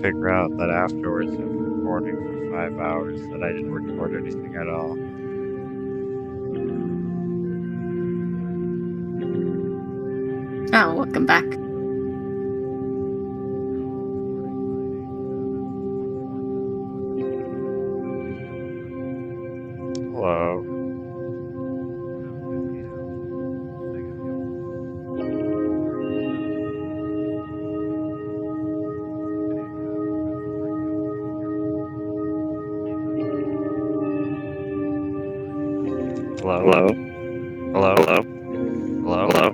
figure out that afterwards of recording for 5 hours that I didn't record anything at all. Oh, welcome back. Hello. Hello. Hello? Hello. Hello? Hello. Hello?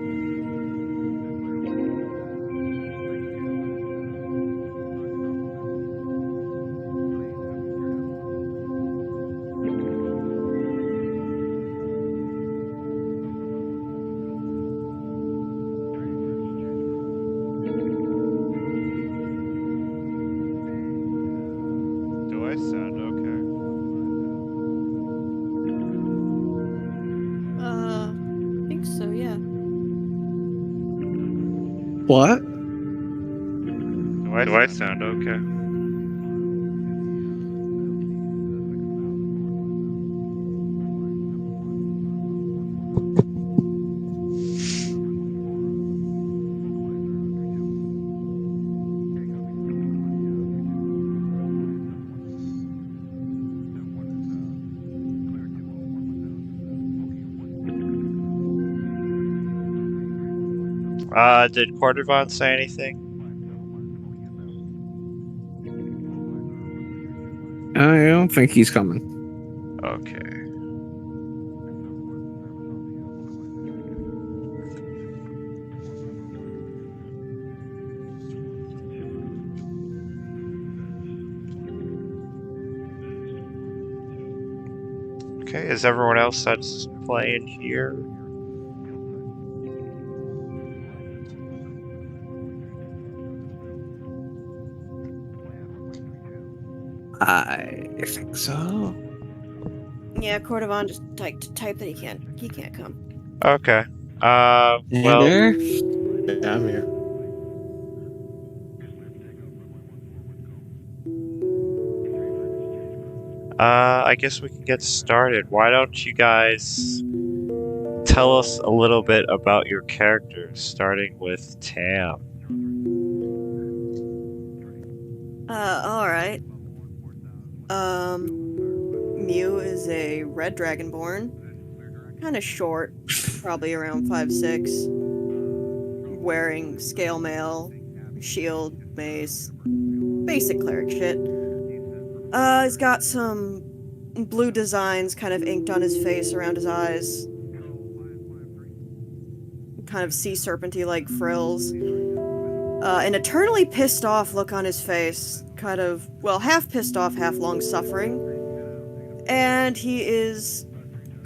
Do I sound okay? I think so, yeah. What? Do I sound okay? Did Cordovon say anything? I don't think he's coming. Okay. Okay, is everyone else that's playing here? I think so. Yeah, Cordovon just type that he can't come. Okay. Hey Well, there? Yeah, I'm here. I guess we can get started. Why don't you guys tell us a little bit about your characters, starting with Tam? Alright. Mew is a red dragonborn. Kinda short, probably around 5'6". Wearing scale mail, shield, mace, basic cleric shit. He's got some blue designs kind of inked on his face around his eyes. Kind of sea serpenty like frills. An eternally pissed off look on his face. Kind of, well, half pissed off, half long suffering. And he is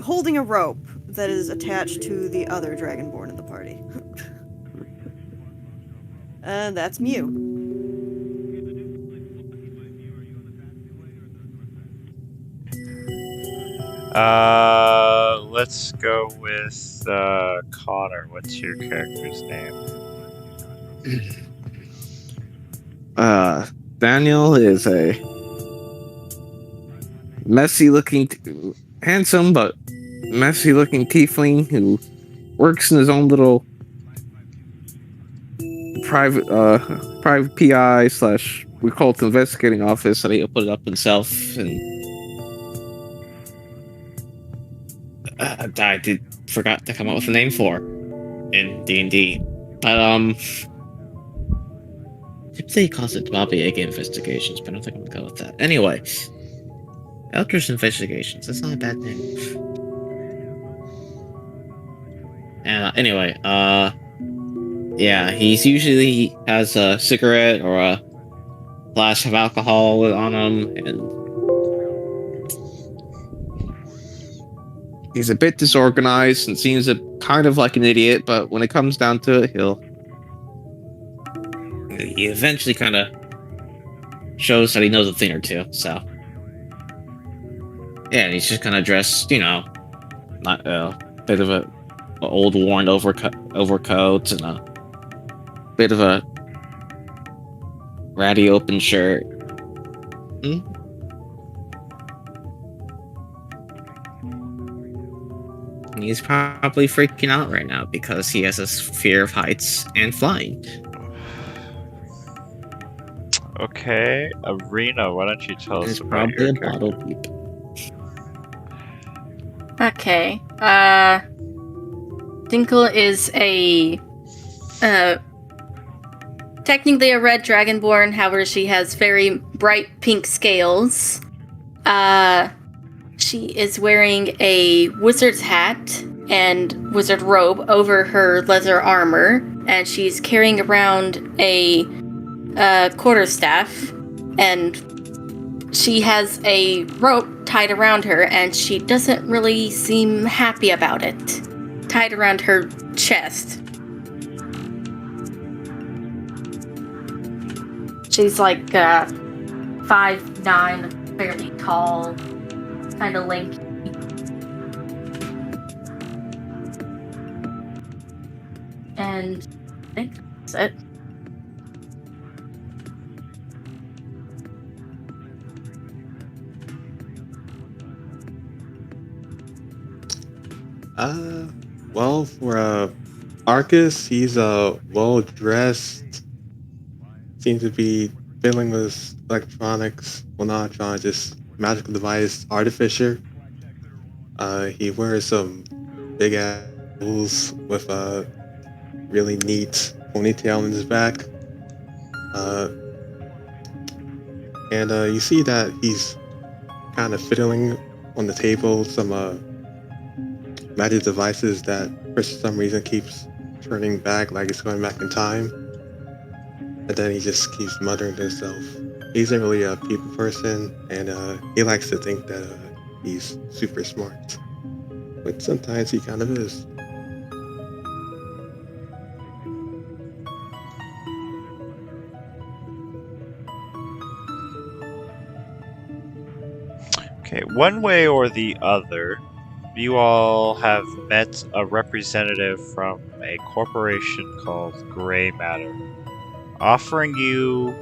holding a rope that is attached to the other dragonborn in the party. And that's Mew. Let's go with Connor. What's your character's name? Daniel is a messy-looking, handsome but messy-looking tiefling who works in his own little private PI / we call it the investigating office that he'll put it up himself. And I forgot to come up with a name for in D&D, but typically he calls it Baba Yaga Investigations, but I don't think I'm gonna go with that. Anyway, Eldritch Investigations. That's not a bad name. And anyway, yeah, he's usually has a cigarette or a flash of alcohol on him, and he's a bit disorganized and seems kind of like an idiot, but when it comes down to it, he eventually kind of shows that he knows a thing or two. So yeah, and he's just kind of dressed, not a bit of a old worn overcoat and a bit of a ratty open shirt. He's probably freaking out right now because he has a fear of heights and flying. Okay, Arena, why don't you tell us He's about probably your a character? bottle peep. Okay. Dinkle is technically a red dragonborn, however, she has very bright pink scales. She is wearing a wizard's hat and wizard robe over her leather armor, and she's carrying around a quarterstaff, and she has a rope tied around her, and she doesn't really seem happy about it. Tied around her chest. She's like 5'9", fairly tall, kind of lanky. And I think that's it. Well, for Arcus, he's well dressed. Seems to be fiddling with electronics. Well, not electronics, just magical device artificer. He wears some big ass tools with a really neat ponytail in his back. And you see that he's kind of fiddling on the table some magic devices that for some reason keeps turning back like it's going back in time. And then he just keeps muttering to himself. He's not really a people person, and he likes to think that he's super smart. But sometimes he kind of is. Okay, one way or the other, you all have met a representative from a corporation called Gray Matter, offering you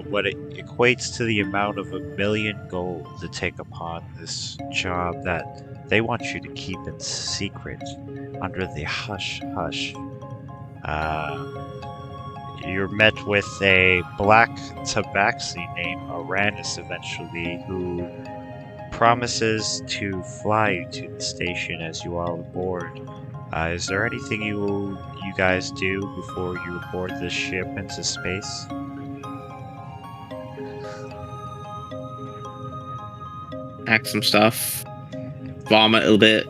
what it equates to the amount of 1 million gold to take upon this job that they want you to keep in secret under the hush-hush. You're met with a black tabaxi named Aranis eventually, who promises to fly you to the station as you all aboard. Is there anything you guys do before you board this ship into space? Pack some stuff. Vomit a little bit.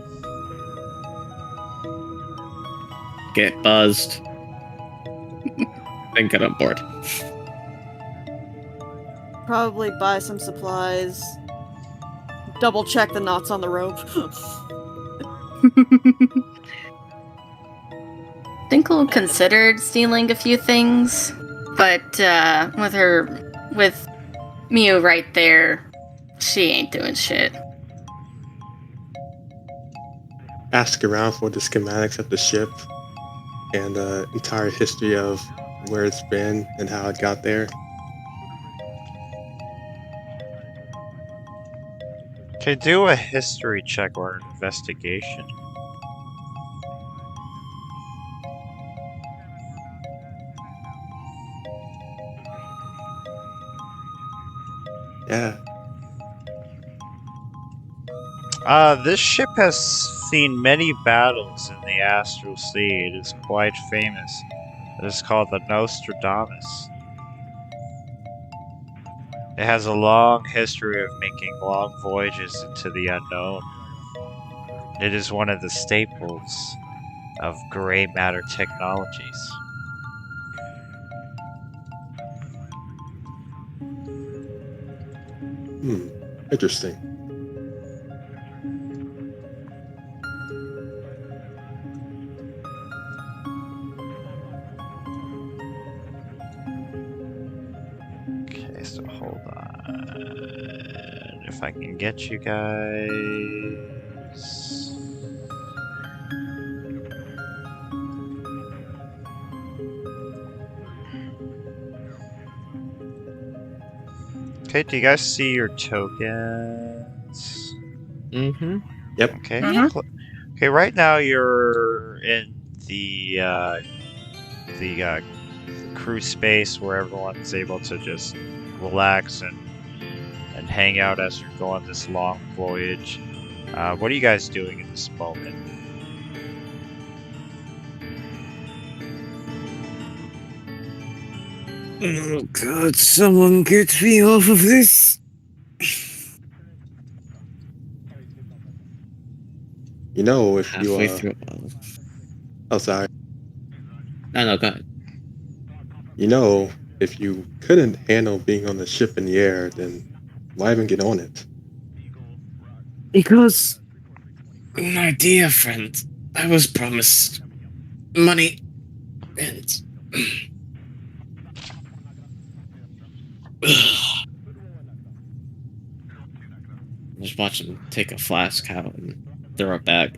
Get buzzed. Then get on board. Probably buy some supplies. Double check the knots on the rope. Dinkle considered stealing a few things, but with Mew right there, she ain't doing shit. Ask around for the schematics of the ship and the entire history of where it's been and how it got there. Okay, do a history check or an investigation. Yeah. This ship has seen many battles in the Astral Sea. It is quite famous. It is called the Nostradamus. It has a long history of making long voyages into the unknown. It is one of the staples of gray matter technologies. Interesting. Okay, so hold on. If I can get you guys. Okay, do you guys see your tokens? Mm-hmm. Okay. Mhm. Okay, right now you're in the crew space where everyone's able to just relax and hang out as you go on this long voyage. What are you guys doing in this moment? Oh God! Someone get me off of this. You know, if you Halfway through. oh sorry, No, go ahead. you know, if you couldn't handle being on the ship in the air, then why even get on it? Because, my dear friend, I was promised money and. Just watch him take a flask out and throw it back.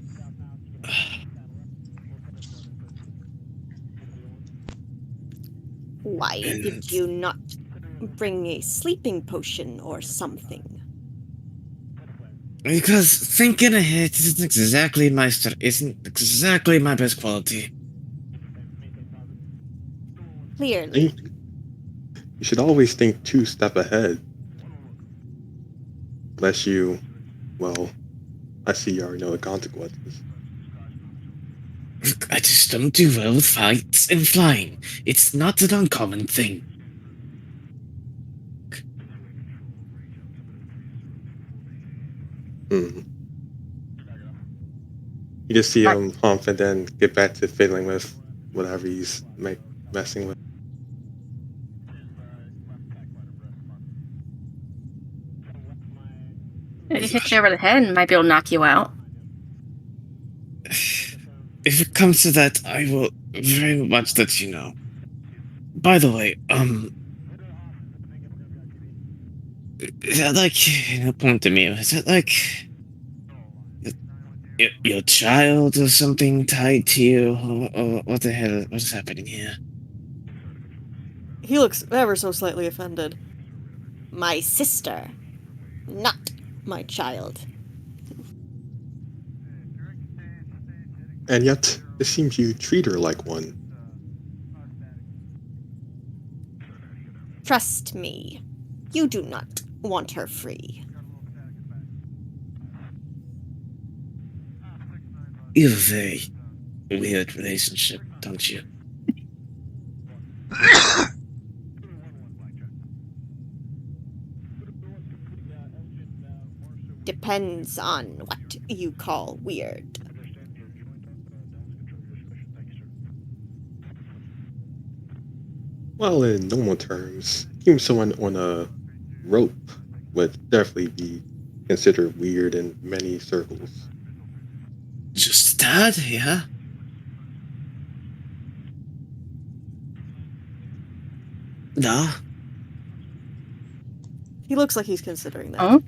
Why And- did you not bring a sleeping potion or something? Because thinking ahead isn't exactly my best quality. Clearly. Think you should always think 2 steps ahead. Unless you, well, I see you already know the consequences. I just don't do well with fights and flying. It's not an uncommon thing. Hmm. You just see him hump and then get back to fiddling with whatever he's messing with. If you hit you over the head, and might be able to knock you out. If it comes to that, I will very much let you know. By the way, is that like, point to me, is that like your child or something tied to you? Or what the hell, what's happening here? He looks ever so slightly offended. My sister, not my child. And yet, it seems you treat her like one. Trust me, you do not want her free. You have a very weird relationship, don't you? Depends on what you call weird. Well, in normal terms, keeping someone on a rope would definitely be considered weird in many circles. Just that, yeah? No? He looks like he's considering that. Oh?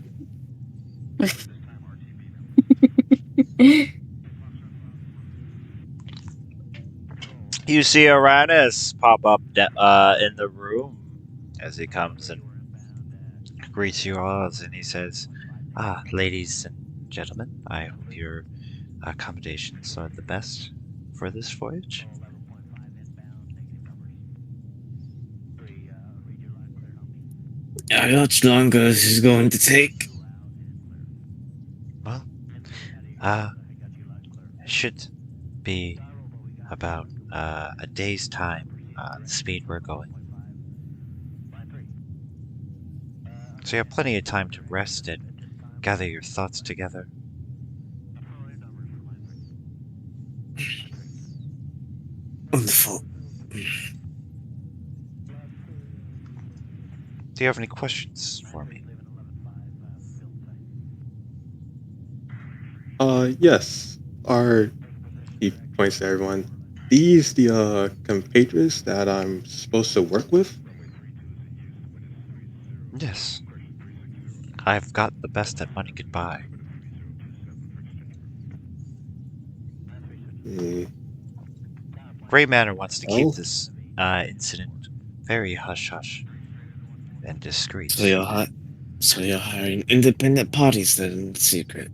You see Uranus pop up in the room as he comes and greets you all, and he says, ladies and gentlemen, I hope your accommodations are the best for this voyage." How much longer is this going to take? Well, it should be about a day's time, the speed we're going. So you have plenty of time to rest and gather your thoughts together. Wonderful. Do you have any questions for me? Yes. He points to everyone. These the compatriots that I'm supposed to work with? Yes. I've got the best that money could buy. Hmm. Grey Manor wants to keep Oh. this incident very hush-hush. and discreet. So you're hiring independent parties then in secret.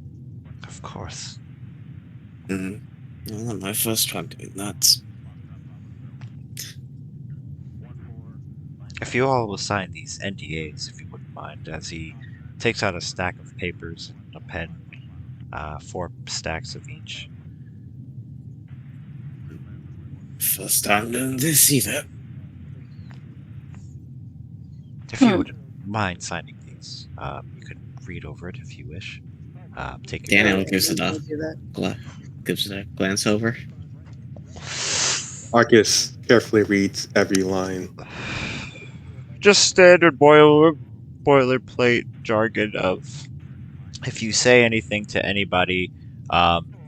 Of course. Well, not my first time doing that. If you all will sign these NDAs, if you wouldn't mind, as he takes out a stack of papers and a pen, 4 stacks of each. First time doing this either. If you wouldn't mind signing these, you could read over it if you wish. Take your Daniel time. gives it a glance over. Arcus carefully reads every line. Just standard boilerplate jargon of, if you say anything to anybody,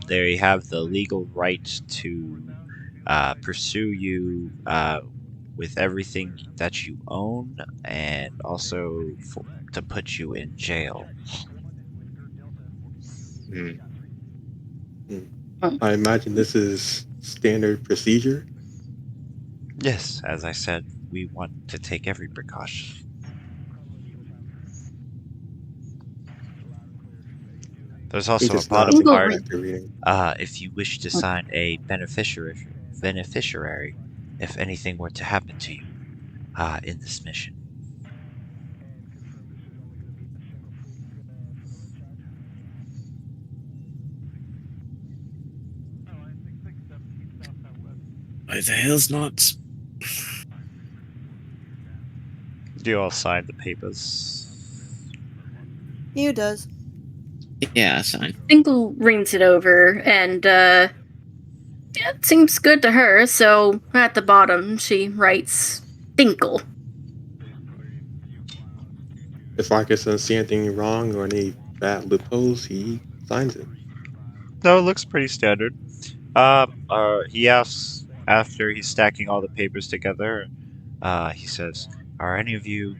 they have the legal right to pursue you with everything that you own, and also to put you in jail. I imagine this is standard procedure. Yes, as I said, we want to take every precaution. There's He also a just bottom nods part. after reading. If you wish to sign a beneficiary, if anything were to happen to you in this mission. Why the hell's not? Do you all sign the papers? You does. Yeah, sign. Dingle reads it over, and yeah, it seems good to her, so at the bottom she writes Dingle. If Arcus doesn't see anything wrong or any bad loopholes, he signs it. No, it looks pretty standard. He asks after he's stacking all the papers together. He says, "Are any of you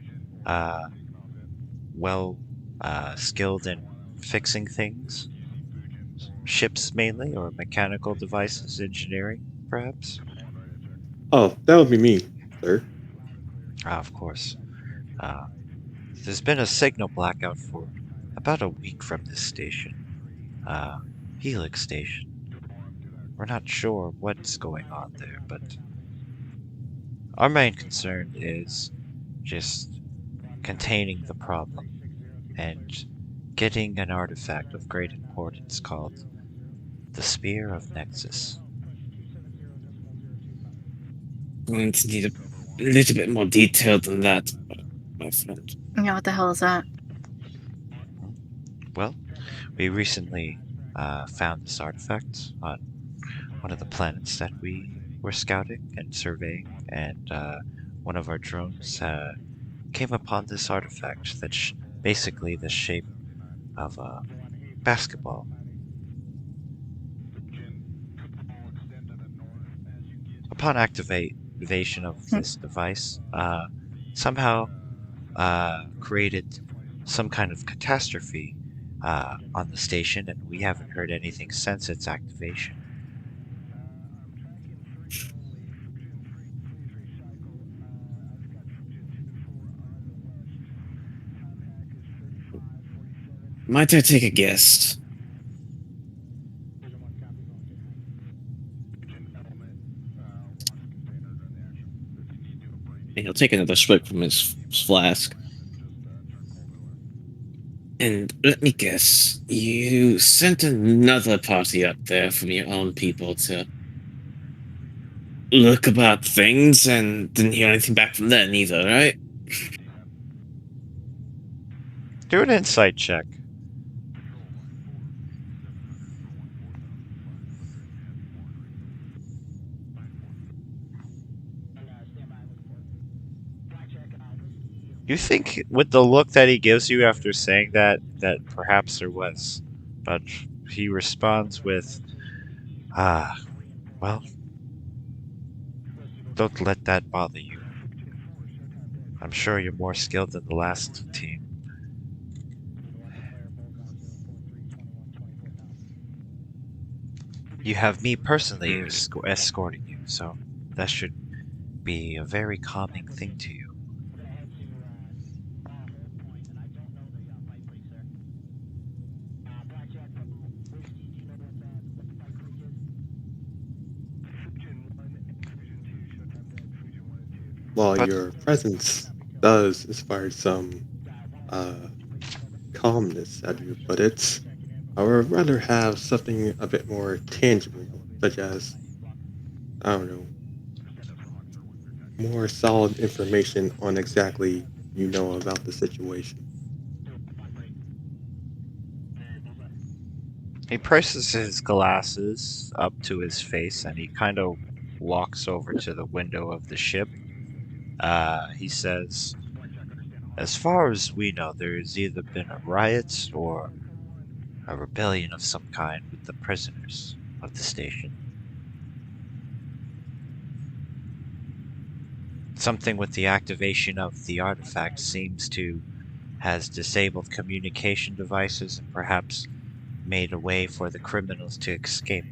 skilled in fixing things? Ships mainly, or mechanical devices, engineering, perhaps?" Oh, that would be me, sir. Of course. There's been a signal blackout for about a week from this station. Helix Station. We're not sure what's going on there, but our main concern is just containing the problem and getting an artifact of great importance called the Spear of Nexus. Going to need a little bit more detail than that, my friend. Yeah, what the hell is that? Well, we recently found this artifact on one of the planets that we were scouting and surveying, and one of our drones came upon this artifact that's basically the shape of a basketball. Upon activation of this device, somehow created some kind of catastrophe on the station, and we haven't heard anything since its activation. Might I take a guess? And he'll take another swig from his flask. And let me guess, you sent another party up there from your own people to look about things and didn't hear anything back from them either, right? Do an insight check. You think with the look that he gives you after saying that perhaps there was, but he responds with, well, don't let that bother you. I'm sure you're more skilled than the last team. You have me personally escorting you, so that should be a very calming thing to you. while But- your presence does inspire some calmness, as you put it, I would rather have something a bit more tangible, such as, I don't know, more solid information on exactly you know about the situation. He presses his glasses up to his face and he kind of walks over to the window of the ship. He says, as far as we know, there has either been a riot or a rebellion of some kind with the prisoners of the station. Something with the activation of the artifact seems to has disabled communication devices and perhaps made a way for the criminals to escape.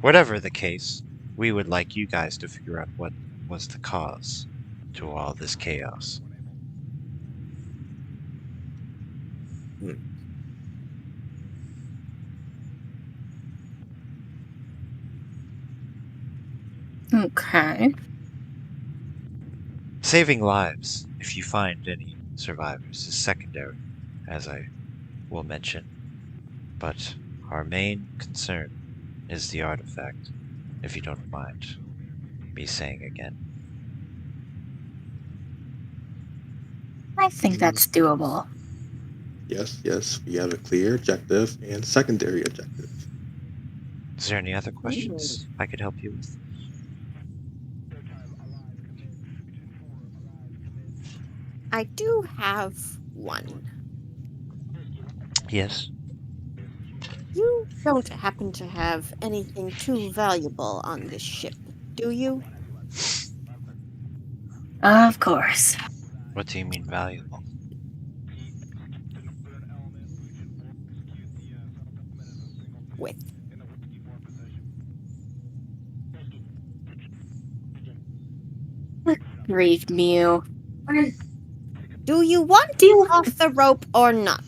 Whatever the case, we would like you guys to figure out what was the cause to all this chaos. Okay. Saving lives, if you find any survivors, is secondary, as I will mention. But our main concern is the artifact, if you don't mind me saying again. I think that's doable. Yes, we have a clear objective and secondary objective. Is there any other questions I could help you with? I do have one. Yes. You don't happen to have anything too valuable on this ship, do you? Of course. What do you mean valuable? With. Grieved Mew. Do you want Do you- off the rope or not?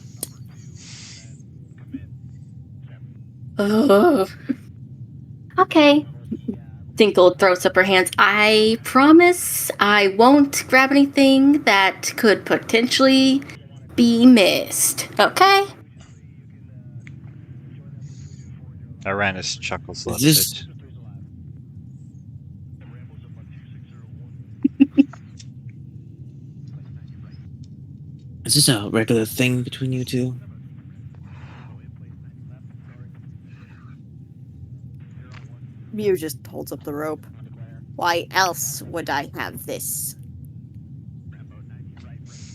Ugh. Okay. Dinkle throws up her hands. I promise I won't grab anything that could potentially be missed. Okay? Aranis chuckles a Is little this- bit. Is this a regular thing between you two? Mew just holds up the rope. Why else would I have this?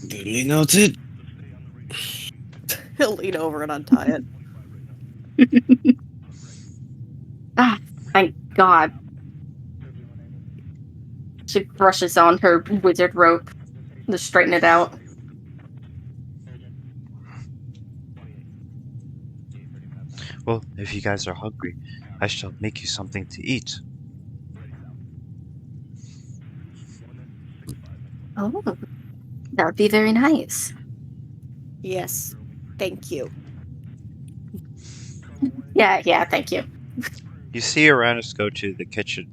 Duly noted. He'll lean over and untie it. Thank God. She brushes on her wizard rope to straighten it out. Well, if you guys are hungry, I shall make you something to eat. Oh, that would be very nice. Yes, thank you. Yeah, thank you. You see Aranis go to the kitchen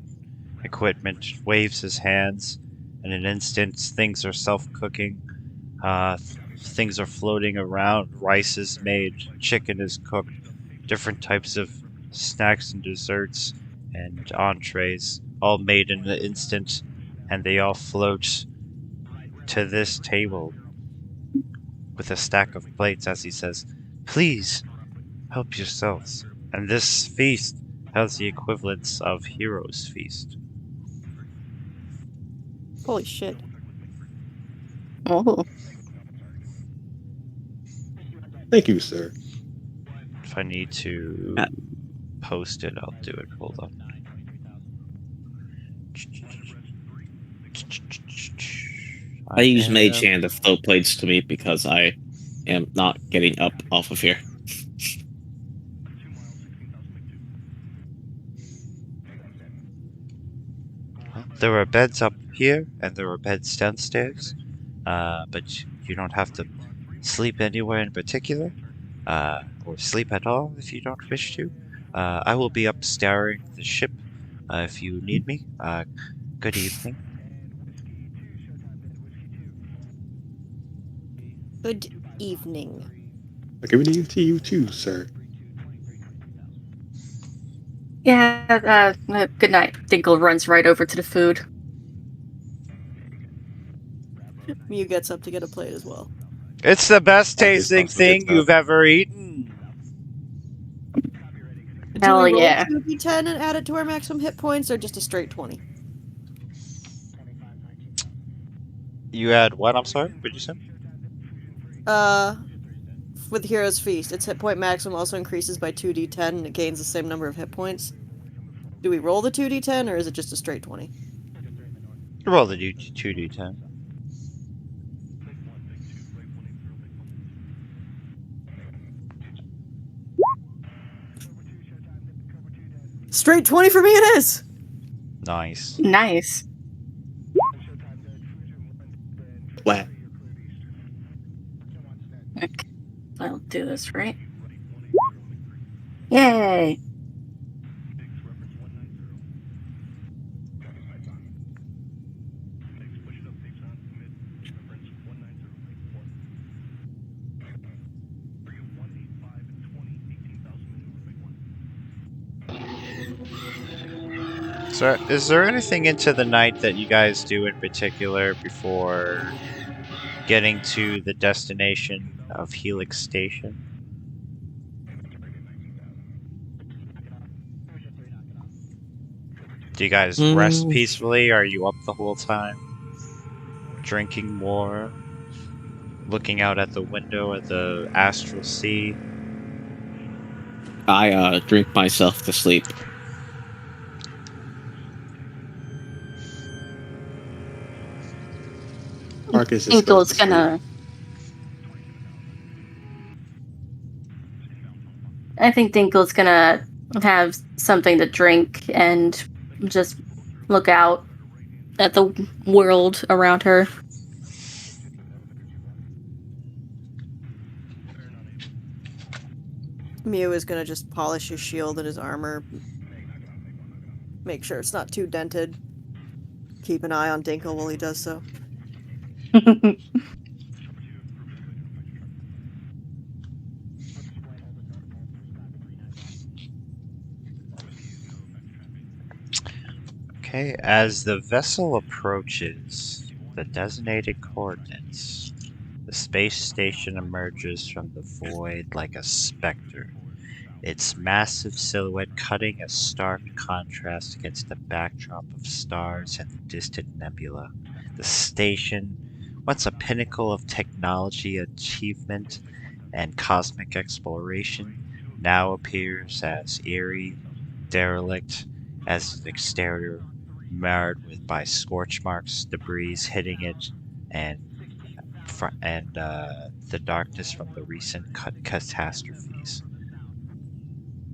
equipment, waves his hands. In an instant, things are self-cooking. Things are floating around. Rice is made, chicken is cooked, different types of snacks and desserts and entrees, all made in an instant, and they all float to this table with a stack of plates as he says, "Please, help yourselves." And this feast has the equivalence of Heroes Feast. Holy shit. Oh, Thank you, sir. If I need to Uh, post it, I'll do it. Hold on. I use Mage am- Hand to float plates to me because I am not getting up off of here. There are beds up here and there are beds downstairs, but you don't have to sleep anywhere in particular, or sleep at all if you don't wish to. I will be up scouring the ship if you need me. Good evening. Good evening. Good evening to you too, sir. Yeah, good night. Dinkle runs right over to the food. Mew gets up to get a plate as well. It's the best Marcus tasting also gets thing up. you've ever eaten. Do Hell we roll yeah. 2d10 and add it to our maximum hit points, or just a straight 20? You had what? I'm sorry. What'd you say? With Hero's Feast, its hit point maximum also increases by 2d10 and it gains the same number of hit points. Do we roll the 2d10 or is it just a straight 20? Roll the 2d10. Straight 20 for me it is! Nice. Nice. Flat. Okay. I'll do this right. Yay. So, is there anything into the night that you guys do in particular before getting to the destination of Helix Station? Do you guys rest peacefully? Are you up the whole time? Drinking more? Looking out at the window at the astral sea? I drink myself to sleep. Marcus just goes Dinkle's to sleep. gonna. I think Dinkle's gonna have something to drink and just look out at the world around her. Mew is gonna just polish his shield and his armor. Make sure it's not too dented. Keep an eye on Dinkle while he does so. Okay, as the vessel approaches the designated coordinates, the space station emerges from the void like a specter, its massive silhouette cutting a stark contrast against the backdrop of stars and the distant nebula. The station, once a pinnacle of technology achievement and cosmic exploration, now appears as eerie, derelict, as its exterior marred by scorch marks, debris hitting it, and the darkness from the recent catastrophes.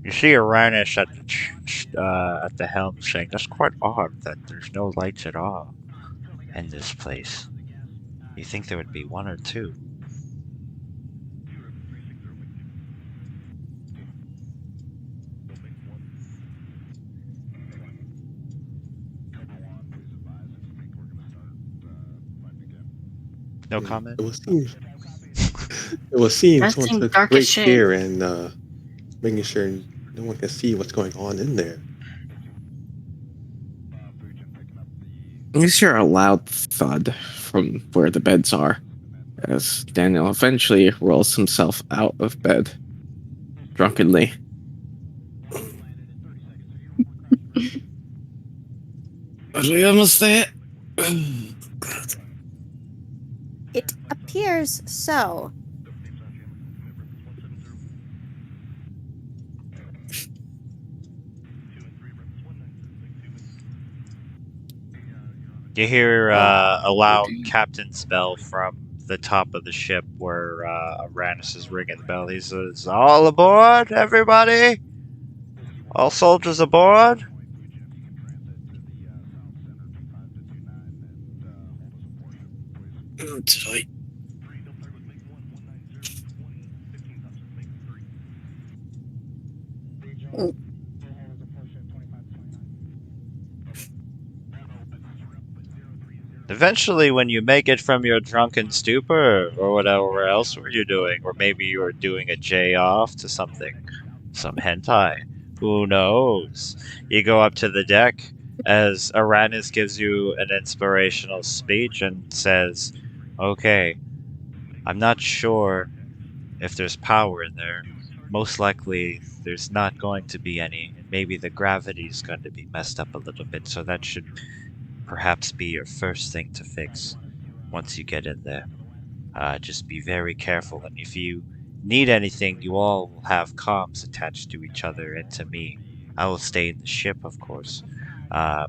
You see Uranus at the helm saying, "That's quite odd that there's no lights at all in this place. You think there would be one or two." No comment? It was seems it was seeing That someone seemed took dark as great shit. care and making sure no one can see what's going on in there. You hear a loud thud from where the beds are, as Daniel eventually rolls himself out of bed, drunkenly. Are we almost there? It appears so. You hear a loud captain's bell from the top of the ship where Uranus is ringing the bell. He says, "All aboard, everybody! All soldiers aboard!" Eventually, when you make it from your drunken stupor or whatever else were you doing, or maybe you were doing a J off to something, some hentai. Who knows? You go up to the deck as Aranis gives you an inspirational speech and says, "Okay, I'm not sure if there's power in there. Most likely, there's not going to be any. Maybe the gravity's going to be messed up a little bit, so that should perhaps be your first thing to fix once you get in there. Just be very careful, and if you need anything, you all will have comms attached to each other and to me. I will stay in the ship, of course. Uh,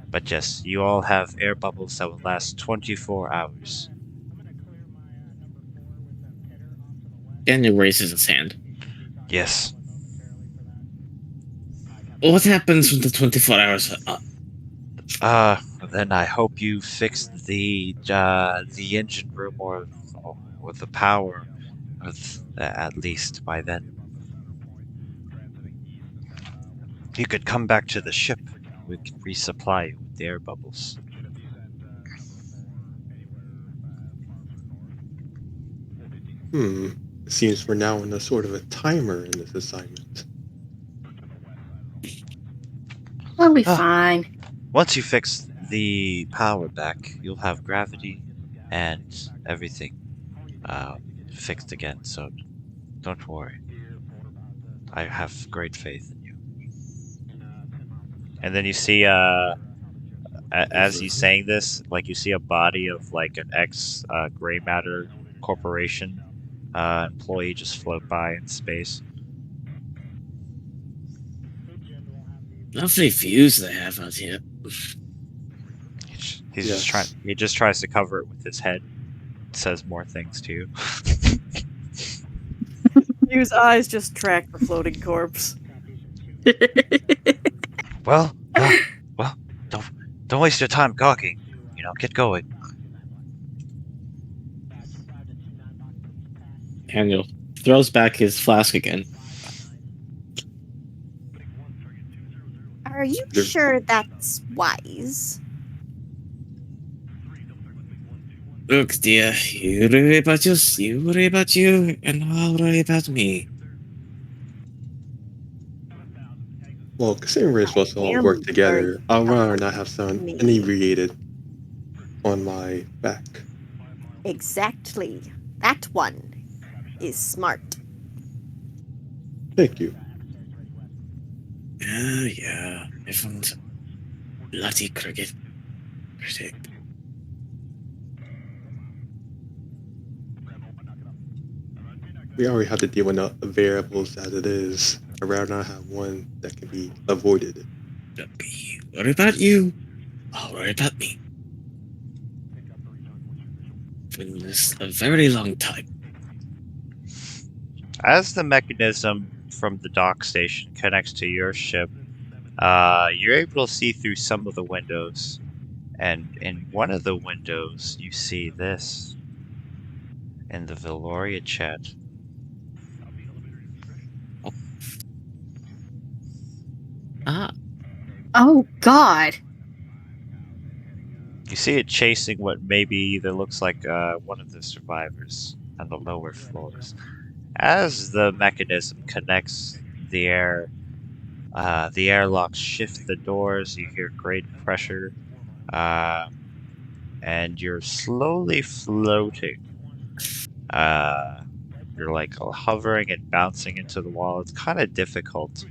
but just, you all have air bubbles that will last 24 hours. Daniel raises his hand. Yes. What happens when the 24 hours are up? Then I hope you fixed the engine room or the power, at least by then. You could come back to the ship. We can resupply you with the air bubbles. It seems we're now in a sort of a timer in this assignment. We'll be Ah. fine. Once you fix the power back, you'll have gravity and everything fixed again, so don't worry. I have great faith in you. And then you see, as he's saying this, like you see a body of like an ex-Gray Matter Corporation employee just float by in space. Lovely views they have out here. He's Yes. just trying. He just tries to cover it with his head. Says more things to you. Hughes' eyes just track the floating corpse. Well, don't waste your time gawking. You know, get going. Daniel throws back his flask again. Are you There- sure that's wise? Look, dear, you worry about you, and I'll worry about me. Well, considering we're supposed to all work together, I'd rather not have someone inebriated on my back. Exactly. That one is smart. Thank you. Yeah, everyone's bloody critic. We already have to deal with the variables as it is. I'd rather not have one that can be avoided. Don't be worry about you. I'll worry about me. Been this a very long time. As the mechanism from the dock station connects to your ship, you're able to see through some of the windows. And in one of the windows, you see this. In the Veloria chat. Ah, Oh, God. You see it chasing what maybe either looks like one of the survivors on the lower floors. As the mechanism connects the airlocks shift the doors, you hear great pressure, and you're slowly floating. You're like hovering and bouncing into the wall. It's kind of difficult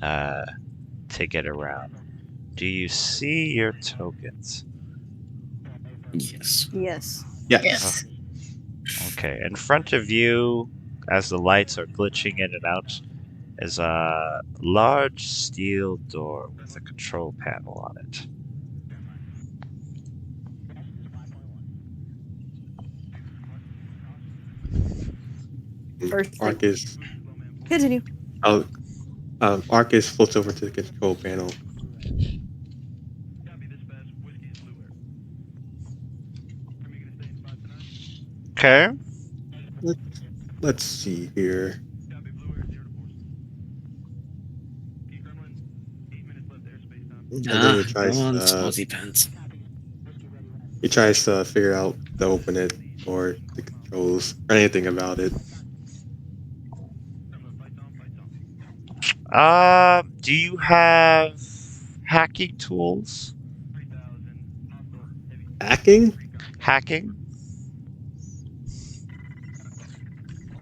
to get around. Do you see your tokens? yes. Yes. Yes. Okay, in front of you, as the lights are glitching in and out, is a large steel door with a control panel on it. First thing- Arcus, Continue. Arcus floats over to the control panel. Okay. Let's see here. And then he Come tries on, to Smarty Pants. He tries to figure out to open it or the controls or anything about it. Do you have hacking tools? Hacking? Hacking?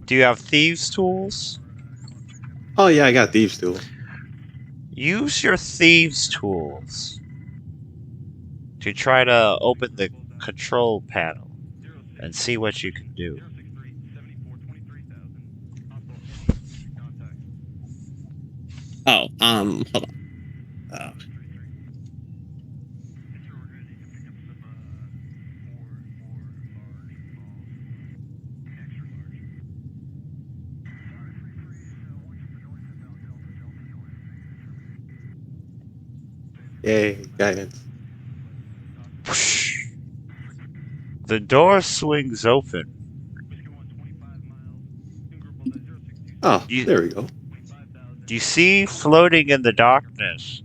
Do you have thieves' tools? Oh yeah, I got thieves too. Use your thieves' tools to try to open the control panel and see what you can do. Oh, hold on. Yay, guidance. The door swings open. Oh, You- there we go. You see floating in the darkness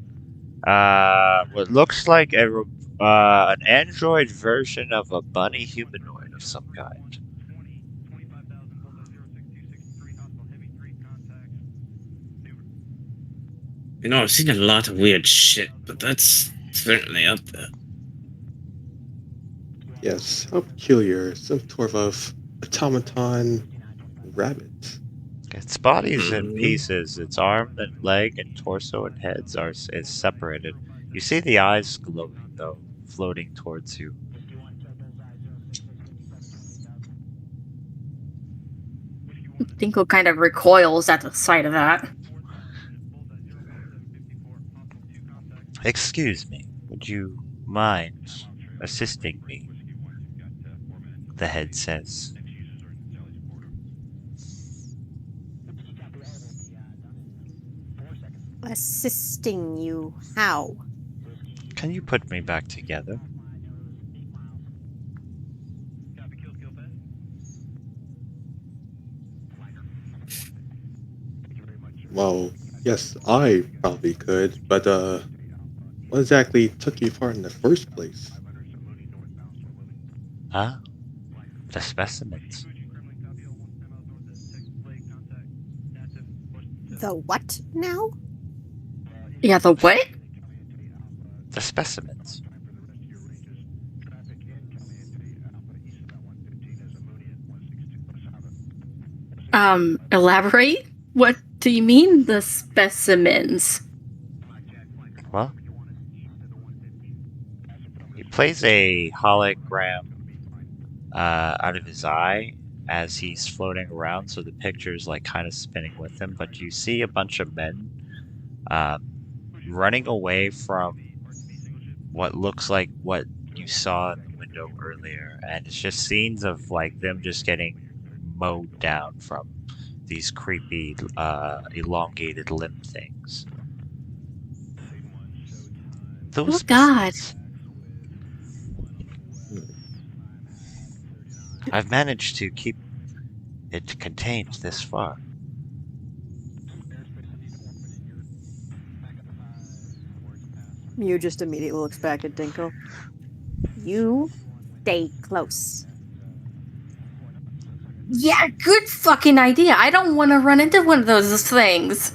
what looks like an android version of a bunny humanoid of some kind. You know, I've seen a lot of weird shit, but that's certainly up there. Yes, how peculiar. Some sort of automaton rabbit. Its body is in Mhm. pieces. Its arm and leg and torso and heads is separated. You see the eyes glowing though, floating towards you. Dinko kind of recoils at the sight of that. Excuse me, would you mind assisting me? The head says. Assisting you. How? Can you put me back together? Well, yes, I probably could, but what exactly took you apart in the first place? Huh? The specimens. The what now? Yeah, the what? The specimens. Elaborate? What do you mean, the specimens? Well, he plays a hologram out of his eye as he's floating around, so the picture's like kind of spinning with him. But you see a bunch of men running away from what looks like what you saw in the window earlier, and it's just scenes of like them just getting mowed down from these creepy elongated limb things. Those Oh, God. specimens. I've managed to keep it contained this far. Mew just immediately looks back at Dinko. You stay close. Yeah, good fucking idea. I don't want to run into one of those things.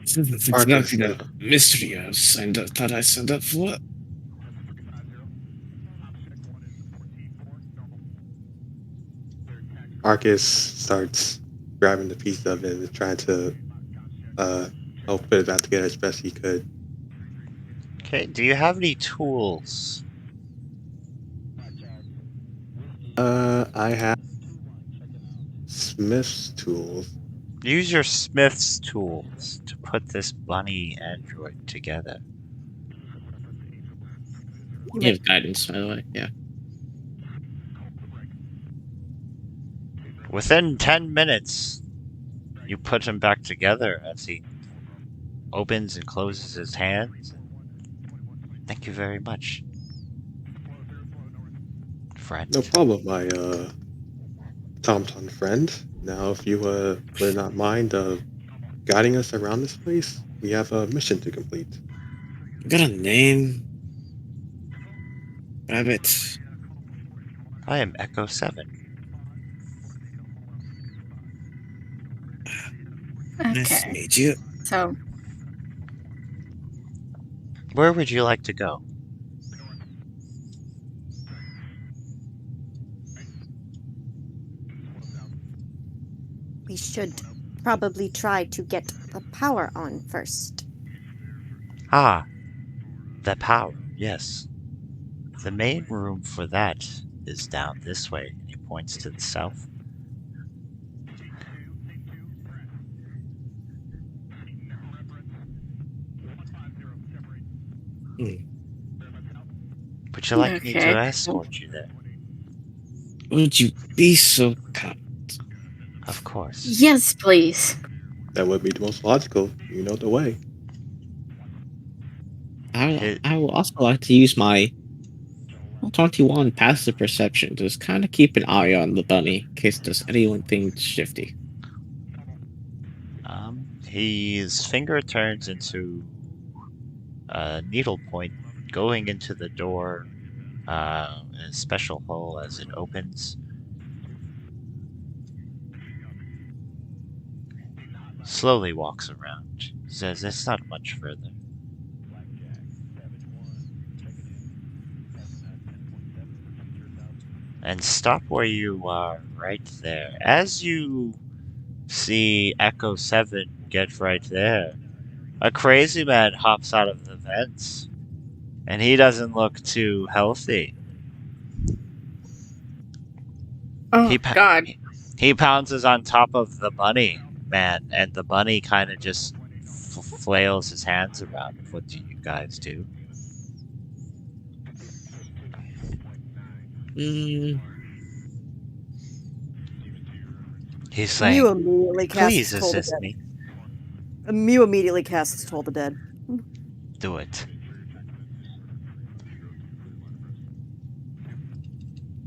It's Arcus, exactly the mystery thought I signed up for. Arcus starts grabbing the piece of it and trying to help put it back together as best he could. Okay, do you have any tools? I have Smith's tools. Use your Smith's tools to put this bunny android together. You have guidance, by the way. Yeah. Within 10 minutes, you put him back together as he opens and closes his hands. Thank you very much, friend. No problem, my TomTom friend. Now, if you would not mind guiding us around this place. We have a mission to complete. You got a name? Rabbit. I am Echo 7. Nice to Okay. meet you. So, Where would you like to go? We should probably try to get the power on first. Ah, the power, yes. The main room for that is down this way. He points to the south. Would you like me to Okay. escort you there? Would you be so kind? Of course. yes, please. That would be the most logical. You know the way. I will also like to use my 21 passive perception to just kind of keep an eye on the bunny in case there's anything shifty. His finger turns into a needle point going into the door in a special hole as it opens. Slowly walks around. Says it's not much further. And stop where you are, right there. As you see Echo 7 get right there, a crazy man hops out of the vents. And he doesn't look too healthy. Oh, He God. He pounces on top of the bunny, man, and the bunny kind of just flails his hands around. What do you guys do? He's saying, Mew immediately please casts Toll the assist Dead. me. Mew immediately casts Toll the Dead. Do it.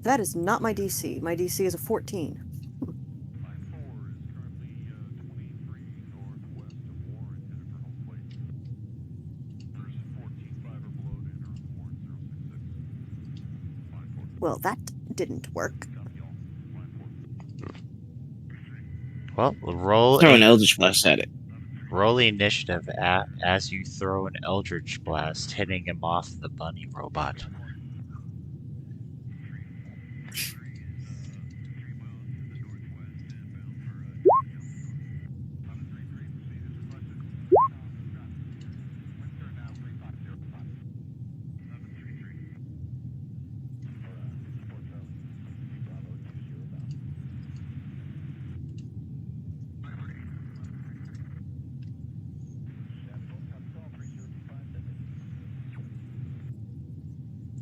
That is not my DC. My DC is a 14. Well, that didn't work. Well, roll Throw an Eldritch Blast at it. roll initiative as you throw an Eldritch Blast, hitting him off the bunny robot.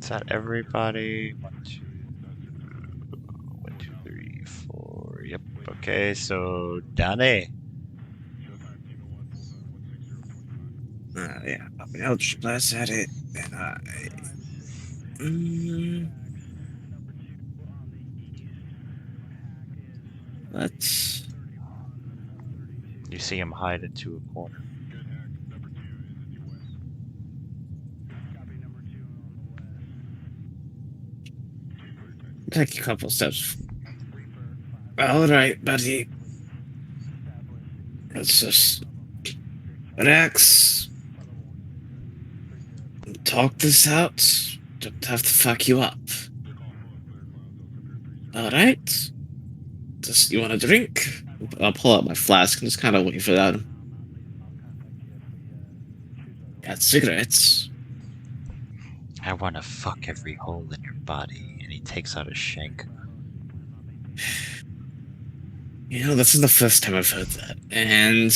Is that everybody? 1, 2, 3, 4. Yep. Okay, so Dane. Yeah, I'll an Eldritch Blast at it, and I. Let's. You see him hide into a corner. Take a couple steps. Alright, buddy. Let's just relax. Talk this out. Don't have to fuck you up. Alright. Just you want a drink? I'll pull out my flask and just kind of wait for that. Got cigarettes. I want to fuck every hole in your body. And he takes out a shank. You know, this is the first time I've heard that. And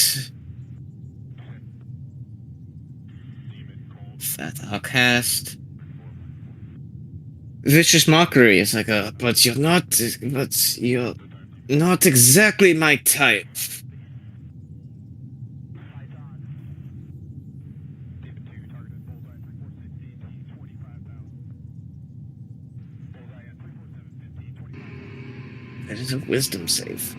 that I'll cast Vicious Mockery. It's like but you're not exactly my type. That is a wisdom save.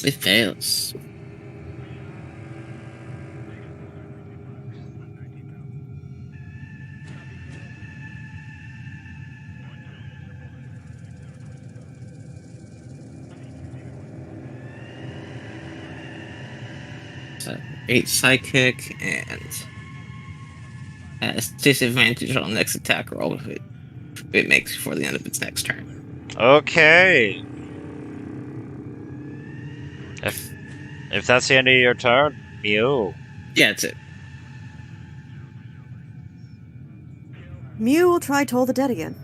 It fails. So 8 psychic and has disadvantage on next attack roll if it makes before the end of its next turn. Okay. If that's the end of your turn, Mew. Yeah, that's it. Mew will try Toll the Dead again.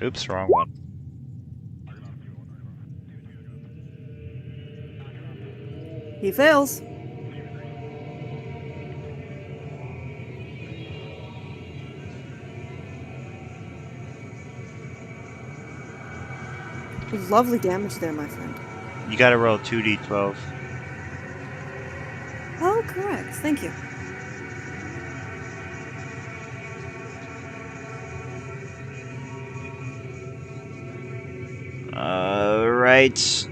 Oops, wrong one. He fails. Lovely damage there, my friend. You gotta roll 2d12. Oh, correct. Thank you. Alright.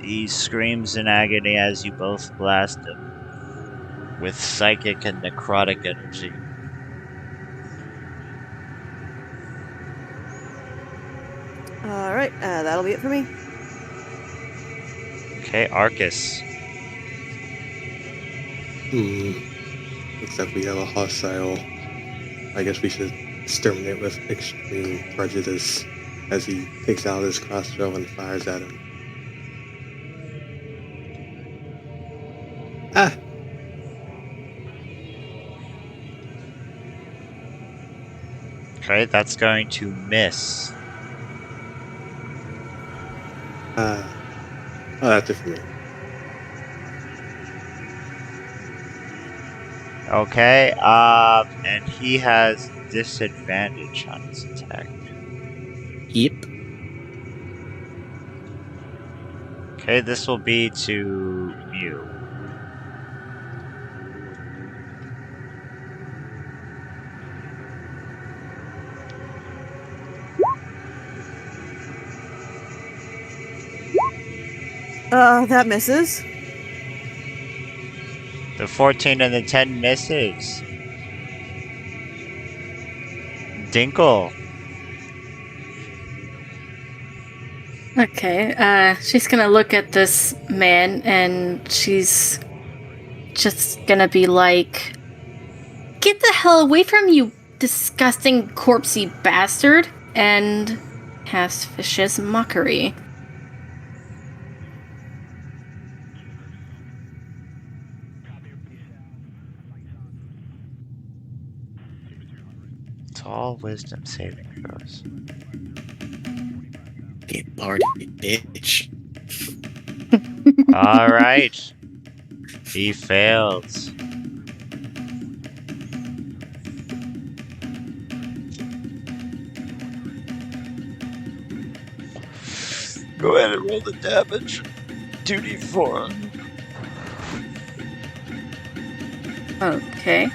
He screams in agony as you both blast him with psychic and necrotic energy. Alright, that'll be it for me. Okay, Arcus. Looks like we have a hostile. I guess we should exterminate with extreme prejudice as he takes out his crossbow and fires at him. Ah! Okay, that's going to miss. Oh, that's it for me. Okay, and he has disadvantage on his attack. Yep. Okay, this will be to Mew. That misses. The 14 and the 10 misses. Dinkle. Okay, she's gonna look at this man and she's just gonna be like, "Get the hell away from you, disgusting corpsey bastard!" And cast Vicious Mockery. It's all wisdom saving throws. Get barred, bitch. Alright. He fails. Go ahead and roll the damage. 2d4. Okay.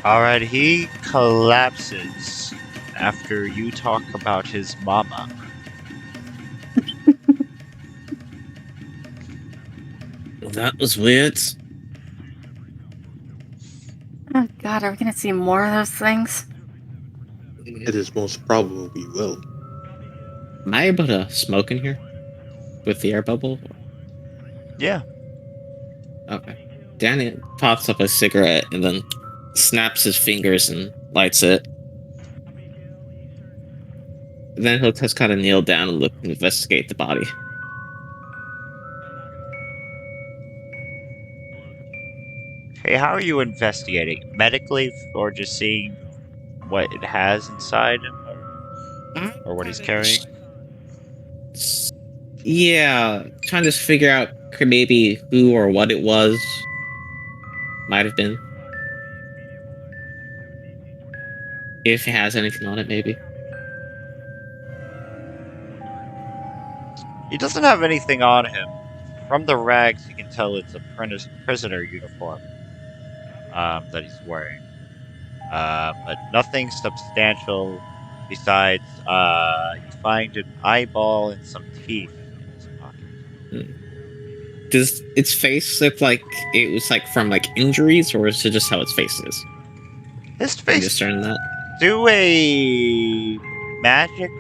Alright, he collapses after you talk about his mama. Well, that was weird. Oh god, are we gonna see more of those things? It is most probable we will. Am I able to smoke in here? With the air bubble? Yeah. Okay. Danny pops up a cigarette and then snaps his fingers and lights it. And then he'll just kind of kneel down and look and investigate the body. Hey, how are you investigating? Medically or just seeing what it has inside him? Or what he's carrying? Yeah, trying to figure out maybe who or what it was. Might have been. If it has anything on it, maybe. He doesn't have anything on him. From the rags, you can tell it's a prisoner uniform that he's wearing. But nothing substantial besides you find an eyeball and some teeth in his pocket. Does its face look like it was like from like injuries, or is it just how its face is? His Can you face. discern that? Do a magic,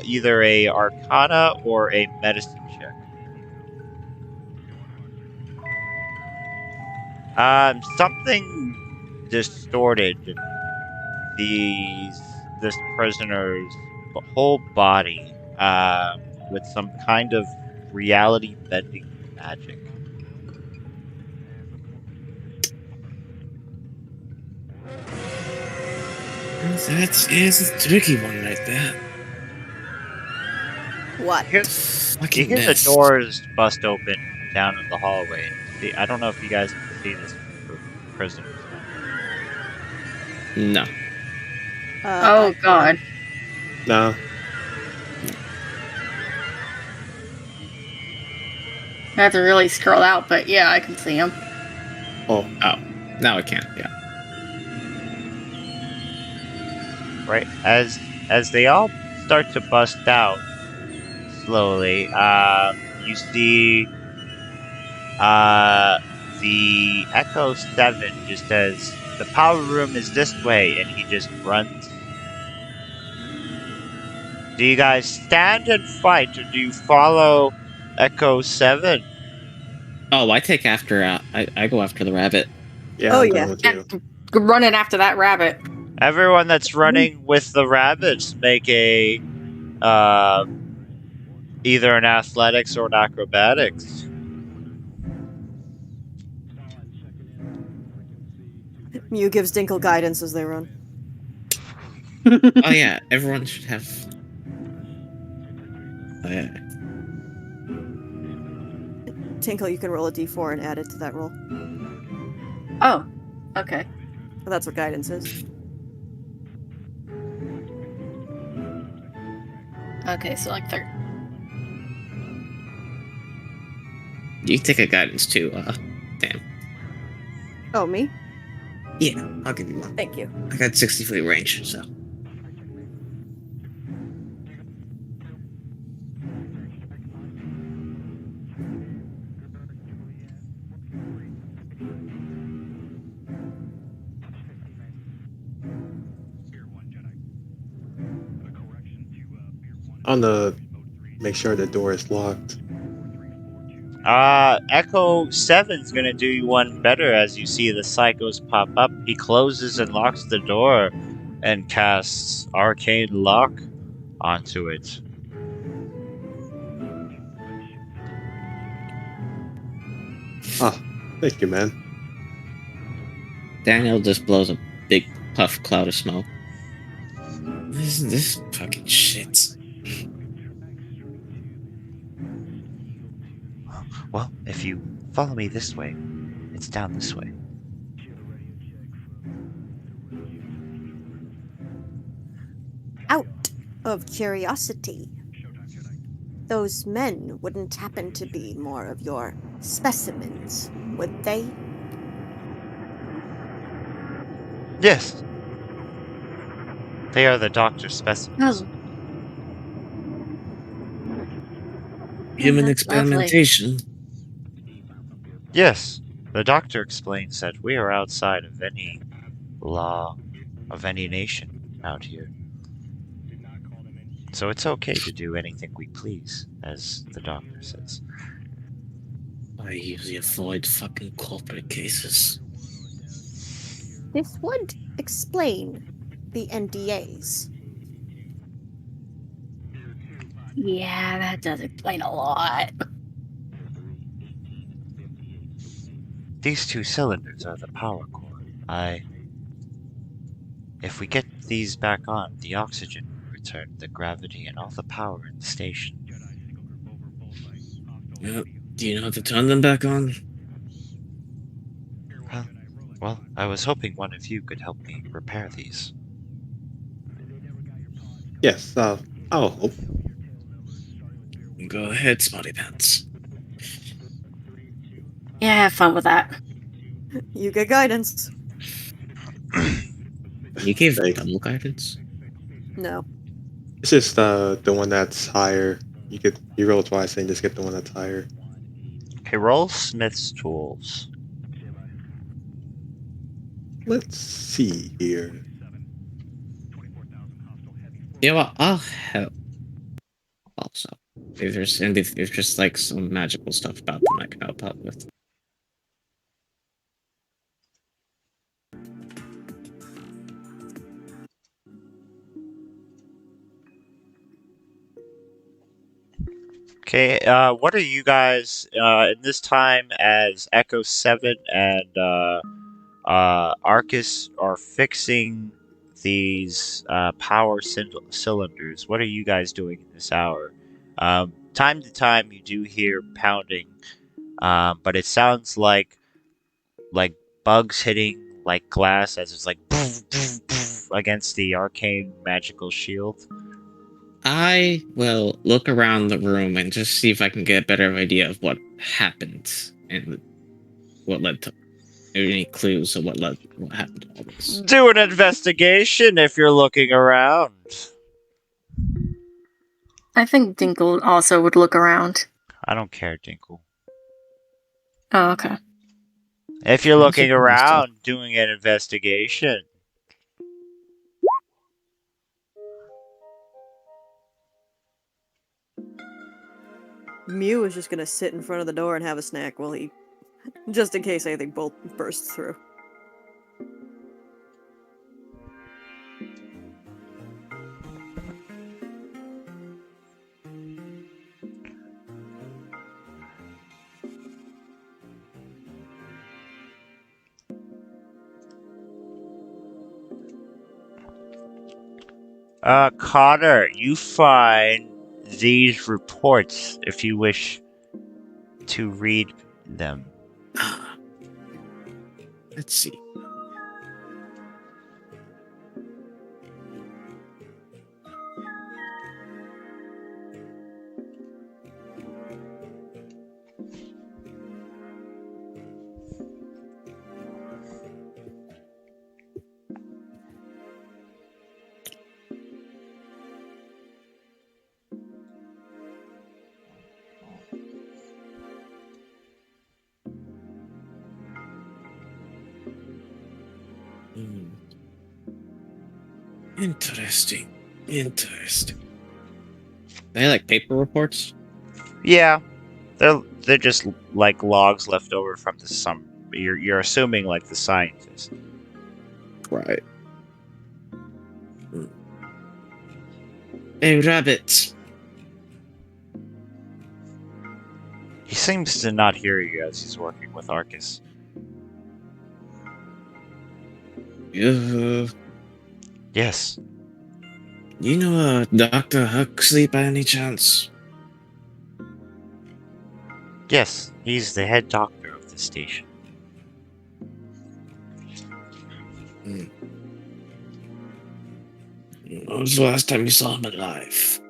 either a Arcana or a Medicine check. Something distorted this prisoner's whole body with some kind of reality-bending magic. That is a tricky one right there. What? You Fucking hear the mess. doors bust open down in the hallway. I don't know if you guys can see this for prisoners. No. Oh God. No. I have to really scroll out, but yeah, I can see him. Oh, Now I can. Yeah. Right as they all start to bust out slowly, you see the Echo 7 just says the power room is this way, and he just runs. Do you guys stand and fight, or do you follow Echo 7? Oh, I take after. I go after the rabbit. yeah. Oh, I'm yeah. going with you. Running after that rabbit. Everyone that's running with the rabbits make a either an athletics or an acrobatics. Mew gives Dinkle guidance as they run. Oh yeah, everyone should have. Oh yeah. Tinkle, you can roll a d4 and add it to that roll. Oh, okay. That's what guidance is. Okay, so like third. You take a guidance too. Damn. Oh, me? Yeah, I'll give you one. Thank you. I got 60-foot range, so. On the make sure the door is locked. Echo 7's gonna do you one better as you see the psychos pop up. He closes and locks the door and casts Arcane Lock onto it. Ah, thank you, man. Daniel just blows a big puff cloud of smoke. This fucking shit. Well, if you follow me this way, it's down this way. Out of curiosity, those men wouldn't happen to be more of your specimens, would they? Yes. They are the doctor's specimens. Oh. Human that's lovely. experimentation. Yes. The doctor explains that we are outside of any law of any nation out here. So it's okay to do anything we please, as the doctor says. I usually avoid fucking corporate cases. This would explain the NDAs. Yeah, that does explain a lot. These two cylinders are the power core. If we get these back on, the oxygen will return, the gravity, and all the power in the station. Yep. Do you know how to turn them back on? Well, I was hoping one of you could help me repair these. Yes, I'll help. Go ahead, Smarty Pants. Yeah, have fun with that. You get guidance. You gave Thanks. double guidance? No. It's just the one that's higher. You roll twice and just get the one that's higher. Okay, roll Smith's tools. Let's see here. You know what? I'll help. Also, if there's just like some magical stuff about them I can help out with. Okay, what are you guys in this time as Echo 7 and Arcus are fixing these power cylinders? What are you guys doing in this hour? Time to time you do hear pounding, but it sounds like bugs hitting like glass as it's like poof, poof, poof against the arcane magical shield. I will look around the room and just see if I can get a better idea of what happened and what led to any clues of what happened to all this. Do an investigation if you're looking around. I think Dinkle also would look around. I don't care, Dinkle. Oh, okay. If you're Sounds looking like most around, doing an investigation. Mew is just gonna sit in front of the door and have a snack while he, just in case anything bursts through. Connor, you find these reports if you wish to read them. Let's see. Interesting. They like paper reports? Yeah, they're just like logs left over from the You're assuming like the scientist. Right. Hey, rabbit. He seems to not hear you as he's working with Arcus. Yes. You know Dr. Huxley by any chance? Yes, he's the head doctor of the station. When was the last time you saw him alive?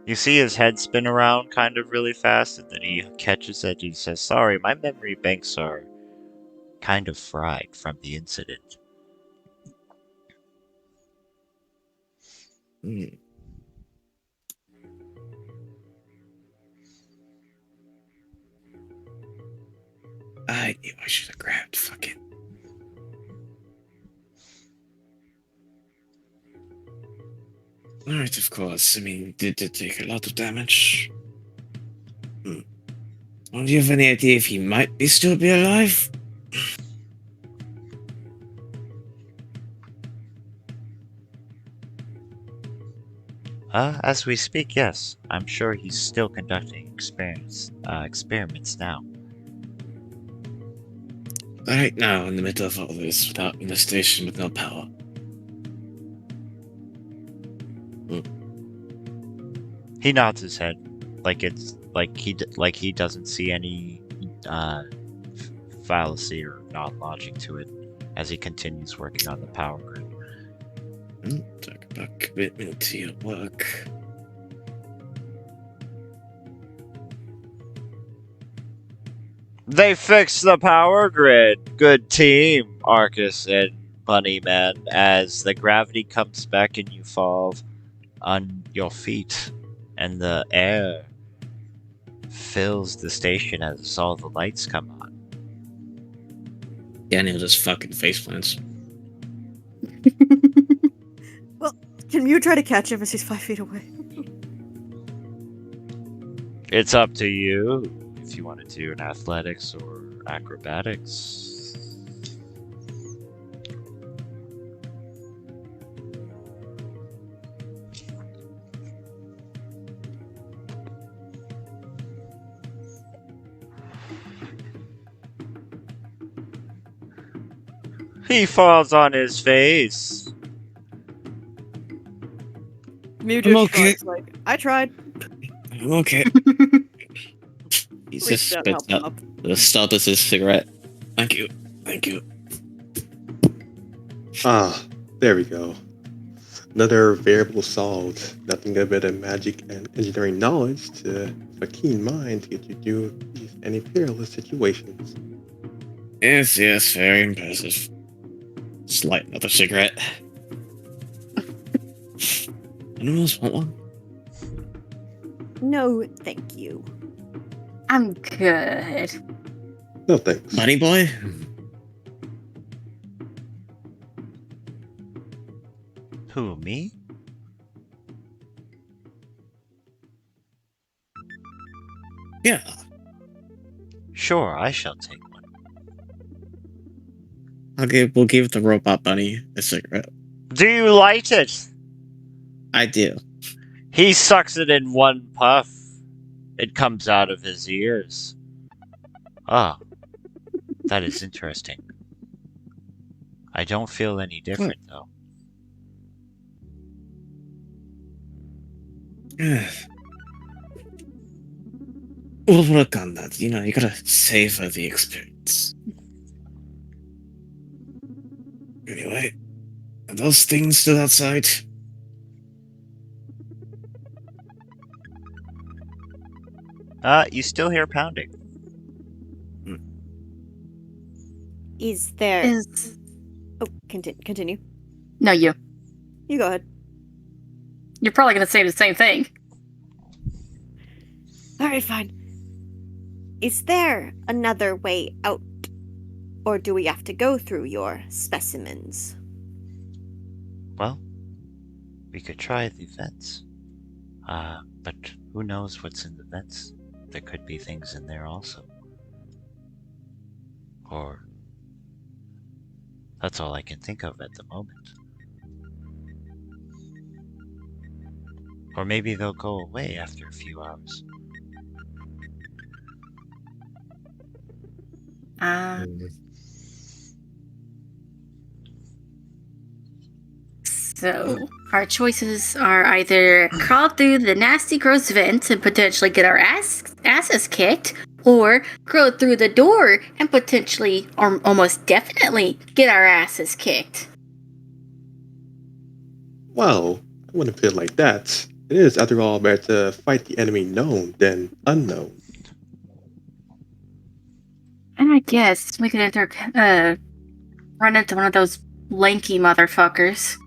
You see his head spin around kind of really fast, and then he catches it and he says, "Sorry, my memory banks are kind of fried from the incident." I knew I should have grabbed fucking. Alright, of course. I mean, did take a lot of damage. Do you have any idea if he might still be alive? As we speak, yes. I'm sure he's still conducting experiments now. Right now, in the middle of all this, in the station with no power. He nods his head, like it's like he doesn't see any fallacy or non-logic to it, as he continues working on the power grid. Take a about commitment to your work. They fixed the power grid. Good team, Arcus and Bunnyman, as the gravity comes back and you fall on your feet, and the air fills the station as all the lights come on. Daniel just fucking faceplants. Can you try to catch him as he's 5 feet away? It's up to you if you want to do an athletics or acrobatics. He falls on his face. Mew I'm just okay. shrugs like, I tried. I'm okay. He Please just don't spits help him out up. the stub as his cigarette. Thank you. Thank you. Ah, there we go. Another variable solved. Nothing but a magic and engineering knowledge to a keen mind to get you through any perilous situations. Yes, yes, very impressive. Just light another cigarette. Anyone else want one? No, thank you. I'm good. No thanks. Bunny boy? Who, me? Yeah. Sure, I shall take one. We'll give the robot bunny a cigarette. Do you light it? I do. He sucks it in one puff. It comes out of his ears. Ah, that is interesting. I don't feel any different, though. We'll work on that. You know, you gotta savor the experience. Anyway, are those things still outside? You still hear pounding. Is there... Is Oh, continue. no you. You go ahead. You're probably gonna say the same thing. Alright, fine. Is there another way out? Or do we have to go through your specimens? Well, we could try the vents. But who knows what's in the vents? There could be things in there also. Or... that's all I can think of at the moment. Or maybe they'll go away after a few hours. So our choices are either crawl through the nasty gross vents and potentially get our asses kicked, or crawl through the door and potentially, or almost definitely, get our asses kicked. Well, I wouldn't put it like that. It is, after all, better to fight the enemy known than unknown. And I guess we could run into one of those lanky motherfuckers.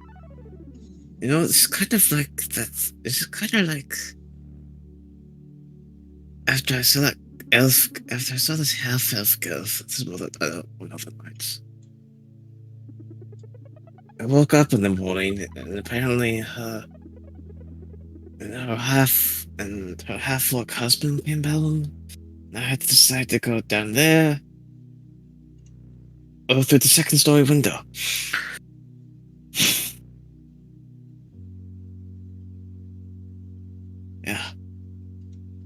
You know, it's kind of like that. It's kind of like after I saw that elf, after I saw this half elf girl one of the nights. I woke up in the morning and apparently her half-orc husband came home. And I had to decide to go down there or through the second story window. Yeah.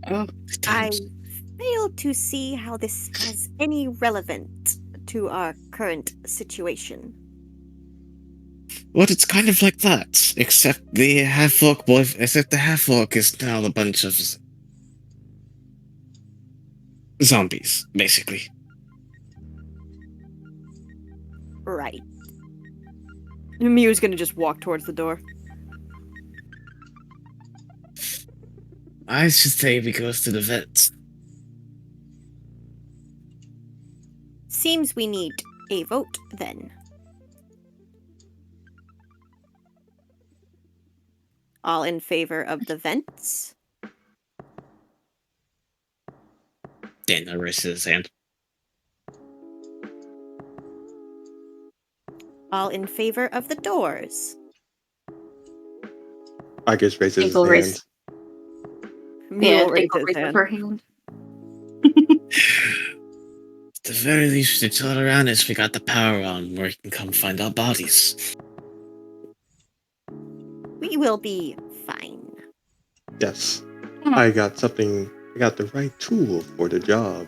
Oh. Good I times. fail to see how this has any relevance to our current situation. Well, it's kind of like that, except the half-orc is now a bunch of zombies, basically. Right. Mew's gonna just walk towards the door. I should say we go to the vents. Seems we need a vote then. All in favor of the vents? Daniel raises his hand. All in favor of the doors? Argus raises his Tinkle hand. raise- Mule Tinkle raises his raises hand. her hand. At the very least, it's all around us. We got the power on where we can come find our bodies. We will be fine. Yes. Hmm. I got the right tool for the job.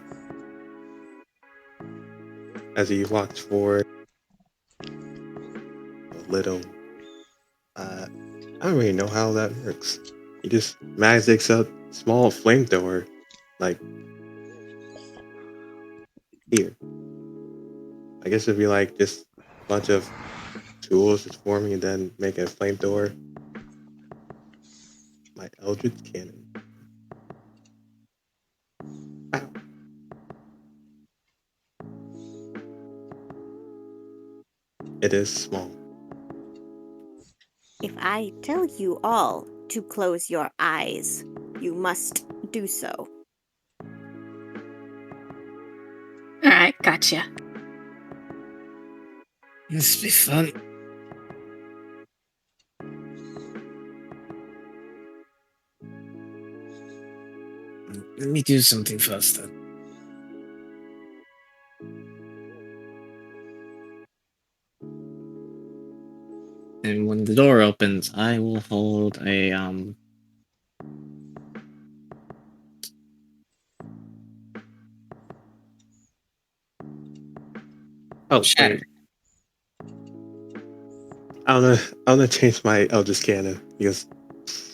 As he walks forward a little, I don't really know how that works. He just magics a small flamethrower, like here. I guess it'd be like just a bunch of tools just forming and then making a flamethrower. My Eldritch Cannon. Ow. It is small. If I tell you all to close your eyes, you must do so. Alright, gotcha. This will be fun. Let me do something first then. And when the door opens, I will hold a Oh, shatter. wait. I'm gonna change my Eldritch Cannon because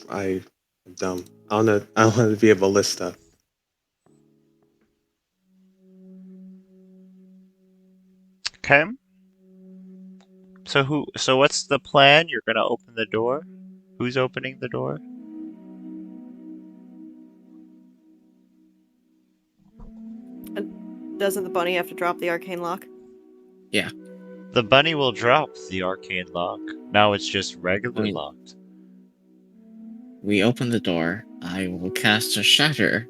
I'm dumb. I want to be a ballista. Okay. So what's the plan? You're gonna open the door? Who's opening the door? Doesn't the bunny have to drop the arcane lock? The bunny will drop the arcane lock. Now it's just regular mean- locked. We open the door. I will cast a shatter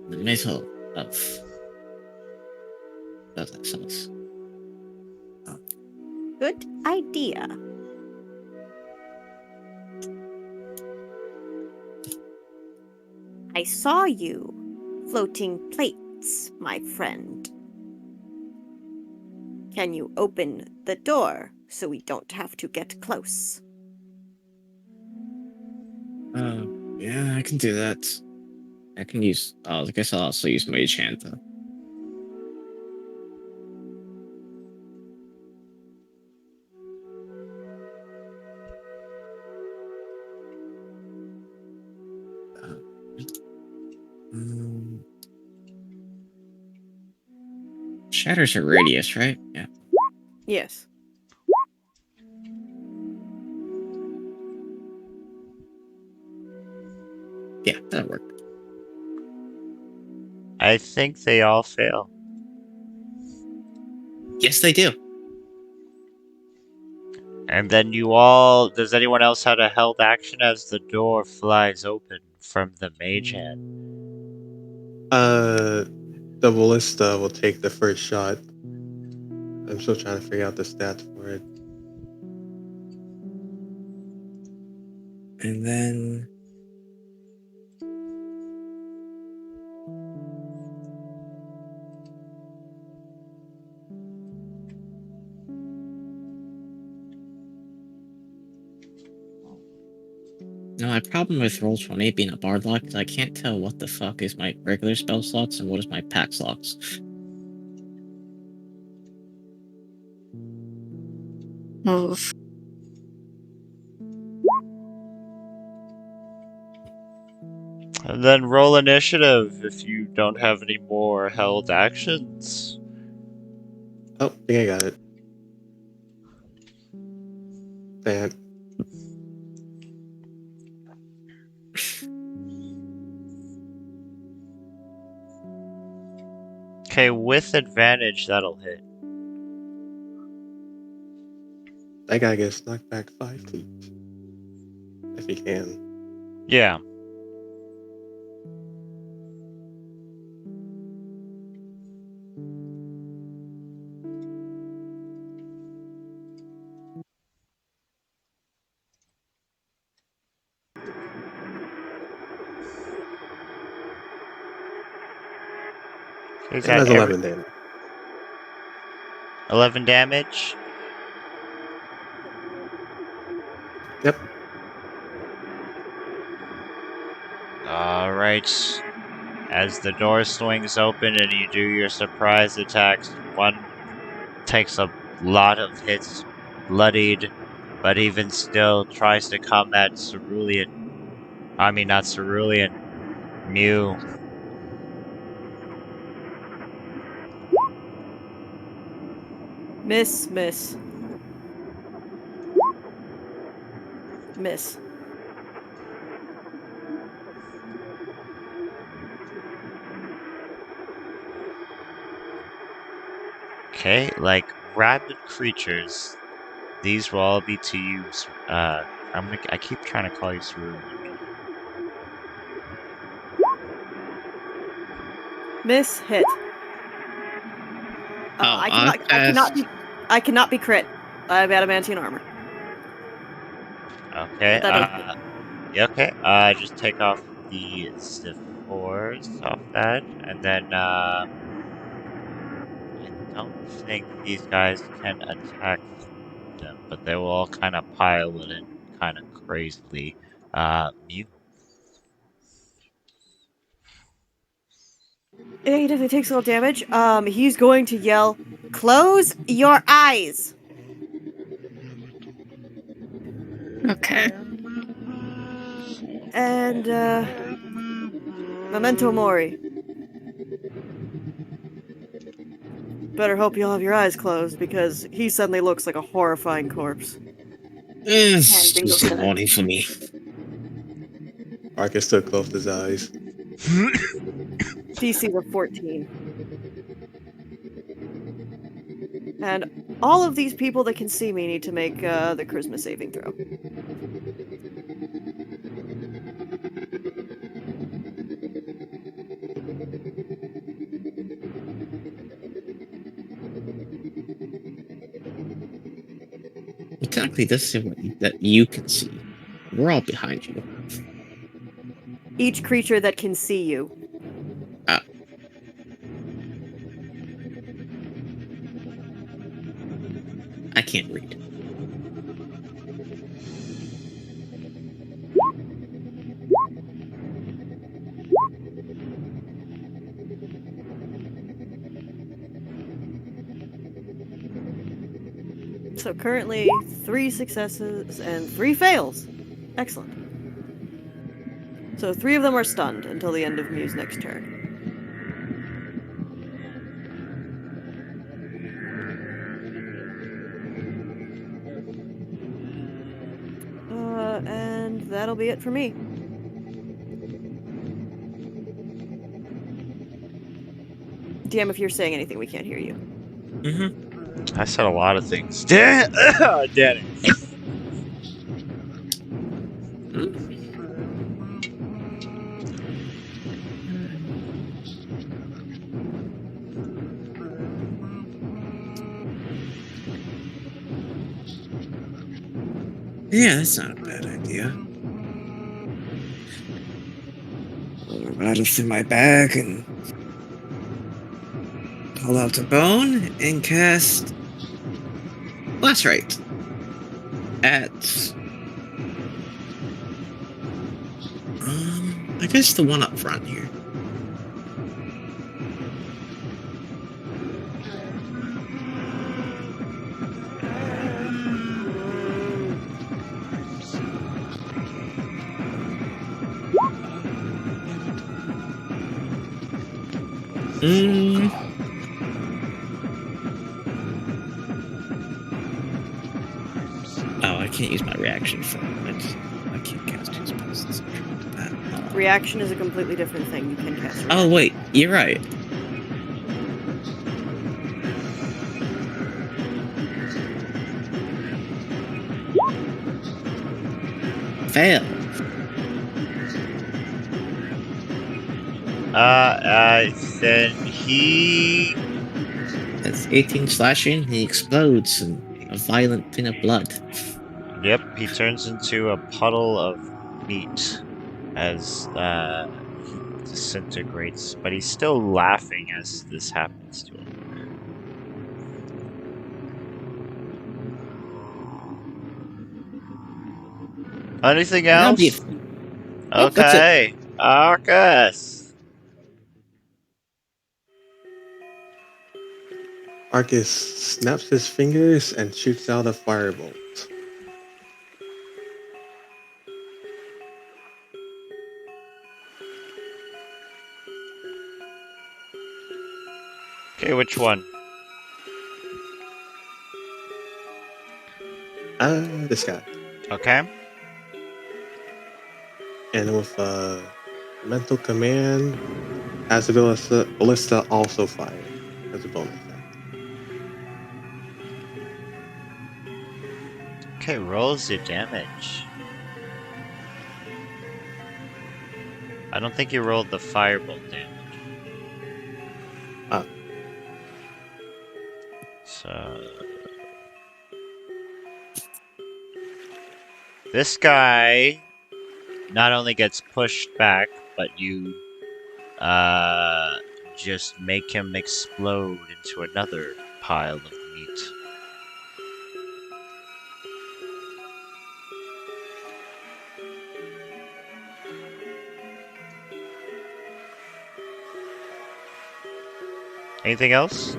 in the middle of cells. Good idea. I saw you floating plates, my friend. Can you open the door so we don't have to get close? Yeah, I can do that. I can use. I guess I'll also use Mage Hand though. Um, Shatter's a radius, right? Yeah. Yes. Yeah, that'll work. I think they all fail. Yes, they do. And then you all... Does anyone else have a held action as the door flies open from the mage hand? The ballista will take the first shot. I'm still trying to figure out the stats for it. And then now my problem with Roll20 being a bard lock is I can't tell what the fuck is my regular spell slots and what is my pack slots. Move. And then roll initiative if you don't have any more held actions. Oh, I think I got it. Damn. Okay, with advantage, that'll hit. That guy gets knocked back 5 feet. If he can. Yeah. Is It that has 11 damage. 11 damage? Yep. Alright. As the door swings open and you do your surprise attacks, one takes a lot of hits, bloodied, but even still tries to combat Cerulean. I mean, not Cerulean. Mew. Miss. Okay, like rabid creatures, these will all be to use. I keep trying to call you Cerulean. Miss hit. I cannot be crit. I have adamantine armor. Okay, That yeah, okay. Just take off the stiff fours off that, and then, I don't think these guys can attack them, but they will all kind of pile it in kind of crazily. Mew. He definitely takes a little damage. He's going to yell, "Close your eyes!" Okay. And, Memento Mori. Better hope you'll have your eyes closed, because he suddenly looks like a horrifying corpse. It's just a warning for me. Arcus still closed his eyes. DC of 14. And all of these people that can see me need to make the charisma saving throw. Technically, this is what that you can see. We're all behind you. Each creature that can see you. I can't read. So currently, 3 successes and 3 fails. Excellent. So 3 of them are stunned until the end of Mew's next turn. And that'll be it for me. DM, if you're saying anything, we can't hear you. I said a lot of things. Damn it. Yeah, that's not a bad idea. Rattle through my bag and pull out a bone and cast Lacerate at I guess the one up front here. Oh, I can't use my reaction for it. I can't cast two spells. Reaction is a completely different thing. You can cast. Oh wait, you're right. fail. Then he... That's 18 slashing. He explodes in a violent thing of blood. Yep, he turns into a puddle of meat as he disintegrates, but he's still laughing as this happens to him. Anything That'll be else? Nope, that's it. Okay, Arcus. Arcus snaps his fingers and shoots out a firebolt. Okay, which one? This guy. Okay. And with mental command, as a ballista also fire as a bonus. Okay, rolls your damage. I don't think you rolled the firebolt damage. Ah. So... This guy not only gets pushed back, but you just make him explode into another pile of meat. Anything else?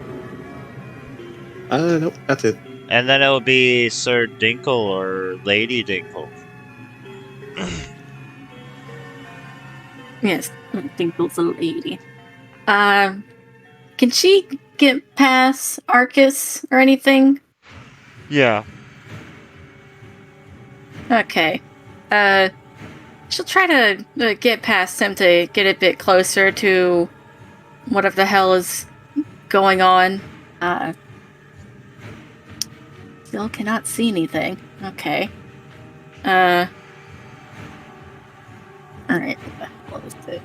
Nope, that's it. And then it will be Sir Dinkle or Lady Dinkle. Yes, I think it's a lady. Can she get past Arcus or anything? Yeah. Okay. She'll try to get past him to get a bit closer to whatever the hell is going on. Still cannot see anything. Okay. Alright, what the hell is it?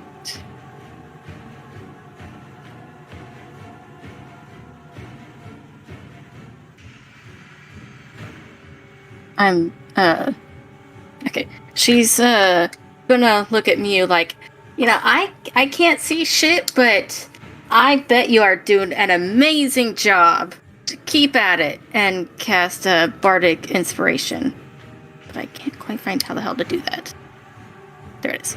Okay. She's, gonna look at Mew like, I can't see shit, but I bet you are doing an amazing job. Keep at it, and cast a bardic inspiration. But I can't quite find how the hell to do that. There it is.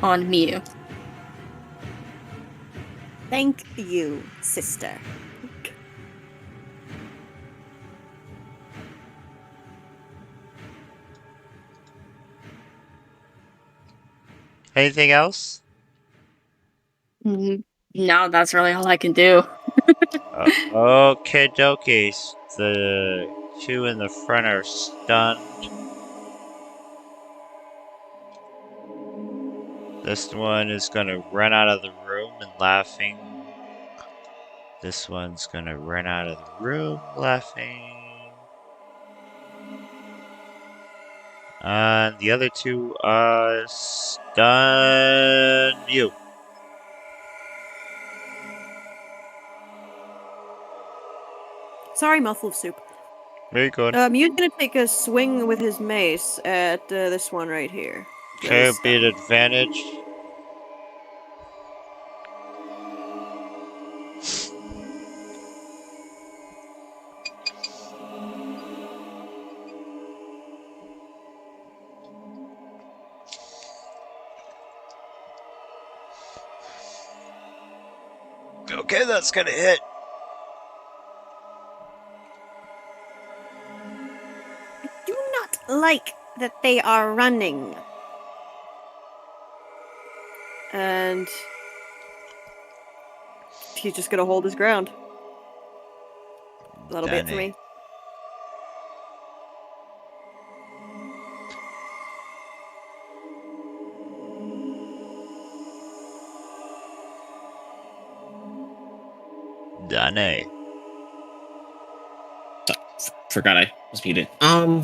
On Mew. Thank you, sister. Anything else? No, that's really all I can do. Okay, dokie. The two in the front are stunned. This one is gonna run out of the room and laughing. This one's gonna run out of the room laughing. And the other two are stunned. You. Sorry, mouthful of soup. Very good. Mew's gonna take a swing with his mace at this one right here. Okay, Just, be an advantage. Okay, that's gonna hit. I do not like that they are running. And he's just gonna hold his ground. That'll be it for Danny. me. Danny. forgot I was muted. I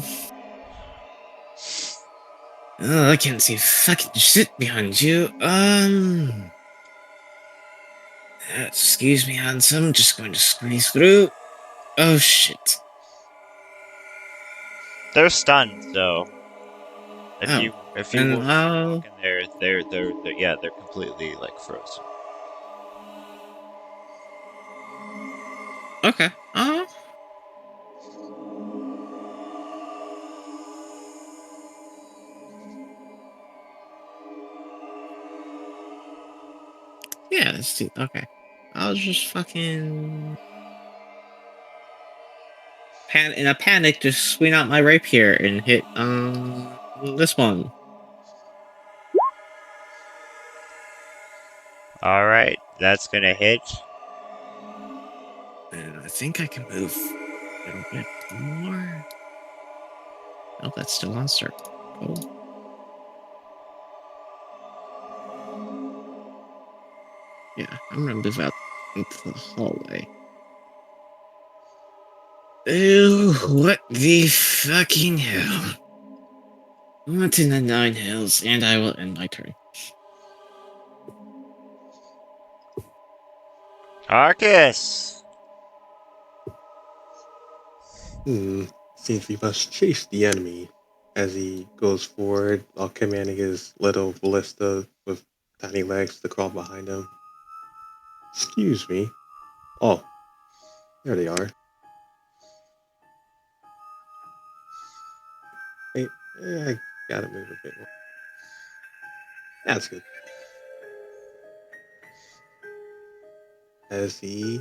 can't see fucking shit behind you. Excuse me, handsome. Just going to squeeze through. Oh shit. They're stunned, so if Oh, you then walk I'll. in there, they're completely like frozen. Okay. Yeah, let's do. Okay. I'll just fucking. In a panic, just swing out my rapier and hit this one. All right, that's gonna hit. And I think I can move a little bit more. Oh, that's still on circle. Cool. Yeah, I'm gonna move out into the hallway. Ew, what the fucking hell? What's in the Nine Hills, and I will end my turn. Arcus. Seems we must chase the enemy as he goes forward while commanding his little ballista with tiny legs to crawl behind him. Excuse me. Oh, there they are. Hey, I gotta move a bit more. That's good. As he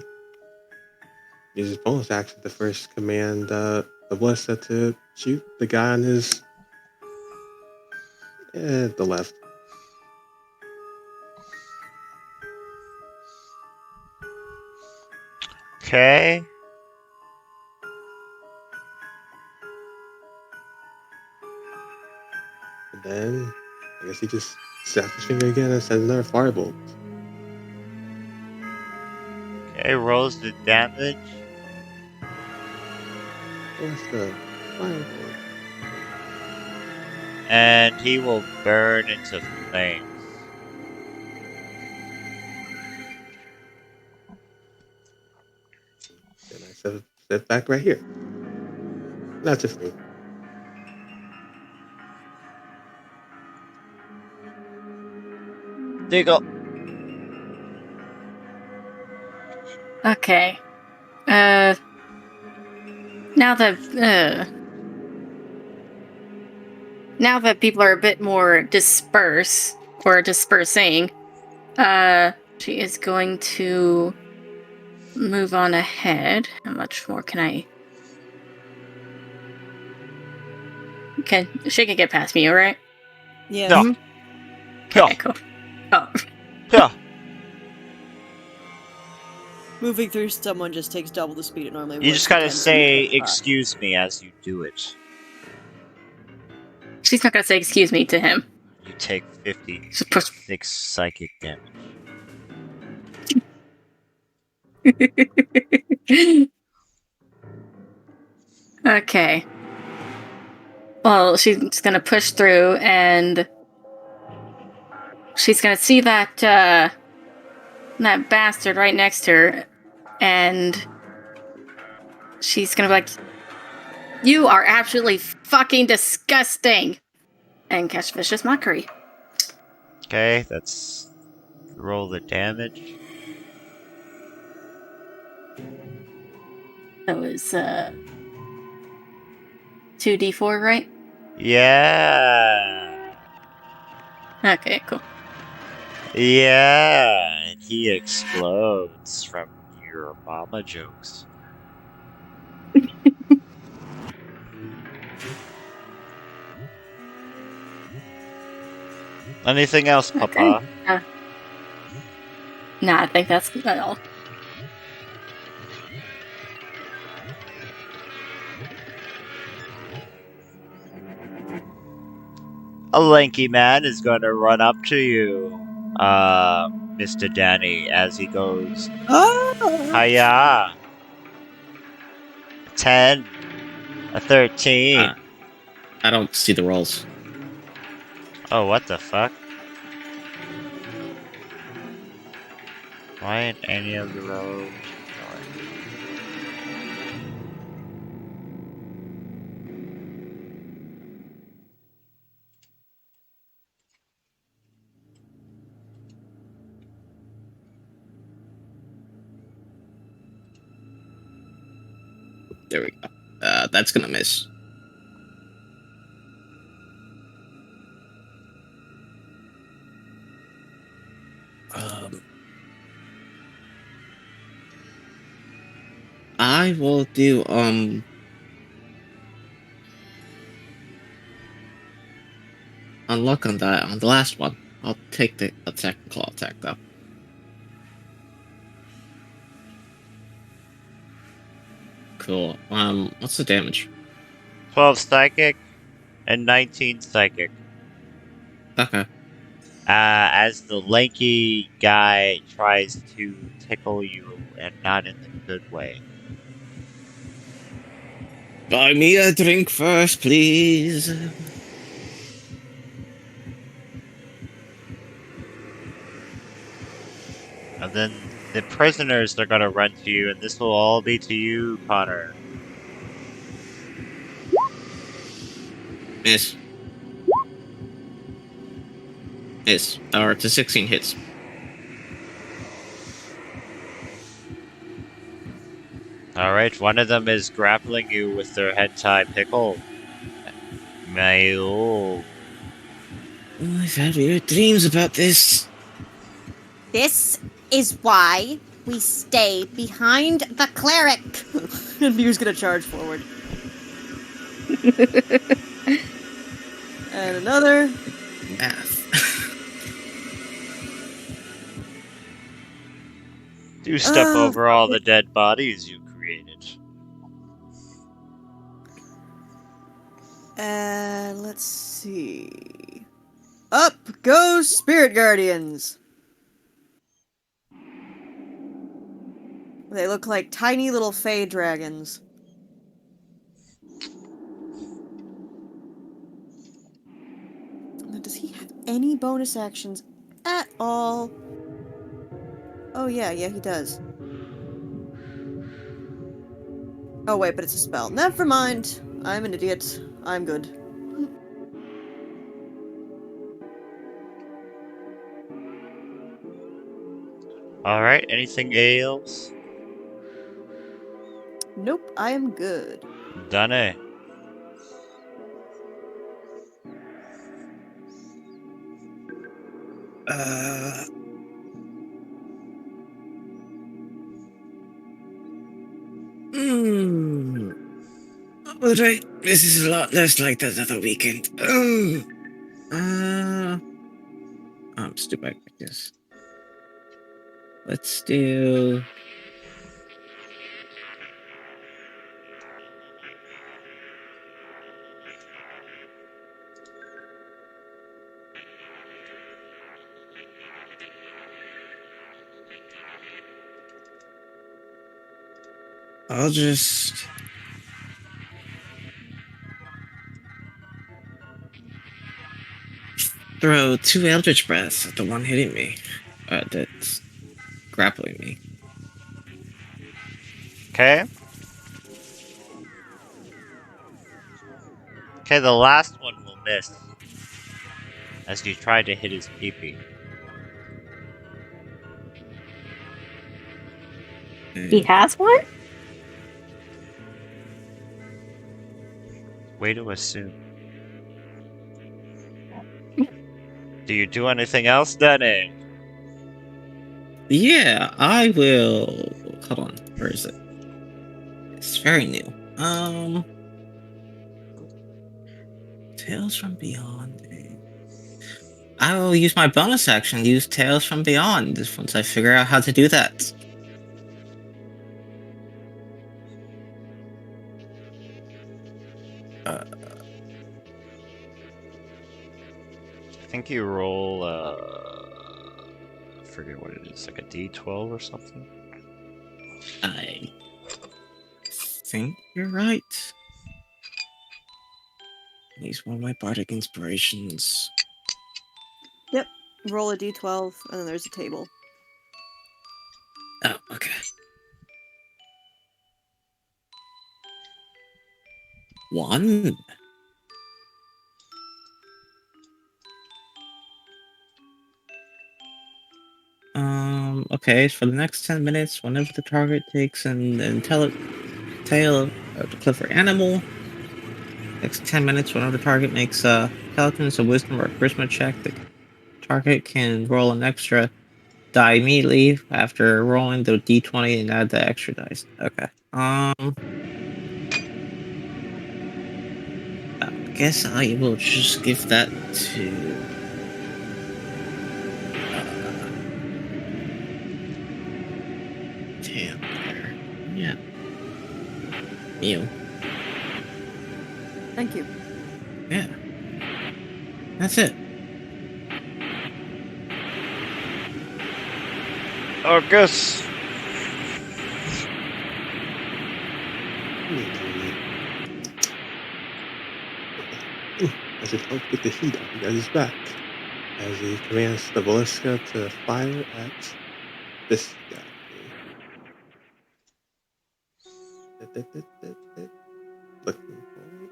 uses bonus action to first command the ballista to shoot the guy on his the left. Okay. And then I guess he just snaps his finger again and sends another firebolt. Okay, rolls the damage. What's the firebolt? And he will burn into flames. Then I step back right here. That's it for me. Diggle. Okay. Now that people are a bit more dispersing, she is going to move on ahead. How much more can I? Okay, she can get past me, all right? Yeah. No. Okay, cool. Oh, Yeah. Moving through someone just takes double the speed it normally would. You just so gotta 10 say, feet. excuse me, as you do it. she's not gonna say excuse me to him. You take 56 She's push- psychic damage. Okay. Well, she's gonna push through, and she's gonna see that that bastard right next to her, and she's gonna be like, "You are absolutely fucking disgusting," and catch vicious mockery. Okay, that's roll the damage. That was 2d4, right? Yeah. Okay, cool. Yeah, and he explodes from your mama jokes. Anything else, Papa? Okay. Nah, I think that's all. A lanky man is going to run up to you, Mr. Danny, as he goes, Oh! Hiya! 10, A 13. I don't see the rolls. Oh, what the fuck? Why ain't any of the rolls? There we go. That's gonna miss. I will do unluck on that on the last one. I'll take the technical attack though. Cool. What's the damage? 12 psychic and 19 psychic. Okay. As the lanky guy tries to tickle you, and not in the good way. Buy me a drink first, please. And then the prisoners are gonna run to you, and this will all be to you, Connor. Miss. Miss. Or to 16 hits. Alright, one of them is grappling you with their head tie pickle. Mayo. I've had weird dreams about this. This is why we stay behind the cleric. And Mir's gonna charge forward. And another. Math. Do step over all the dead bodies you created. And let's see. Up goes Spirit Guardians. They look like tiny little fey dragons. Now, does he have any bonus actions at all? Oh yeah, he does. Oh wait, but it's a spell. Never mind. I'm an idiot. I'm good. Alright, anything else? Nope, I am good. Done it. Alright, this is a lot less like that other weekend. I'm stupid, I guess. Let's do... I'll just... throw 2 Eldritch Breaths at the one hitting me. That's grappling me. Okay. Okay, the last one will miss. As you try to hit his peepee. He has one? Way to assume. Do you do anything else, Danny? Yeah, I will... Hold on, where is it? It's very new. Tales from Beyond. I will use my bonus action to use Tales from Beyond once I figure out how to do that. I think you roll, I forget what it is, like a D12 or something? I think you're right. He's one of my bardic inspirations. Yep. Roll a d12, and then there's a table. Oh, okay. 1. Okay, for the next 10 minutes, whenever the target takes an tail of the Clifford animal, next 10 minutes, whenever the target makes intelligence, a wisdom, or a charisma check, the target can roll an extra die immediately after rolling the d20 and add the extra dice. Okay. I guess I will just give that to. Taylor. Yeah. You. Thank you. Yeah. That's it. Argus! As it helps get the heat off you guys' back. As he commands the ballista to fire at this guy. Looking for it.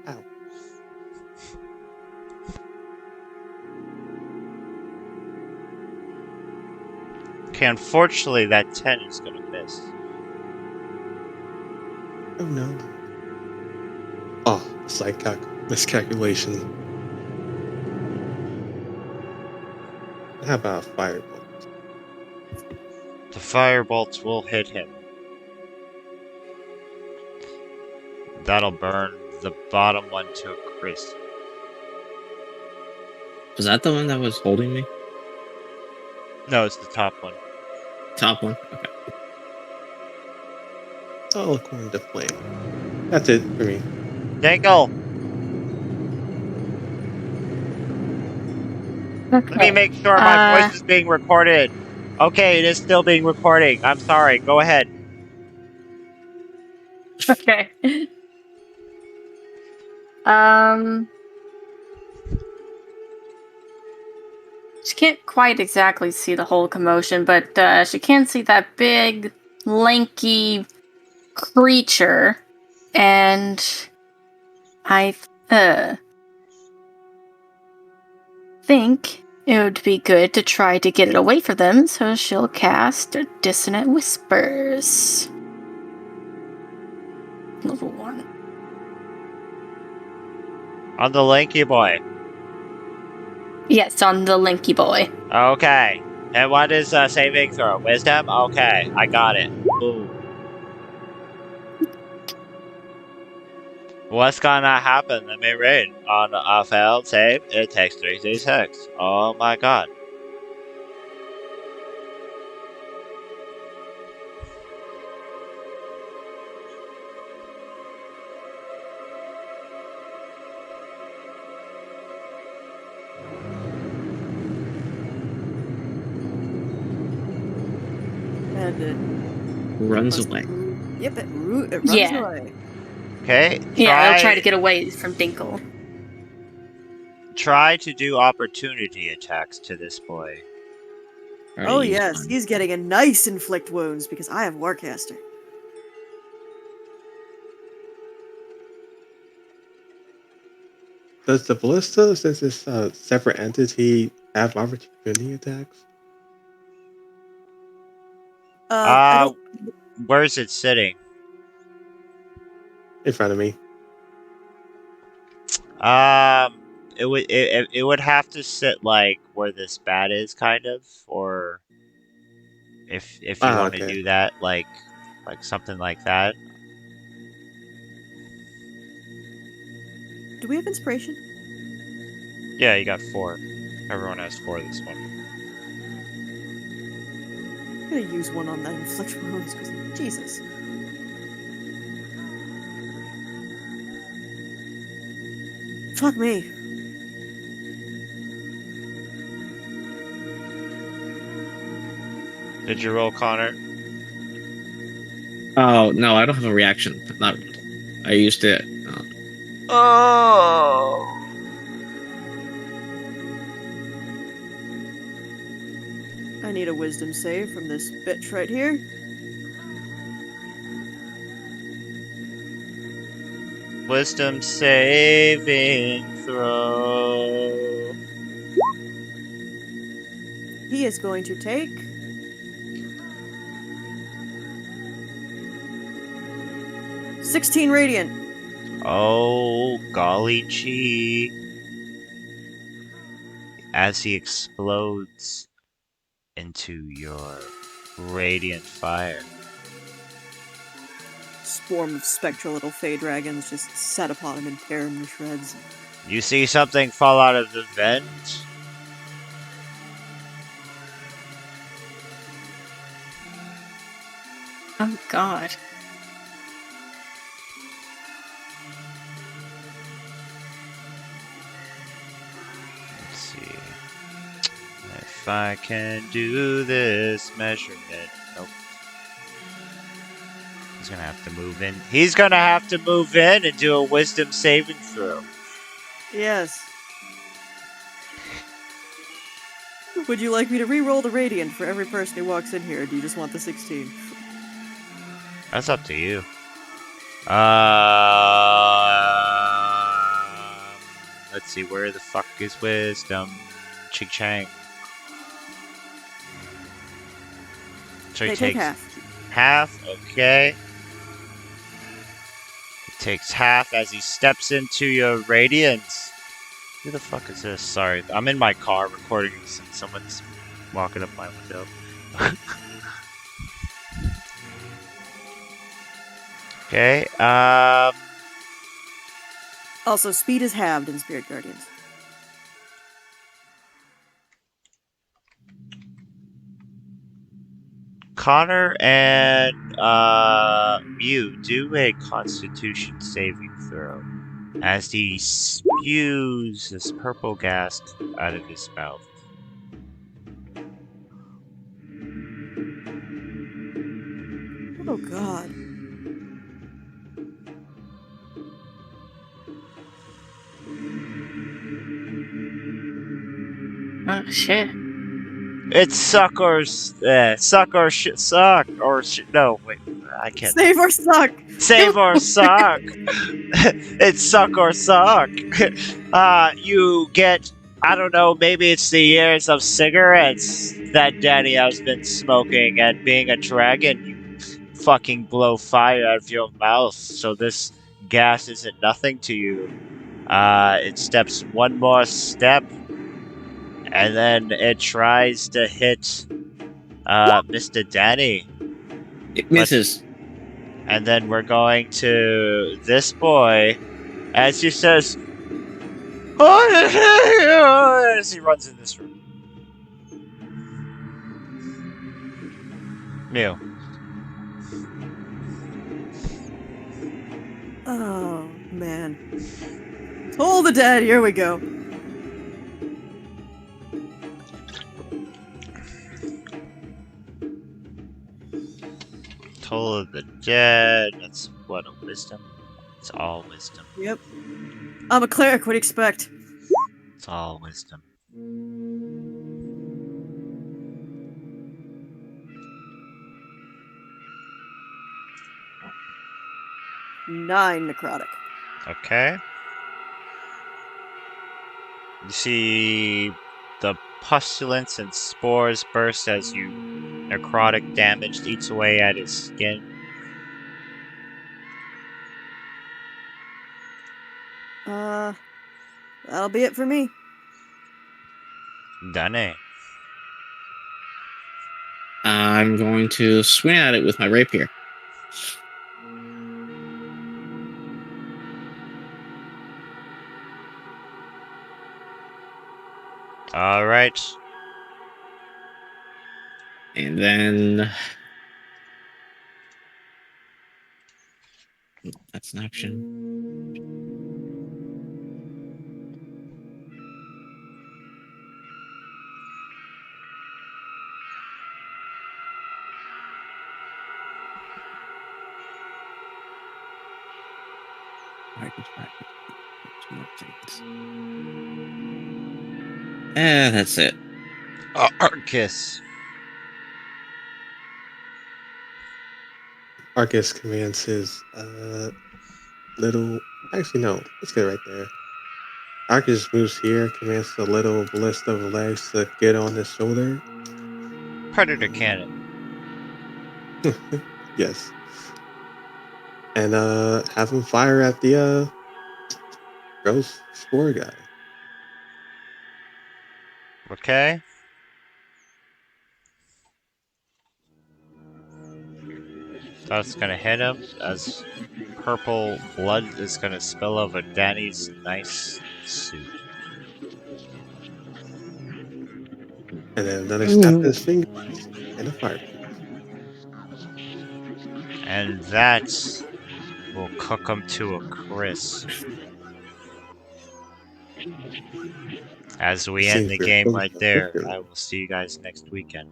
Ow. Okay, unfortunately, that 10 is gonna miss. Oh no. Oh, slight miscalculation. How about firebolt? The firebolts will hit him. That'll burn the bottom one to a crisp. Was that the one that was holding me? No, it's the top one. Top one? Okay. All according to plan. That's it for me. Dangle! Let me make sure my voice is being recorded. Okay, it is still being recorded. I'm sorry. Go ahead. Okay. She can't quite exactly see the whole commotion, but she can see that big, lanky creature, and I think it would be good to try to get it away from them, so she'll cast Dissonant Whispers. Level 1. On the lanky boy. Yes, on the lanky boy. Okay. And what is saving throw? Wisdom? Okay, I got it. Ooh. What's gonna happen? Let me read. On a failed save, it takes 3d6. Oh my god. And it Runs must- away. Yep, it runs Yeah. away. Okay, Yeah, it'll try to get away from Dinkle. Try to do opportunity attacks to this boy. Oh yes, he's getting a nice inflict wounds because I have Warcaster. Does the ballista, since it's a separate entity, have opportunity attacks? I don't. Where's it sitting? In front of me. It would have to sit like where this bat is, kind of, or if you want to Okay. do that, like something like that. Do we have inspiration? Yeah, you got 4. Everyone has 4 this one. I'm gonna use one on that inflict wounds because Jesus. Fuck me. Did you roll, Connor? Oh, no, I don't have a reaction. Not. I used it. Oh. I need a wisdom save from this bitch right here. Wisdom saving throw. He is going to take 16 radiant. Oh, golly gee. As he explodes into your radiant fire. Swarm of spectral little fey dragons just set upon him and tear him to shreds. You see something fall out of the vent? Oh God. Let's see. If I can do this measurement. Nope. He's gonna have to move in. He's gonna have to move in and do a wisdom saving throw. Yes. Would you like me to re-roll the radiant for every person who walks in here, or do you just want the 16? That's up to you. Let's see, where the fuck is wisdom? Ching Chang. So he They take takes half. half, okay. He takes half as he steps into your radiance. Who the fuck is this? Sorry, I'm in my car recording this and someone's walking up my window. Okay, Also, speed is halved in Spirit Guardians. Connor and Mew, do a Constitution saving throw as he spews this purple gas out of his mouth. Oh God. Oh shit. It's suck or suck or no wait, I can't. Save or suck! Save or suck. It's suck or suck. You get, I don't know, maybe it's the years of cigarettes that Danny has been smoking, and being a dragon, you fucking blow fire out of your mouth, so this gas isn't nothing to you. It steps one more step, and then it tries to hit Mr. Danny. It misses. And then we're going to this boy as he says, as he runs in this room. Mew. Oh, man. Toll the Dead, here we go. Toll of the Dead. That's what, a wisdom? It's all wisdom. Yep. I'm a cleric, what do you expect? It's all wisdom. Nine necrotic. Okay. You see the pustulence and spores burst as you necrotic damage eats away at his skin. That'll be it for me. Done. I'm going to swing at it with my rapier. All right. And then... That's an action. More things. That's it. Arcus. Arcus commands his little. Actually, no. Let's get right there. Arcus moves here, commands the little ballista of legs to get on his shoulder. Predator cannon. Yes. And have him fire at the ghost spore guy. Okay. That's gonna hit him as purple blood is gonna spill over Danny's nice suit. And then another snap of his finger and a fire. And that will cook him to a crisp. As we end the Seems we're game close right to there, victory. I will see you guys next weekend.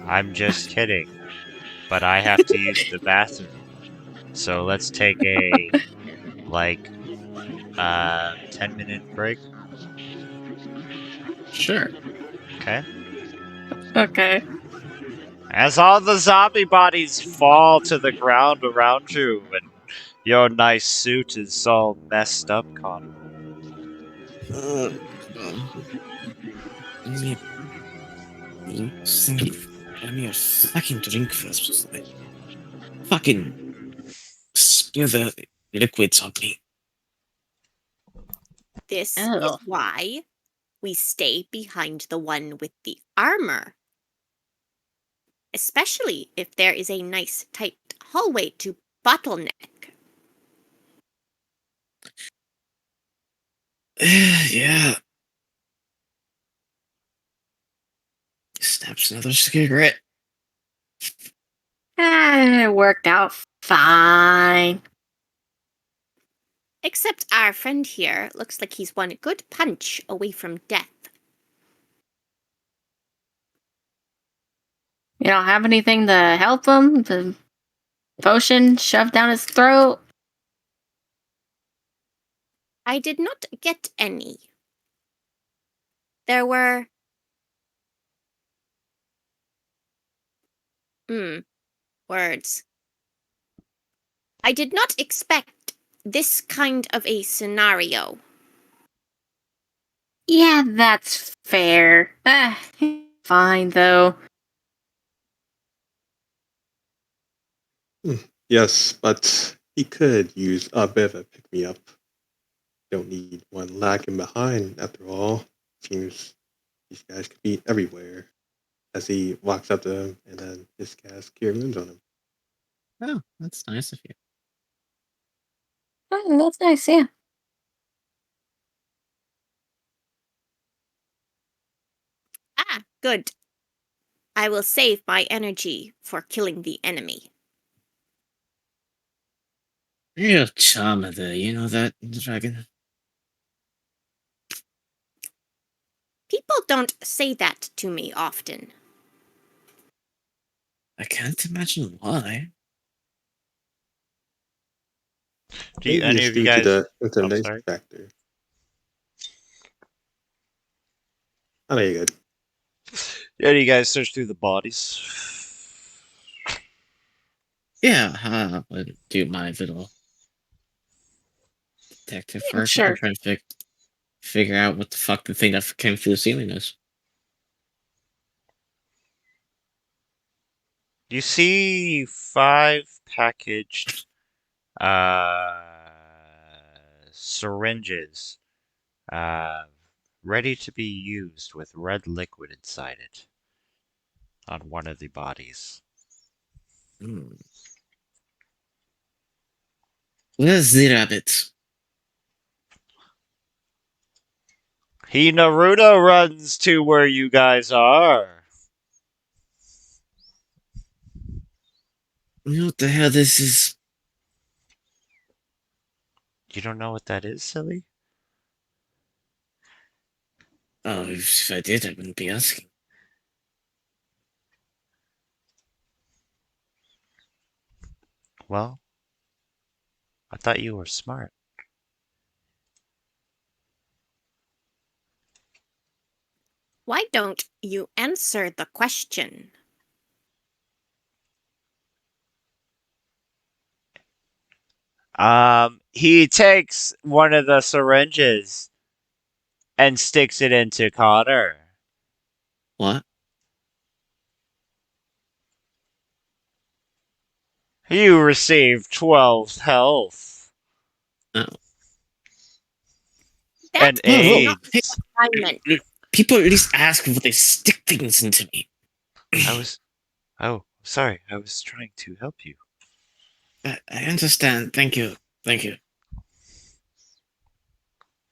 I'm just kidding, but I have to use the bathroom. So let's take a, 10-minute break, Sure. okay? Okay. As all the zombie bodies fall to the ground around you, and your nice suit is all messed up, Connor. Give me a fucking drink first. Fucking spill the liquids on me. This is Oh. why we stay behind the one with the armor. Especially if there is a nice tight hallway to bottleneck. Yeah. Snaps another cigarette. It worked out fine. Except our friend here looks like he's one good punch away from death. You don't have anything to help him? The potion shoved down his throat? I did not get any. There were... words. I did not expect this kind of a scenario. Yeah, that's fair. Fine, though. Yes, but he could use a bit of a pick me up. Don't need one lagging behind, after all. Seems these guys could be everywhere. As he walks up to him and then just casts Cure Wounds on him. Oh, that's nice of you. Oh, that's nice, yeah. Ah, good. I will save my energy for killing the enemy. You're a charmer there, you know that, dragon? People don't say that to me often. I can't imagine why. Do you, Maybe any it's of you due to guys... the I'm intimidation sorry? factor. I know you're good. Yeah, do you guys search through the bodies? Yeah, I would do my little detective Yeah, work. sure. I'm trying to figure out what the fuck the thing that came through the ceiling is. You see 5 packaged syringes ready to be used with red liquid inside it on one of the bodies. Where's the rabbit? He Naruto runs to where you guys are. You know what the hell this is? You don't know what that is, silly? Oh, if I did, I wouldn't be asking. Well, I thought you were smart. Why don't you answer the question? He takes one of the syringes and sticks it into Connor. What? You receive 12 health Oh. and That Whoa, whoa. is not Hey, AIDS. what I meant. people at least ask if they stick things into me. Oh, sorry. I was trying to help you. I understand. Thank you. Thank you.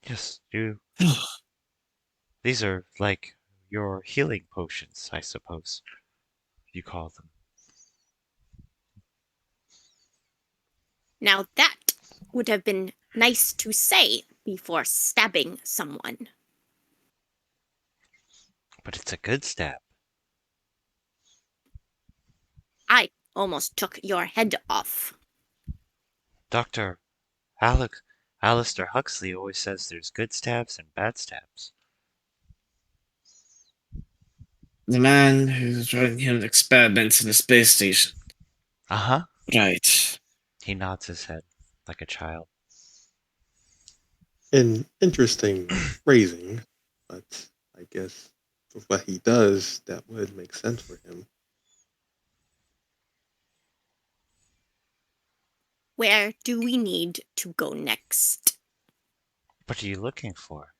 Yes, these are like your healing potions, I suppose you call them. Now that would have been nice to say before stabbing someone. But it's a good stab. I almost took your head off. Dr. Alistair Huxley always says there's good stabs and bad stabs. The man who's running human experiments in the space station. Uh-huh. Right. He nods his head like a child. An interesting phrasing, but I guess with what he does, that would make sense for him. Where do we need to go next? What are you looking for?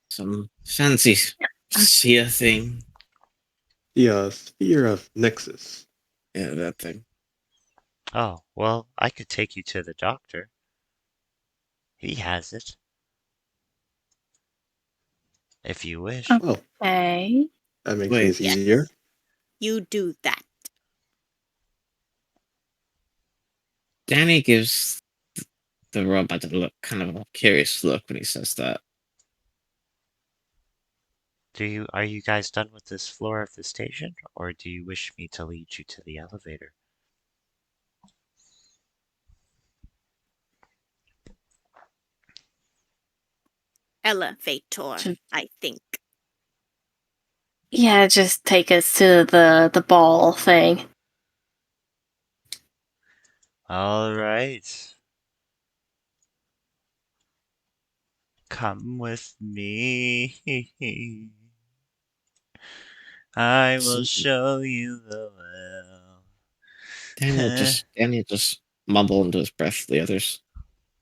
Some fancy sphere thing. The sphere of Nexus. Yeah, that thing. Oh, well, I could take you to the doctor. He has it. If you wish. Oh, Okay. that makes Wait. things Yes. easier. You do that. Danny gives the robot a look, kind of a curious look when he says that. Are you guys done with this floor of the station, or do you wish me to lead you to the elevator? Elevator, Should- I think. Yeah, just take us to the ball thing. All right. Come with me. I will show you the well. Daniel just mumbled into his breath. The others.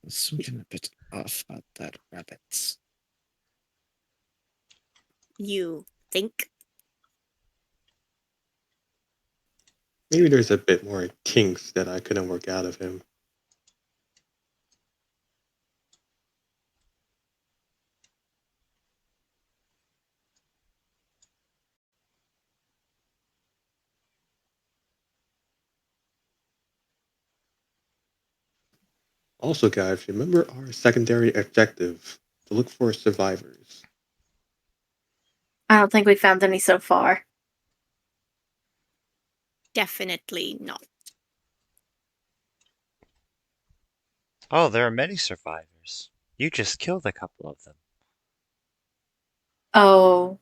There's something a bit off about that rabbit. You think? Maybe there's a bit more kinks that I couldn't work out of him. Also, guys, remember our secondary objective to look for survivors. I don't think we found any so far. Definitely not. Oh, there are many survivors. You just killed a couple of them. Oh.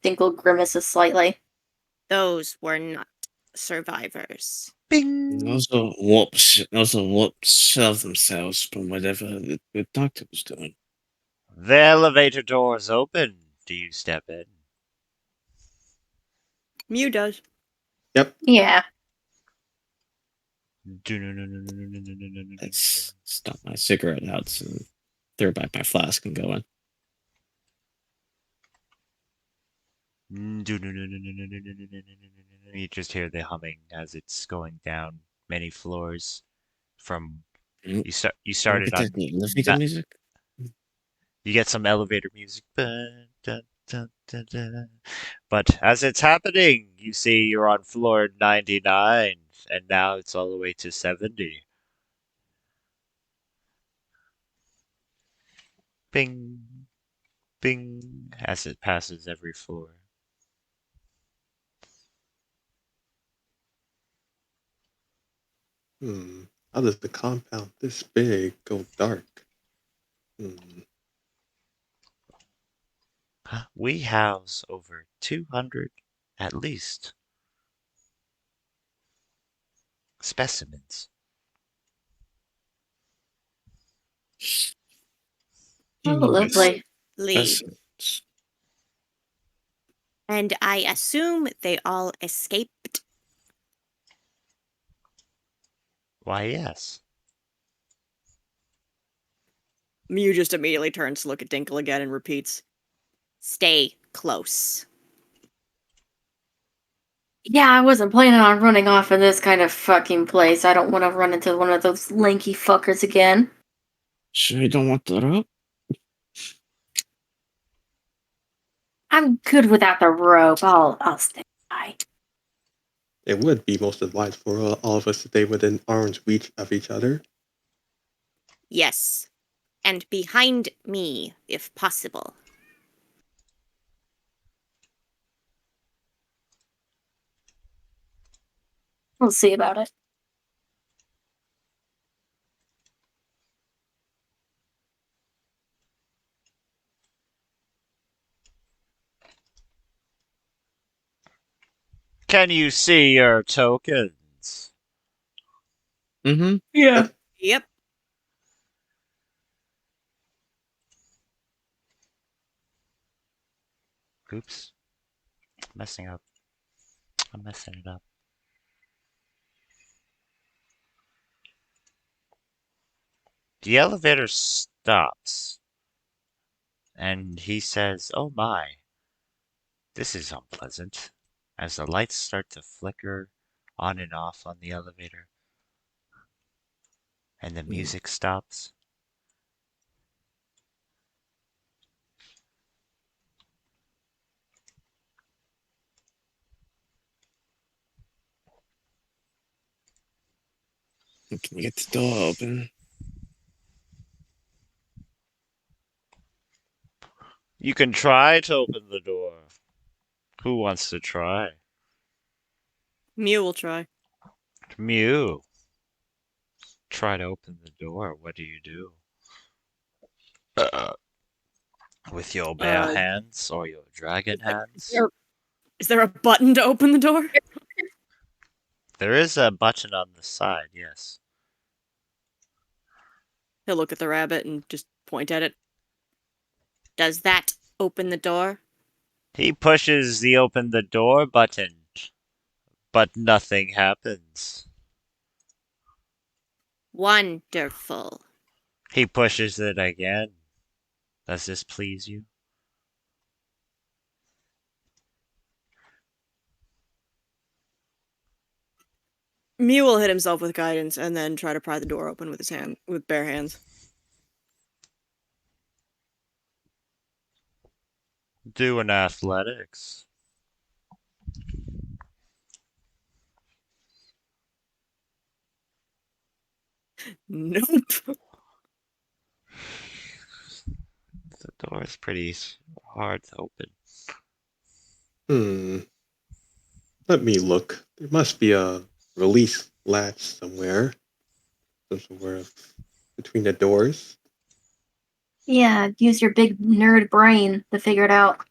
Dinkle grimaces slightly. Those were not survivors. Bing! Those are warped shell of themselves from whatever the doctor was doing. The elevator door is open. Do you step in? Mew does. Yep. Yeah. Let's stop my cigarette out and throw back my flask and go in. You just hear the humming as it's going down many floors. From you started on elevator music. you get some elevator music. But as it's happening, you see you're on floor 99, and now it's all the way to 70. Bing, bing. as it passes every floor. How does the compound this big go dark? We house over 200, at least, specimens. Oh, lovely. Specimens. And I assume they all escaped. Why, yes. Mew just immediately turns to look at Dinkle again and repeats, Stay close. Yeah, I wasn't planning on running off in this kind of fucking place. I don't want to run into one of those lanky fuckers again. Sure you don't want the rope? I'm good without the rope. I'll stay by. It would be most advised for all of us to stay within arm's reach of each other. Yes. And behind me, if possible. We'll see about it. Can you see your tokens? Mm-hmm. Yeah. yep. Oops. Messing up. I'm messing it up. The elevator stops. And he says, "Oh my, this is unpleasant," as the lights start to flicker on and off on the elevator. And the music stops. Can you get the door open? You can try to open the door. Who wants to try? Mew will try. Mew. Try to open the door. What do you do? With your bare hands or your dragon hands? Is there a button to open the door? There is a button on the side, yes. He'll look at the rabbit and just point at it. Does that open the door? He pushes the open the door button, but nothing happens. Wonderful. He pushes it again. Does this please you? Mew will hit himself with guidance and then try to pry the door open with bare hands. Do an athletics. Nope. The door is pretty hard to open. Let me look. There must be a release latch somewhere between the doors. Yeah, use your big nerd brain to figure it out.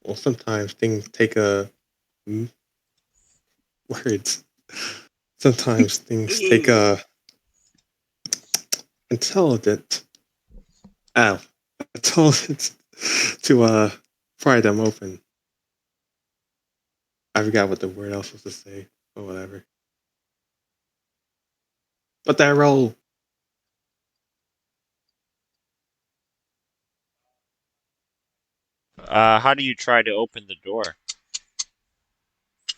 Well, sometimes things take words. Sometimes things take a intelligence to pry them open. I forgot what the word else was to say, or whatever. But that roll. How do you try to open the door?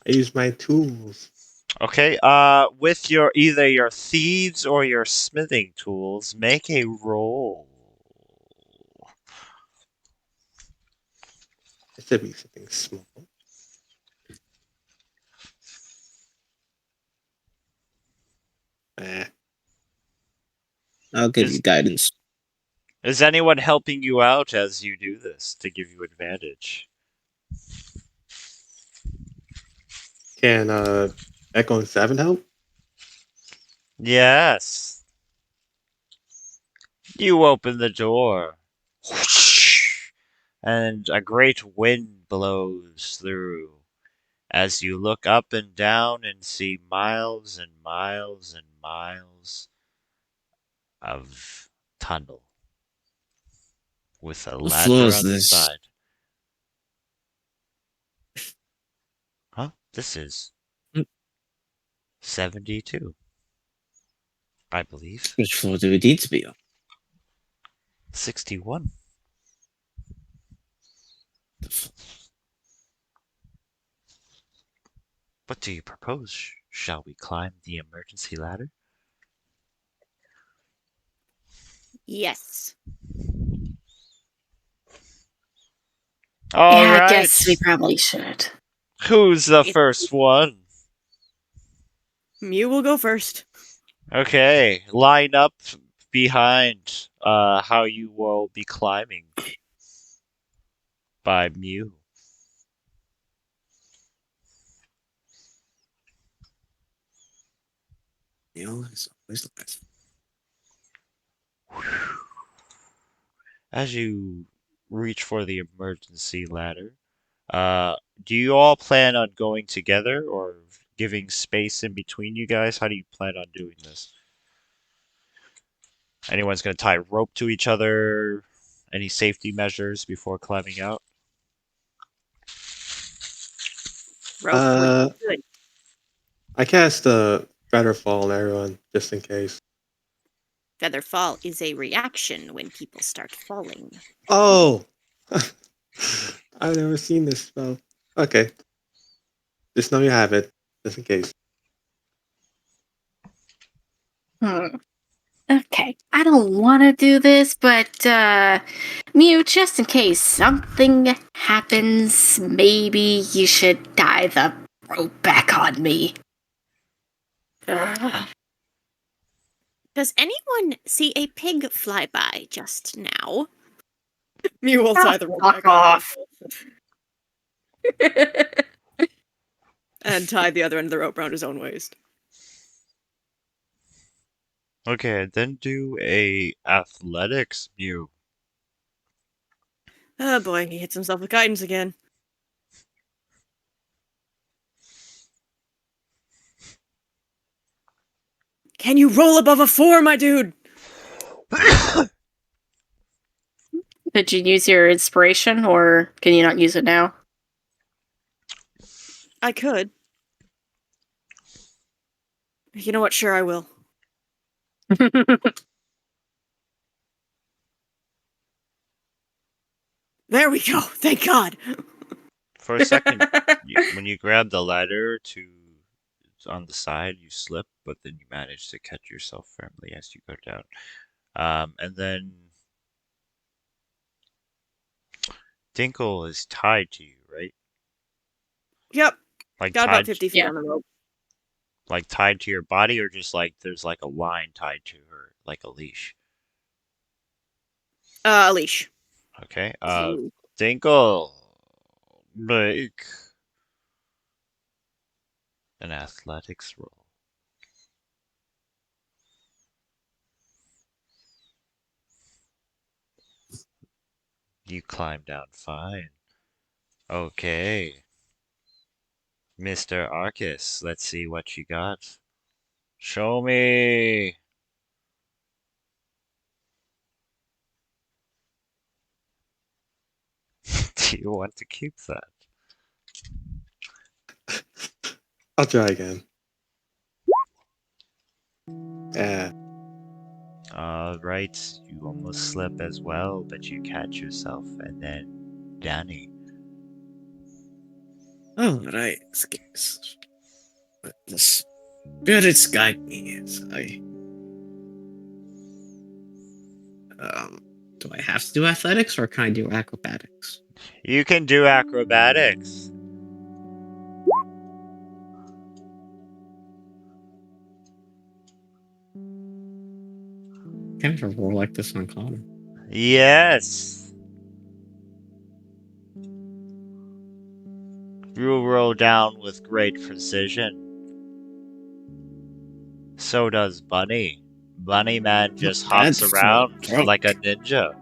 I use my tools. Okay, with either your thieves or your smithing tools, make a roll. It should be something small. I'll give you guidance. Is anyone helping you out as you do this to give you advantage? Can Echo and Seven help? Yes. You open the door. And a great wind blows through as you look up and down and see miles and miles and miles of tunnel with a What floor ladder is on the this? side. Huh? This is Hmm. 72, I believe. Which floor do we need to be on? 61. What do you propose? Shall we climb the emergency ladder? Yes. All Yeah, I right. guess we probably should. Who's the Yes. first one? Mew will go first. Okay, line up behind how you will be climbing by Mew. Neil is always the best. As you reach for the emergency ladder, do you all plan on going together or giving space in between you guys? How do you plan on doing this? Anyone's gonna tie rope to each other? Any safety measures before climbing out? Rope Uh, would be good. I cast Better Fall on everyone just in case. Feather fall is a reaction when people start falling. Oh, I've never seen this spell. Okay, just know you have it, just in case. Hmm. Okay, I don't want to do this, but Mew, just in case something happens, maybe you should tie the rope back on me. Ugh. Does anyone see a pig fly by just now? Mew will tie the rope Fuck back on off. and tie the other end of the rope around his own waist. Okay, then do a athletics, Mew. Oh boy, he hits himself with guidance again. Can you roll above a 4, my dude? Did you use your inspiration, or can you not use it now? I could. You know what? Sure, I will. There we go. Thank God. For a second, when you grab the ladder on the side, you slip, but then you manage to catch yourself firmly as you go down. And then Dinkle is tied to you, right? Yep. Like Got about tied, 50 feet Yeah. on the rope. like tied to your body, or just like there's like a line tied to her, like a leash. A leash. Okay. Ooh. Dinkle, make an athletics roll. You climb down fine. Okay. Mr. Arcus, let's see what you got. Show me. Do you want to keep that? I'll try again. Yeah. Alright, you almost slip as well, but you catch yourself, and then Danny. Alright, let the spirits guide me as I. Do I have to do athletics or can I do acrobatics? You can do acrobatics. Can I roll like this on common? Yes. You roll down with great precision. So does Bunny. Bunny Man just hops That's around drunk. like a ninja.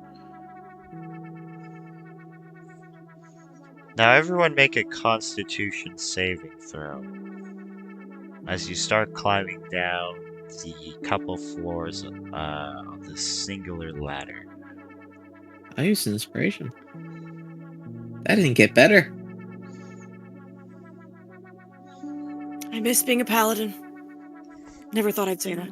Now everyone make a Constitution saving throw as you start climbing down the couple floors of the singular ladder. I used inspiration. That didn't get better. I miss being a paladin. Never thought I'd say that.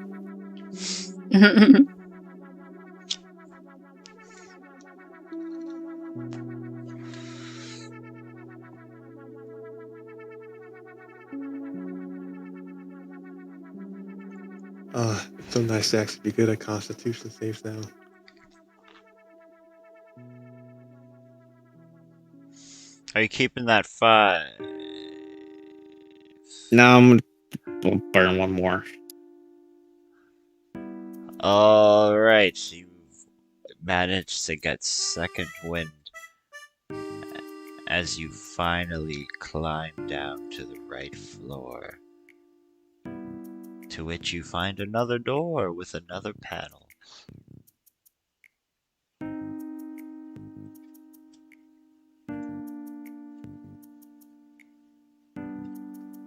It's so nice to actually be good at Constitution saves now. Are you keeping that 5? Now I'm gonna burn one more. Alright, you've managed to get second wind as you finally climb down to the right floor, to which you find another door with another panel.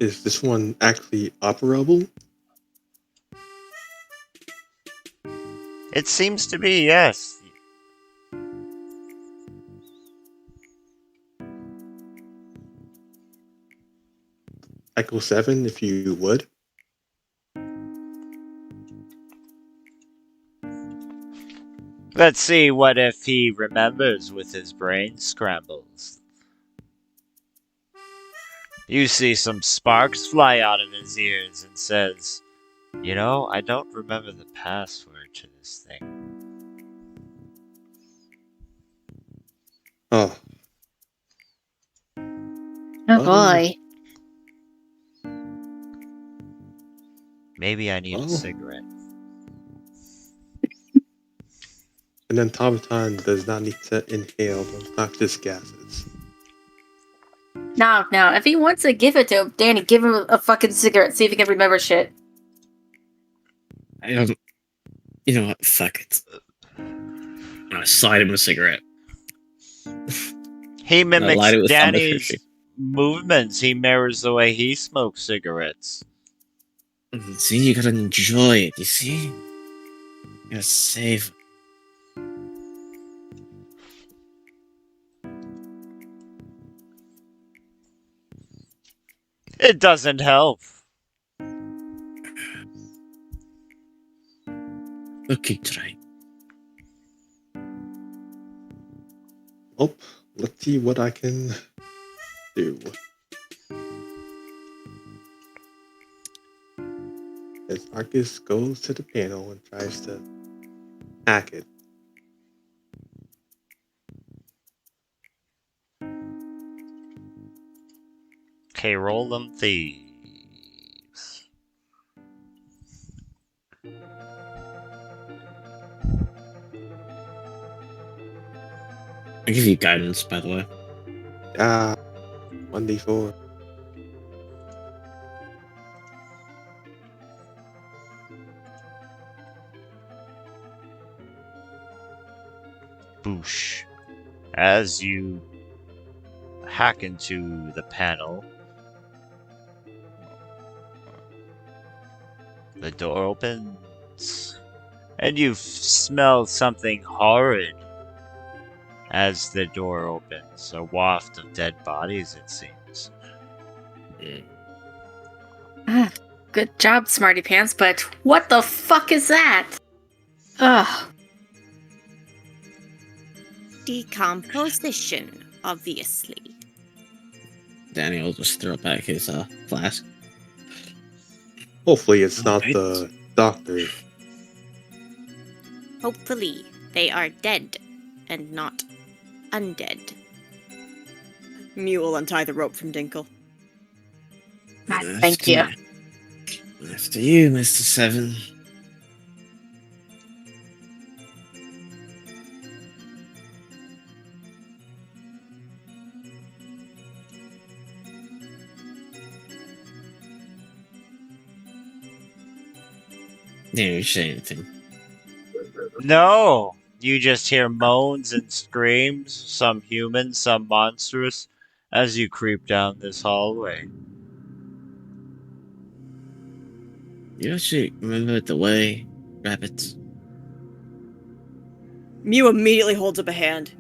Is this one actually operable? It seems to be, yes. Echo 7, if you would. Let's see what if he remembers with his brain scrambles. You see some sparks fly out of his ears and says, "You know, I don't remember the password to this thing." Oh, Oh boy. Maybe I need Oh. a cigarette. and then Tomaton does not need to inhale those noxious gases. No. If he wants to give it to him, Danny, give him a fucking cigarette. See if he can remember shit. I don't. You know what? Fuck it. I'm gonna slide him a cigarette. He light it mimics with Thunder Danny's Fishing. movements. He mirrors the way he smokes cigarettes. See, you gotta enjoy it. You see, you gotta save. It doesn't help. Okay, try. Oh, let's see what I can do. As Arcus goes to the panel and tries to hack it. Okay, roll them thieves. I'll give you guidance, by the way. 1d4. Boosh. As you hack into the panel, the door opens, and you smell something horrid as the door opens. A waft of dead bodies, it seems. Good job, Smarty Pants, but what the fuck is that? Ugh. Decomposition, obviously. Danny will just throw back his flask. Hopefully it's not Alright. the doctor. Hopefully, they are dead and not undead. Mew will untie the rope from Dinkle. Thank you. After you, Mr. 7. Didn't even say anything. No! You just hear moans and screams, some human, some monstrous, as you creep down this hallway. You actually remember the way, rabbits? Mew immediately holds up a hand.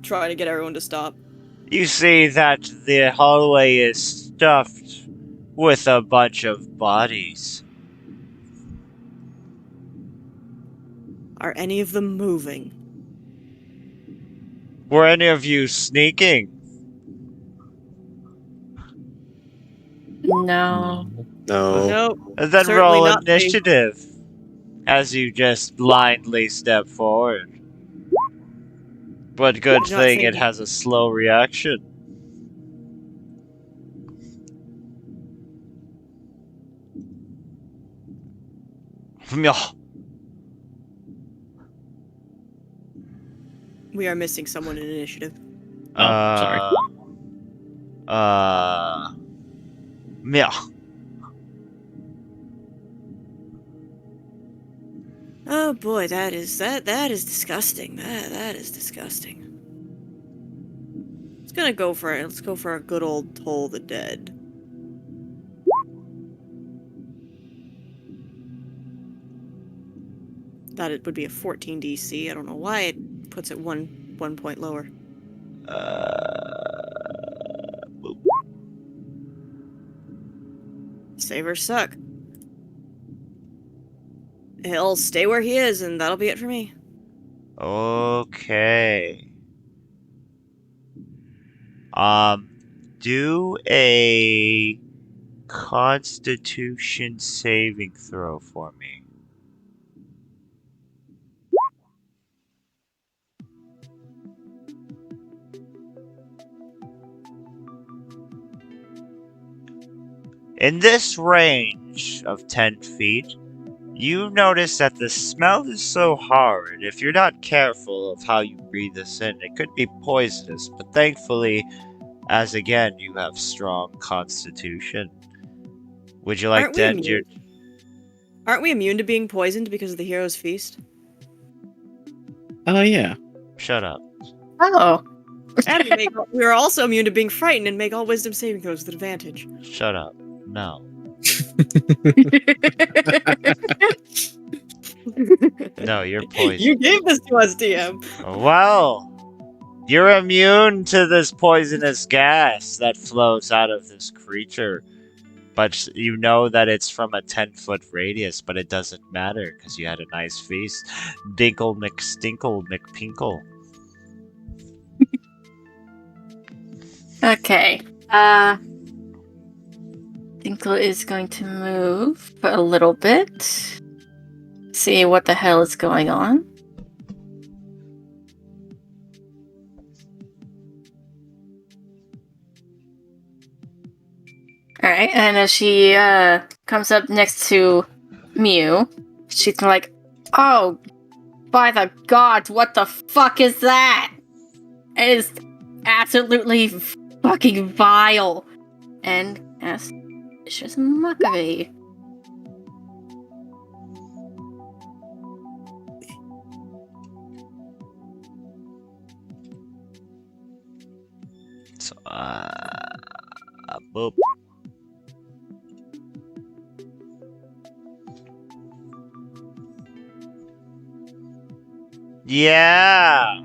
Trying to get everyone to stop. You see that the hallway is stuffed with a bunch of bodies. Are any of them moving? Were any of you sneaking? No. No. Nope. And then Certainly roll not me. initiative as you just blindly step forward. But good Not thing it thinking. has a slow reaction. Myah. We are missing someone in initiative. Oh, sorry. Myah. Oh boy, that is disgusting. That is disgusting. Let's go for a good old Toll the Dead. That it would be a 14 DC. I don't know why it puts it one point lower. Boop. Save or suck. He'll stay where he is, and that'll be it for me. Okay. Do a Constitution saving throw for me. In this range of 10 feet, you notice that the smell is so hard. If you're not careful of how you breathe this in, it could be poisonous. But thankfully, as again, you have strong constitution. Would you like Aren't to we end your... Aren't we immune to being poisoned because of the hero's feast? Oh, yeah. Shut up. Oh. And we are also immune to being frightened and make all wisdom saving throws with advantage. Shut up. No. No, you're poisoned. You gave this to us, DM. Well, you're immune to this poisonous gas that flows out of this creature. But you know that it's from a 10-foot radius, but it doesn't matter because you had a nice feast. Dinkle McStinkle McPinkle. Okay. Dinkle is going to move for a little bit. See what the hell is going on. Alright, and as she comes up next to Mew, she's like, oh, by the gods, what the fuck is that? It is absolutely fucking vile. And asks Vicious Mockery. So, boop. Yeah.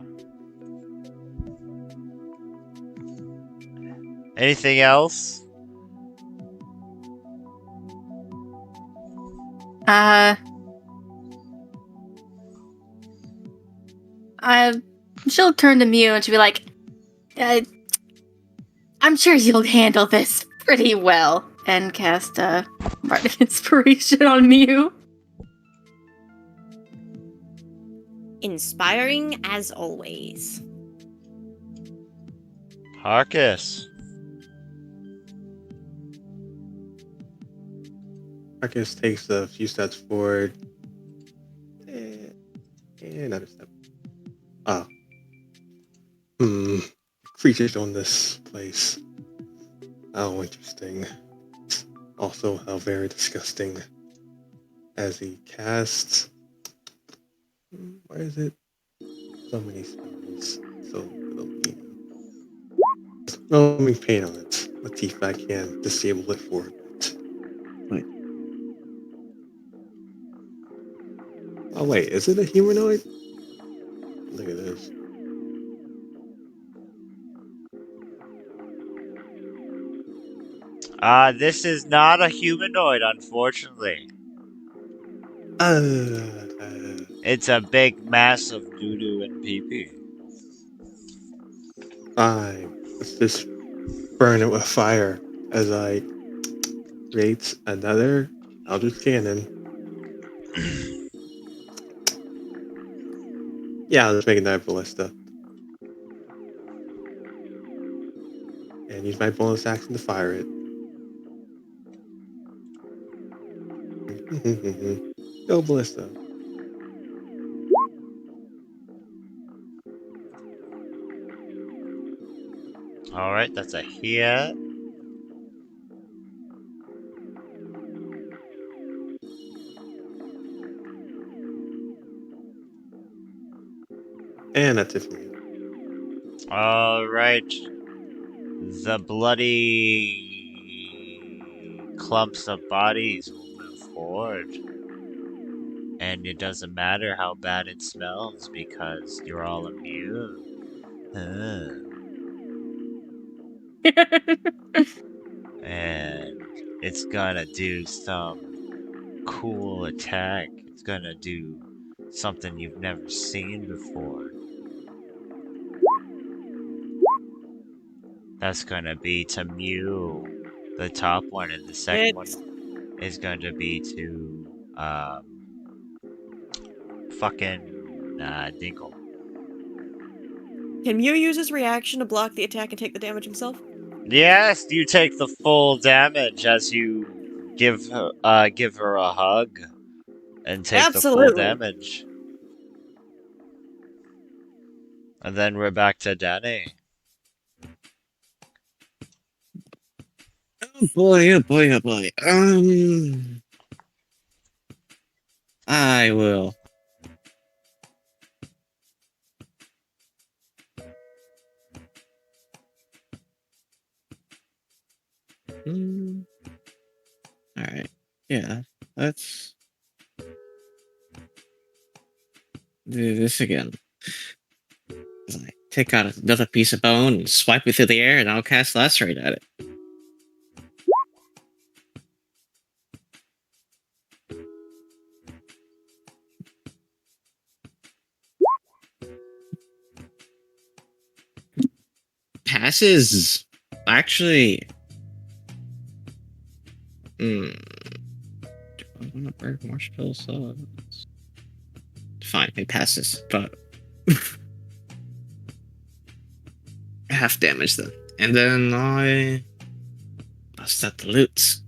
Anything else? She'll turn to Mew and she'll be like, I'm sure you'll handle this pretty well. And cast Bardic Inspiration on Mew. Inspiring as always. Harkus. Marcus takes a few steps forward. And another step. Ah. Creatures on this place. Oh, interesting. also very disgusting as he casts. Where is it? So many spells. So little pain. Overwhelming pain on it. Let's see if I can disable it for a bit. Wait. Oh wait, is it a humanoid? Look at this. This is not a humanoid, unfortunately. It's a big mass of doo-doo and pee-pee. Let's just burn it with fire as I create another Eldritch Cannon. Yeah, I'll just make another ballista. And use my bonus action to fire it. Go ballista. Alright, that's a hit. And that's it for me. Alright. The bloody clumps of bodies will move forward. And it doesn't matter how bad it smells because you're all immune. And it's gonna do some cool attack. It's gonna do something you've never seen before. That's gonna be to Mew, the top one, and the second one is going to be to fucking Dinkle. Can Mew use his reaction to block the attack and take the damage himself? Yes, you take the full damage as you give her a hug and take the full Absolutely. damage. And then we're back to Danny. Oh boy, oh boy, oh boy. I will. Alright. Yeah, let's do this again. I take out another piece of bone and swipe it through the air, and I'll cast Lacerate at it. Passes. Actually. Do I want to burn more spell slots? Fine, it passes, but half damage then. And then I bust out the loots.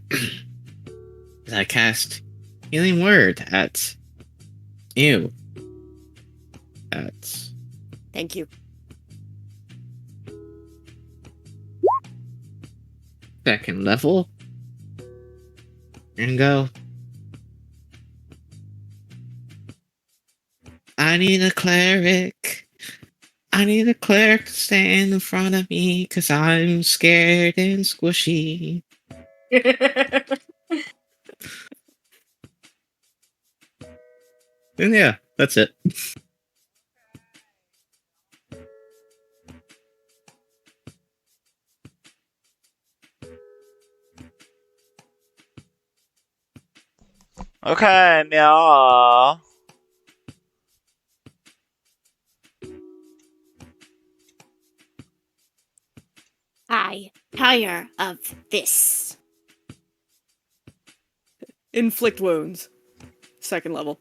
I cast Healing Word at you. At Thank you. second level. And go. I need a cleric. I need a cleric to stand in front of me because I'm scared and squishy. And yeah, that's it. Okay, meow. I tire of this. Inflict wounds. Second level.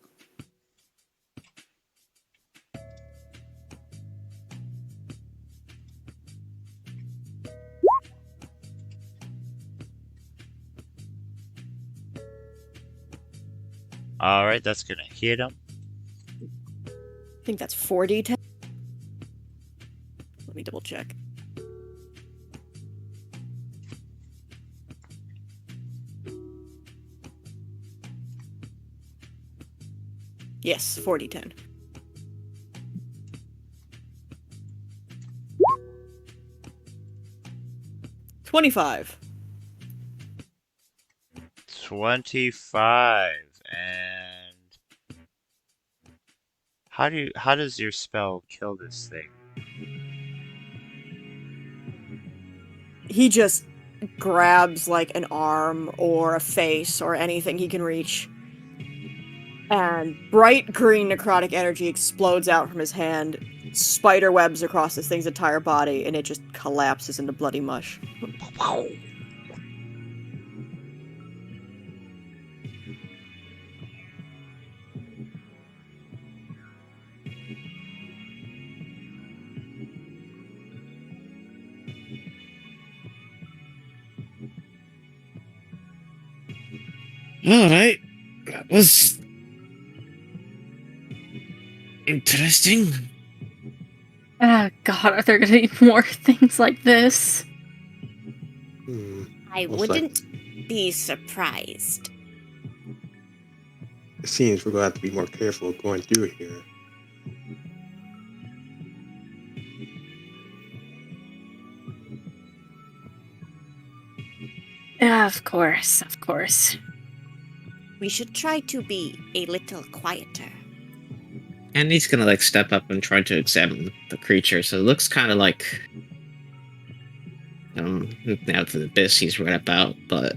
Alright, that's gonna hit him. I think that's 4d10. Let me double check. Yes, 40-10. $25. 25. And how does your spell kill this thing? He just grabs like an arm or a face or anything he can reach. And bright green necrotic energy explodes out from his hand, spider webs across this thing's entire body, and it just collapses into bloody mush. All right, that was interesting. Oh God, are there going to be more things like this? I Most wouldn't be surprised. It seems we're going to have to be more careful going through here. Yeah, of course, of course. We should try to be a little quieter. And he's gonna like step up and try to examine the creature. So it looks kind of like now to the abyss he's read about, but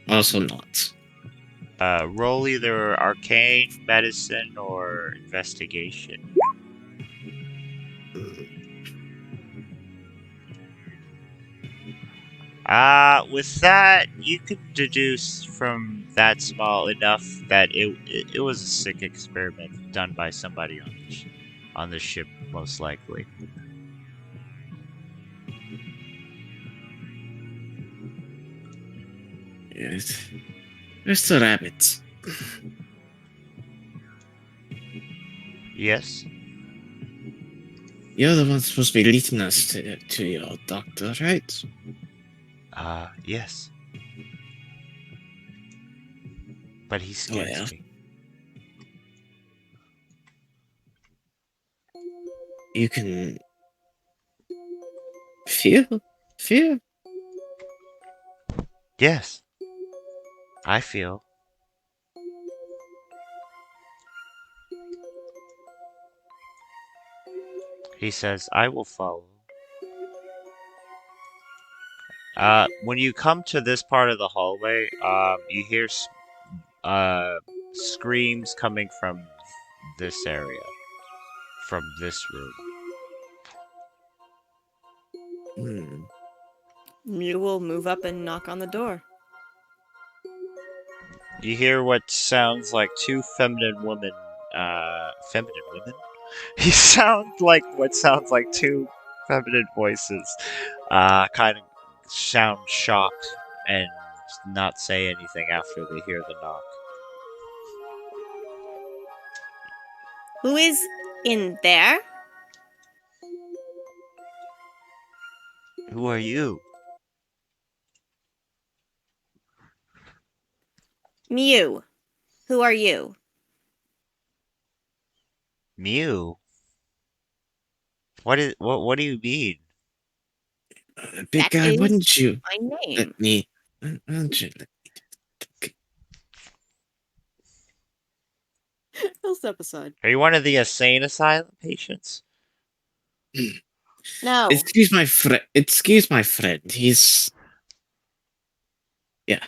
also not. Roll either arcane, medicine, or investigation. With that, you could deduce from that small enough that it was a sick experiment done by somebody on the ship, most likely. Yes. Mr. Rabbit. Yes? You're the one supposed to be leading us to your doctor, right? Yes. But he scares Well. me. You can feel? Yes. I feel. He says, I will follow. When you come to this part of the hallway, you hear screams coming from this area. From this room. Mew will move up and knock on the door. You hear what sounds like two feminine women, feminine women? You sound like what sounds like two feminine voices, kind of sound shocked and not say anything after they hear the knock. Who is in there? Who are you? Mew. Who are you? Mew? What do you mean? Big That guy, is wouldn't you my name. let me? Wouldn't you let He'll step aside. Are you one of the insane asylum patients? No. Excuse my friend. Excuse my friend. He's. Yeah.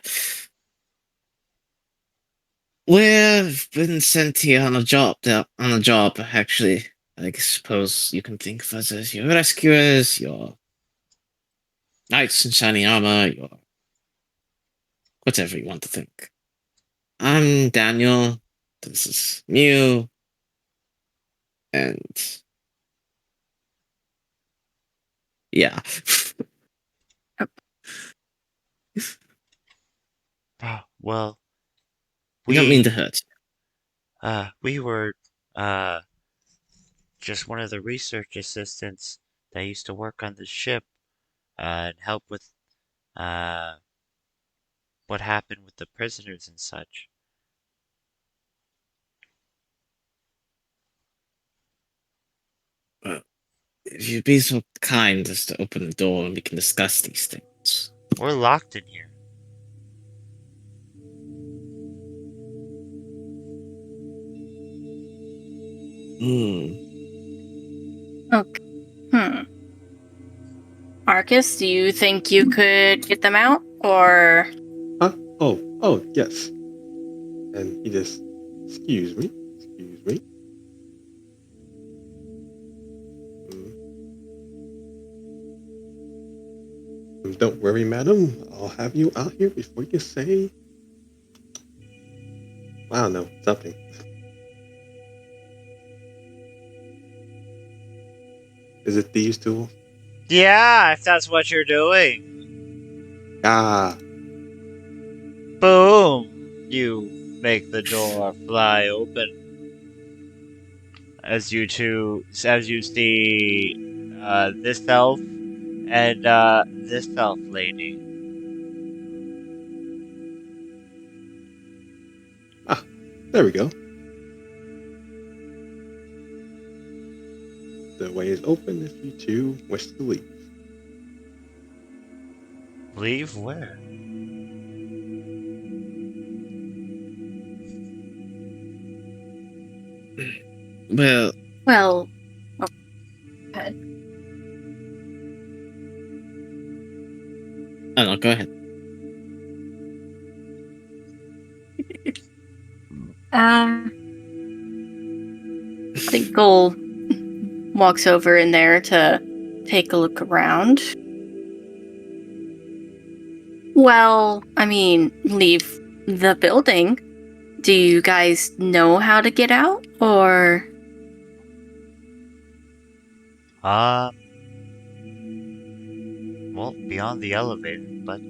We've been sent here on a job. Actually. I suppose you can think of us as your rescuers, your knights in shiny armor, your whatever you want to think. I'm Daniel. This is Mew. And yeah. Well, We don't mean to hurt we were, just one of the research assistants that used to work on the ship, and help with, what happened with the prisoners and such. Well, if you'd be so kind as to open the door and we can discuss these things. We're locked in here. Marcus, do you think you could get them out? Or. Huh? Oh, yes. And he just, excuse me. Don't worry, madam. I'll have you out here before you say, I don't know, something. Is it thieves' tool? Yeah, if that's what you're doing. Ah, Boom! You make the door fly open. As you see this elf and this elf lady. there we go. The way is open if you two wish to leave. Leave where? Well, Well. I don't know, go ahead. Tinkle walks over in there to take a look around. Well, I mean, leave the building. Do you guys know how to get out? Or. Well, beyond the elevator, but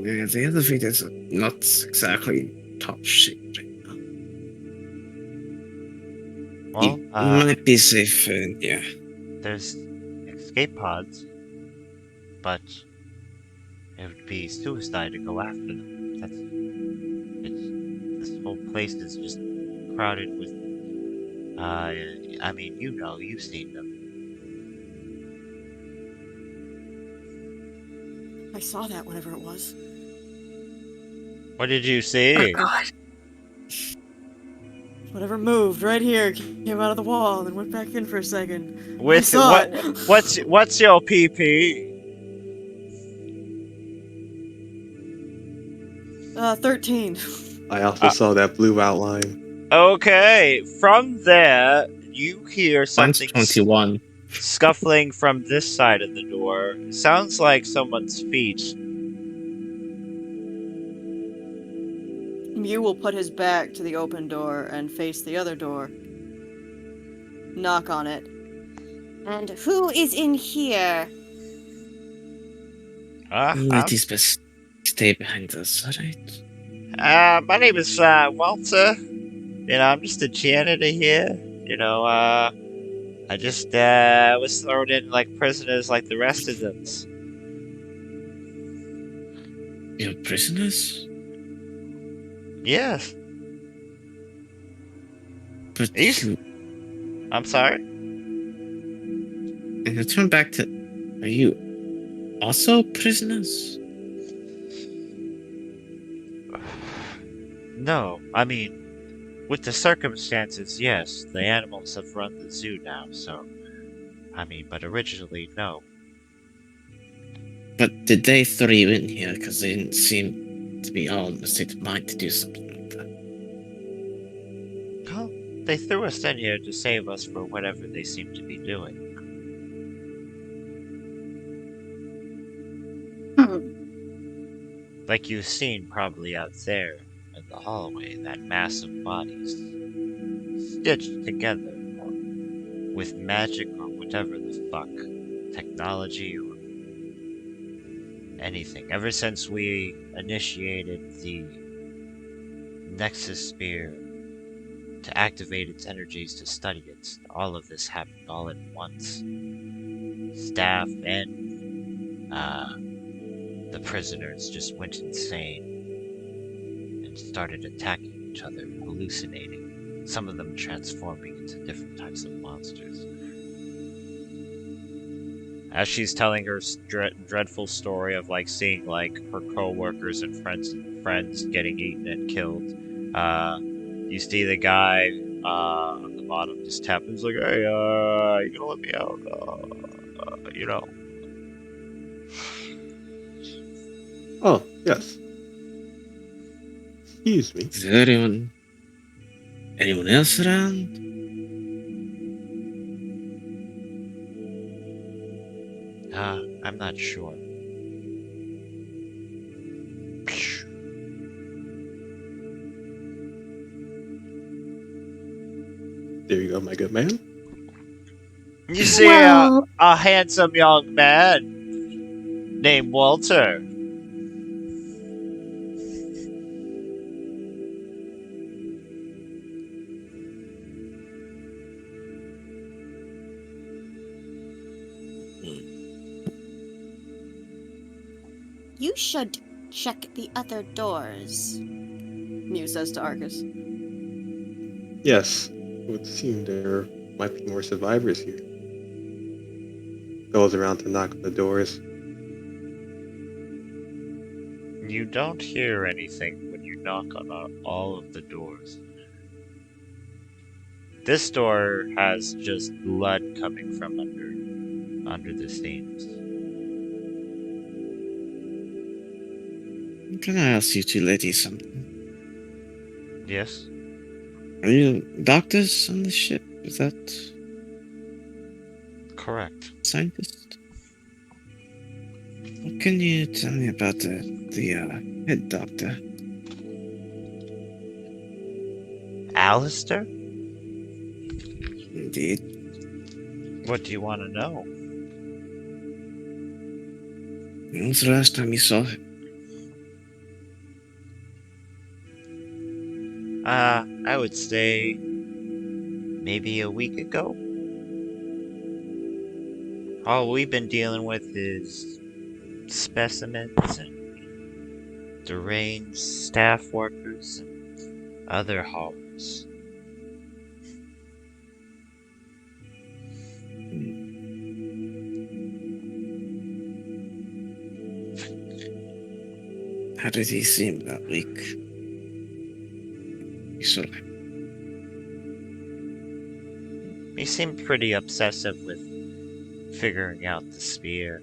Yeah, the elevator's not exactly top shape right now. well, You might be safe, yeah. there's escape pods, but it would be suicide to go after them. This whole place is just crowded with. I mean, you've seen them. I saw that whenever it was. What did you Oh, see? God. Whatever moved right here came out of the wall and then went back in for a second. I With saw what? it. What's your PP? 13. I also saw that blue outline. Okay, from there you hear Mine's something 21. scuffling from this side of the door. Sounds like someone's feet. Mew will put his back to the open door and face the other door. Knock on it. And who is in here? Ladies best stay behind us, alright? My name is Walter. I'm just a janitor here. I just was thrown in like prisoners like the rest of them. You're prisoners? Yes. But You- I'm sorry. And to turn back to, are you also prisoners? No, I mean, with the circumstances, yes, the animals have run the zoo now, so. But originally, no. But did they throw you in here? Because they didn't seem to be all in the state of mind to do something like that. Well, they threw us in here to save us for whatever they seem to be doing. Like you've seen probably out there in the hallway, that mass of bodies stitched together with magic or whatever the fuck, technology or anything. Ever since we initiated the Nexus Sphere to activate its energies to study it, all of this happened all at once. Staff and the prisoners just went insane and started attacking each other, hallucinating. Some of them transforming into different types of monsters. As she's telling her dreadful story of like seeing like her co-workers and friends getting eaten and killed, you see the guy on the bottom just tap. He's like, "Hey, you gonna let me out? You know." Oh, yes. Excuse me. Is there anyone else around? I'm not sure. There you go, my good man. You see Well- a handsome young man named Walter. You should check the other doors. Mew says to Arcus. Yes, it would seem there might be more survivors here. Goes around to knock on the doors. You don't hear anything when you knock on all of the doors. This door has just blood coming from under the seams. Can I ask you two ladies something? Yes? Are you doctors on this ship? Is that Correct. scientist? What can you tell me about the head doctor? Alistair? Indeed. What do you want to know? When was the last time you saw him? I would say maybe a week ago. All we've been dealing with is specimens and deranged staff workers and other horrors. How did he seem that week? You saw him. He seemed pretty obsessive with figuring out the spear.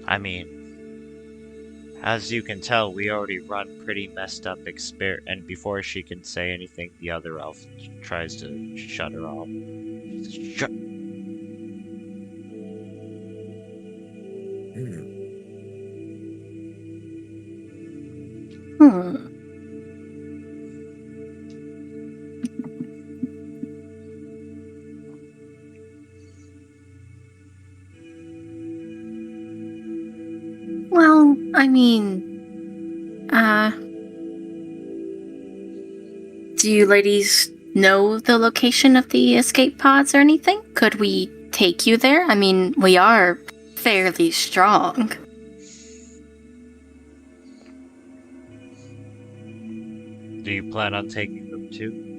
I mean, as you can tell, we already run pretty messed up and before she can say anything, the other elf tries to shut her off. Shut. Hmm. Well, I mean, do you ladies know the location of the escape pods or anything? Could we take you there? I mean, we are fairly strong. Do you plan on taking them too?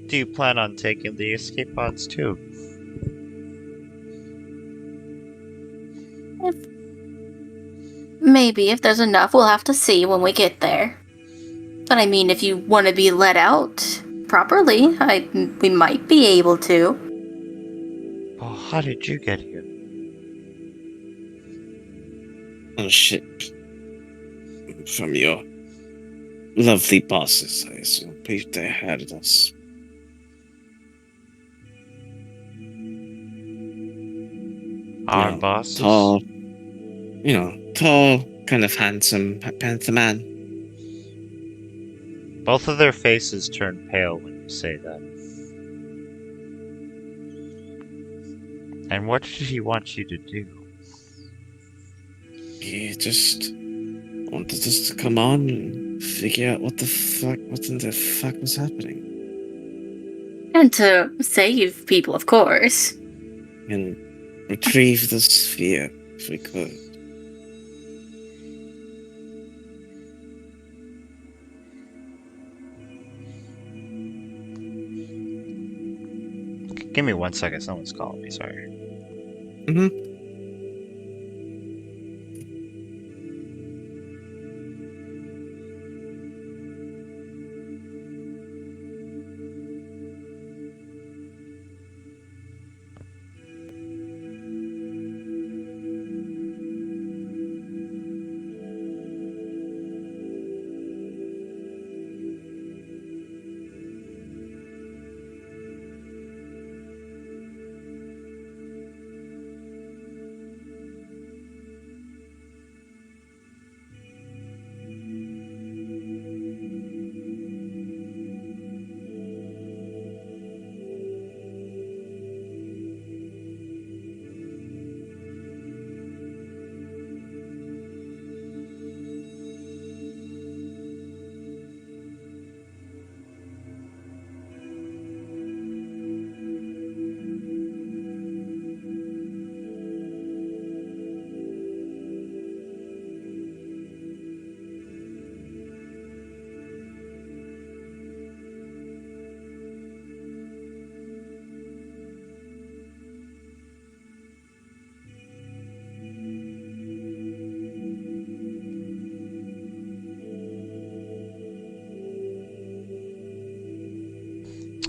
Do you plan on taking the escape pods too? Maybe if there's enough, we'll have to see when we get there. But I mean, if you want to be let out properly, we might be able to. Oh, how did you get here? On a ship. From your lovely bosses, I assume. They had us. Our know, bosses? Tall, tall, kind of handsome panther man. Both of their faces turn pale when you say that. And what did he want you to do? He just wanted us to come on and figure out what in the fuck was happening. And to save people, of course. And retrieve the sphere if we could. Give me 1 second. Someone's calling me. Sorry. Mm-hmm.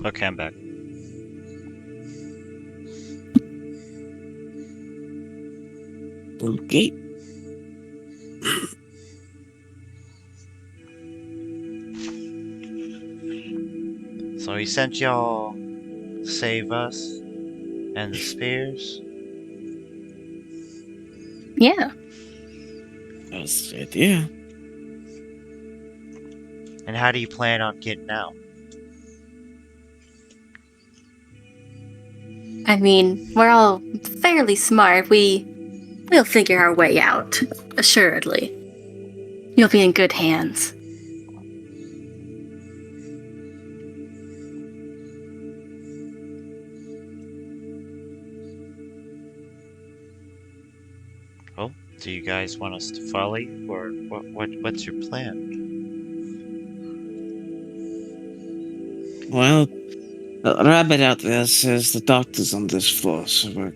Okay, I'm back. Okay. So he sent y'all to save us and the spears? Yeah. That was the idea. And how do you plan on getting out? I mean, we're all fairly smart. We'll figure our way out, assuredly. You'll be in good hands. Well, do you guys want us to follow you, or what's your plan? Well, the rabbit out there says the doctor's on this floor, so we're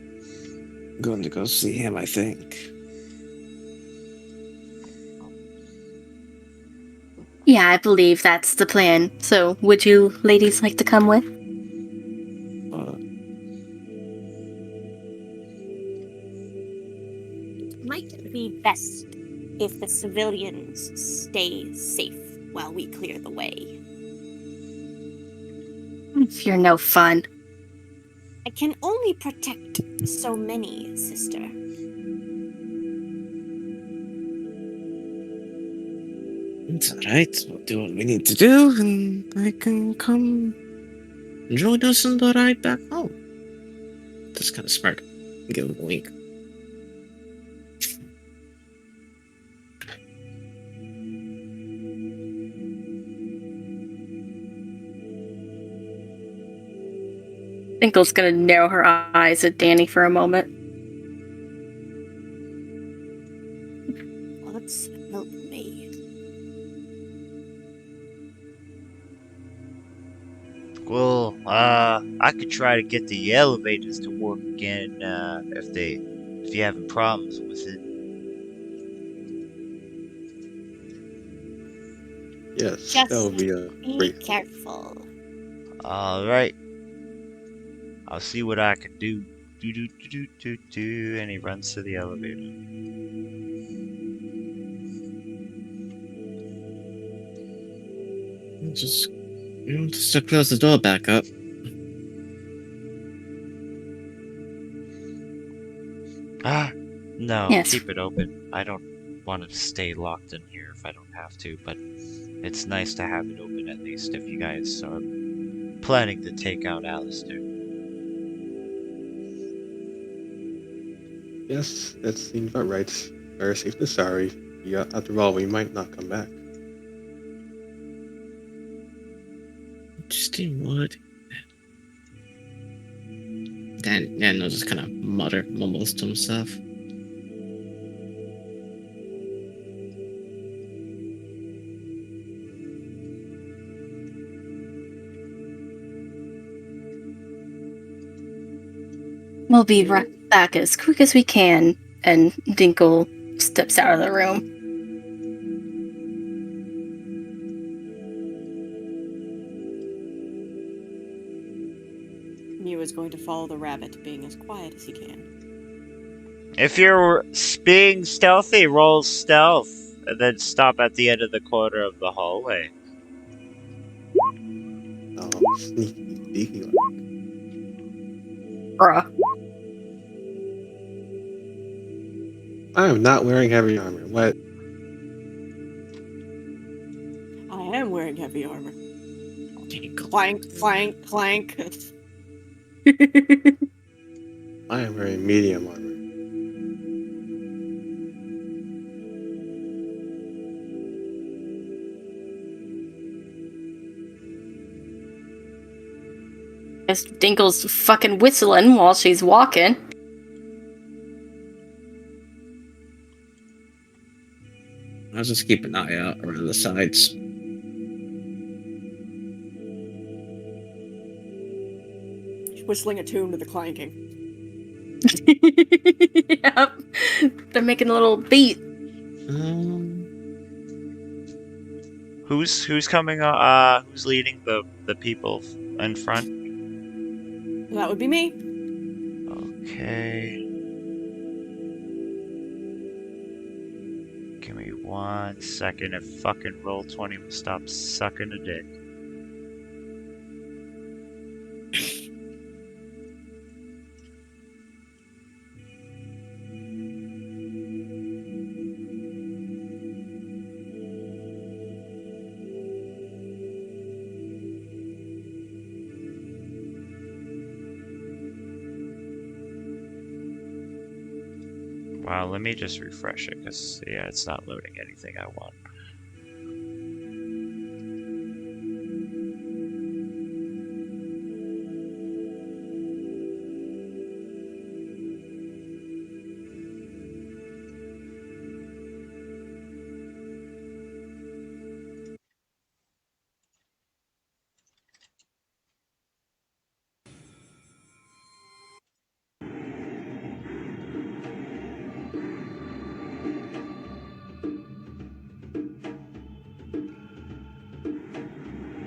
going to go see him, I think. Yeah, I believe that's the plan. So, would you ladies like to come with? It might be best if the civilians stay safe while we clear the way. If you're no fun. I can only protect so many, sister. It's alright, we'll do what we need to do, and I can come join us on the ride back home. That's kind of smart. Give him a wink. Tinkle's gonna narrow her eyes at Danny for a moment. God's help me. Well, I could try to get the elevators to work again, if you're having problems with it. Yes, Just that would be a Be great. careful. Alright. I'll see what I can do. Do, and he runs to the elevator. Just to close the door back up. No, Yes. keep it open. I don't want to stay locked in here if I don't have to, but it's nice to have it open at least if you guys are planning to take out Alistair. Yes, that seems about right. Better safe than sorry. Yeah, after all, we might not come back. Interesting. What? Daniel just kind of mumbles to himself. We'll be right back as quick as we can. And Dinkle steps out of the room. Mew is going to follow the rabbit, being as quiet as he can. If you're being stealthy, roll stealth, and then stop at the end of the corner of the hallway. Oh, sneaky. Bruh. I am not wearing heavy armor. What? I am wearing heavy armor. Dinkle. Clank, clank, clank. I am wearing medium armor. Guess Dinkle's fucking whistling while she's walking. I'll just keep an eye out around the sides. She's whistling a tune to the clanking. Yep. They're making a little beat. Who's coming? Who's leading the people in front? That would be me. Okay. Give me 1 second if fucking Roll20 will stop sucking a dick. Wow, let me just refresh it, because, yeah, it's not loading anything I want.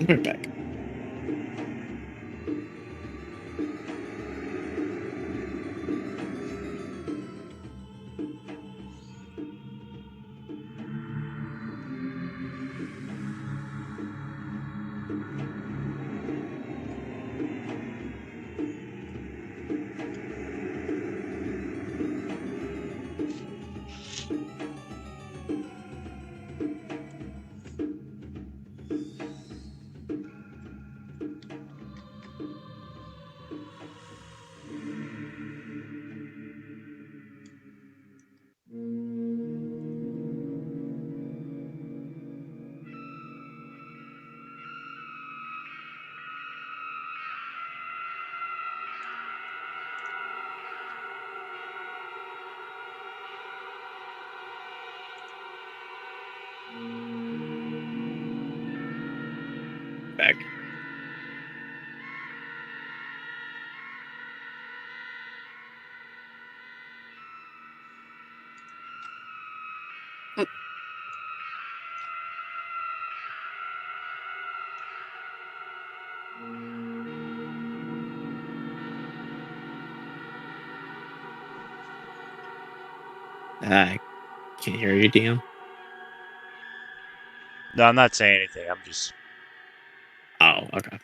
We're back. Back. I can't hear you, DM. No, I'm not saying anything, I'm just... Oh, okay.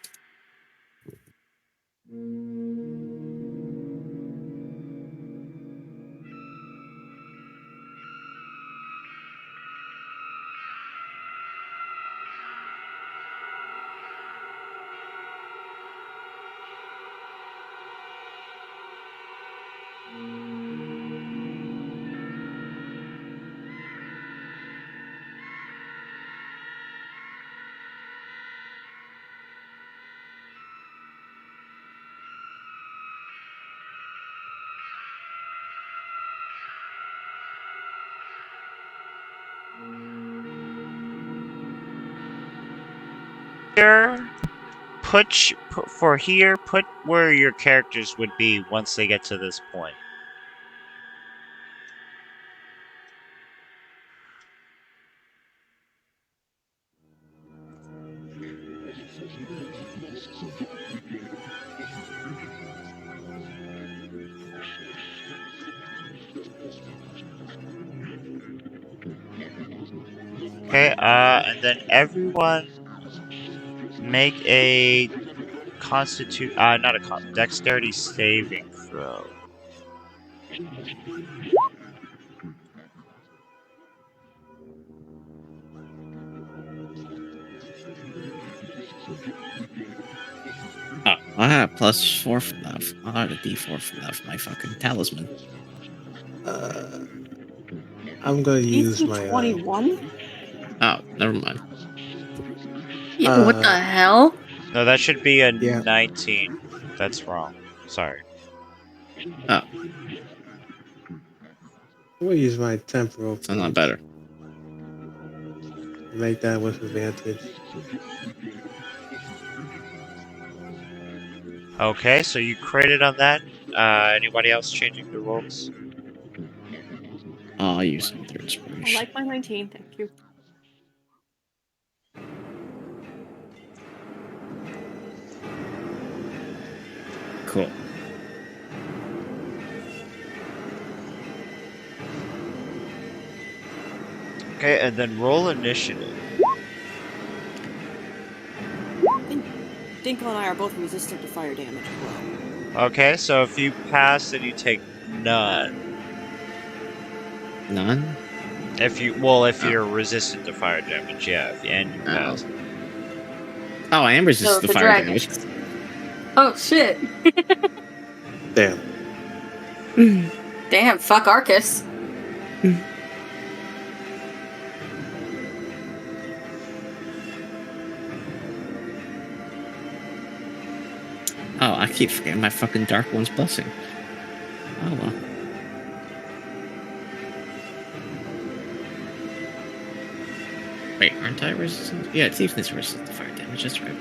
here, put where your characters would be once they get to this point. Okay, and then everyone make a dexterity saving throw. Oh, I have +4 for that. I had a D4 for that for my fucking talisman. I'm gonna use DC my 21? Oh, never mind. Yeah, what the hell? No, that should be a Yeah. 19. That's wrong. Sorry. Oh, I'm gonna use my temporal so not point. better. Make that with advantage. Okay, so you critted on that. Anybody else changing the rolls? I'll use some through I inspiration. like my 19, thank you. Cool. Okay, and then roll initiative. Dinkle and I are both resistant to fire damage as well. Okay, so if you pass, then you take none. None? If you're resistant to fire damage, yeah, and you pass. Oh, I am resistant So to the fire dragons. damage. Oh shit. Damn. Damn, fuck Arcus. Oh, I keep forgetting my fucking Dark One's blessing. Oh well. Wait, aren't I resistant? Yeah, it's even resistant to fire damage, that's right.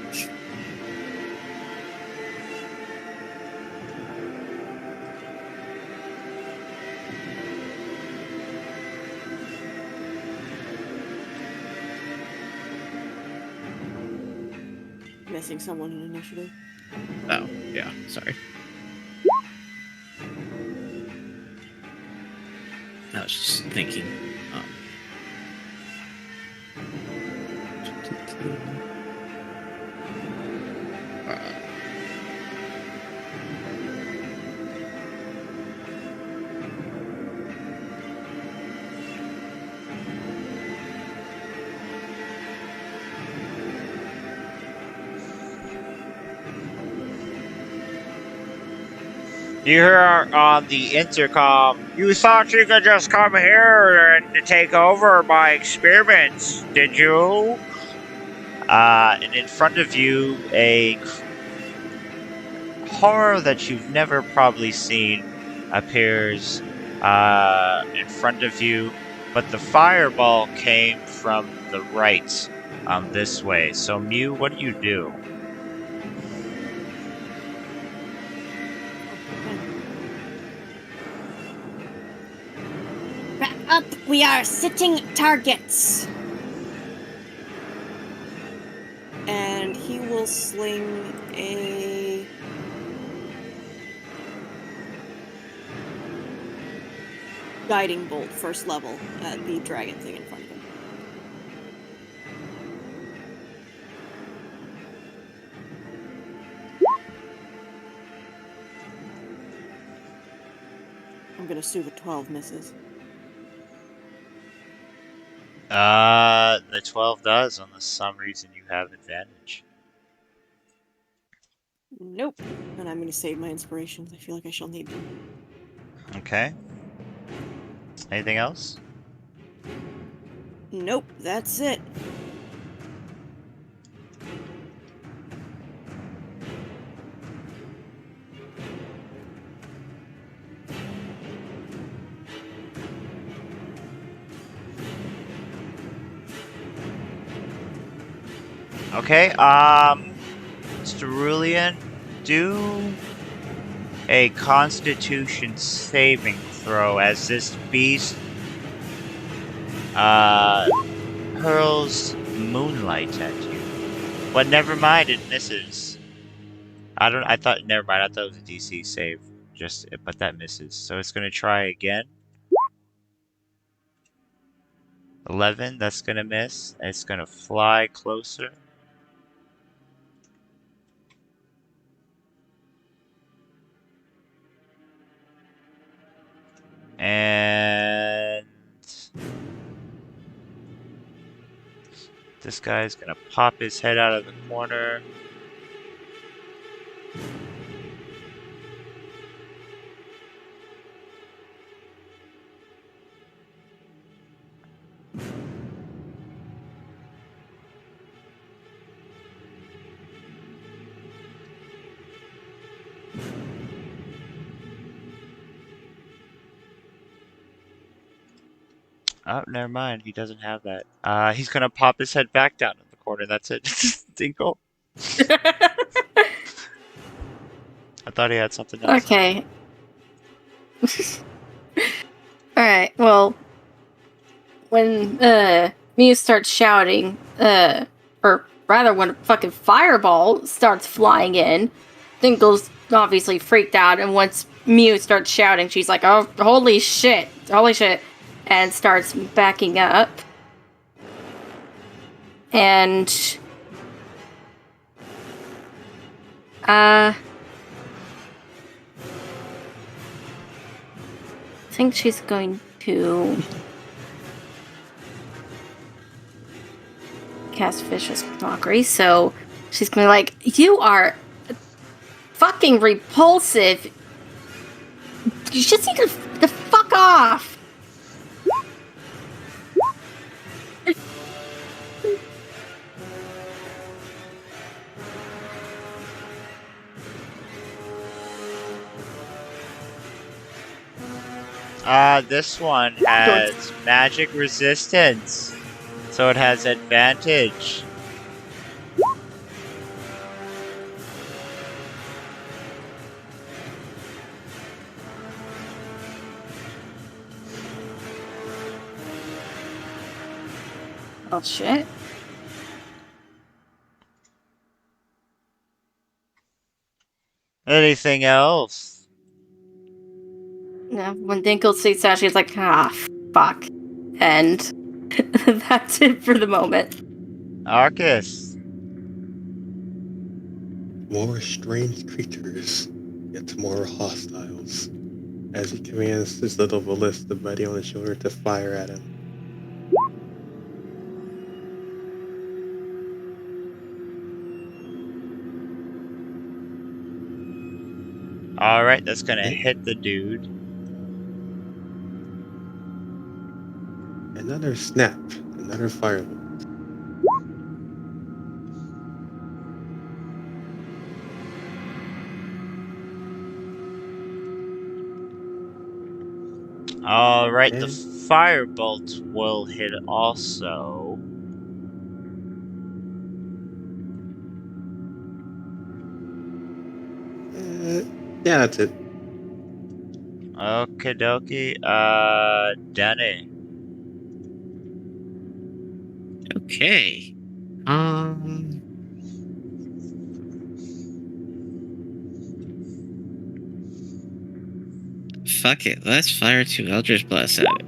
Missing someone in initiative. Oh, yeah, sorry. I was just thinking. You hear on the intercom, you thought you could just come here and take over my experiments, did you? And in front of you, a horror that you've never probably seen appears in front of you, but the fireball came from the right, this way. So Mew, what do you do? Back up! We are sitting targets! And he will sling a... guiding bolt, first level, at the dragon thing in front of him. I'm gonna assume a 12 misses. The 12 does, unless some reason you have advantage. Nope. And I'm gonna save my inspirations. I feel like I shall need them. Okay. Anything else? Nope, that's it. Okay, Cerulean, do a Constitution saving throw as this beast hurls moonlight at you. But never mind, it misses. Never mind, I thought it was a DC save. But that misses. So it's gonna try again. 11, that's gonna miss. It's gonna fly closer. And this guy's gonna pop his head out of the corner. Oh, never mind. He doesn't have that. He's gonna pop his head back down in the corner. That's it. Dinkle. I thought he had something else. Okay. Alright, well, when Mew starts shouting, or rather when a fucking fireball starts flying in, Dinkle's obviously freaked out, and once Mew starts shouting, she's like, oh, holy shit, and starts backing up. And I think she's going to cast Vicious Mockery, so she's gonna be like, you are fucking repulsive. You just need to fuck off. This one has magic resistance, so it has advantage. Oh shit. Anything else? No, when Dinkle sees that, she's like, ah, fuck. And that's it for the moment. Arcus. More strange creatures, yet more hostiles. As he commands his little ballista buddy on his shoulder to fire at him. Alright, that's gonna hit the dude. Another snap, another fireball. Alright, the And- firebolt will hit also. Yeah, that's it. Okie dokie. Danny. Okay. Fuck it. Let's fire 2 Eldritch Blasts at it.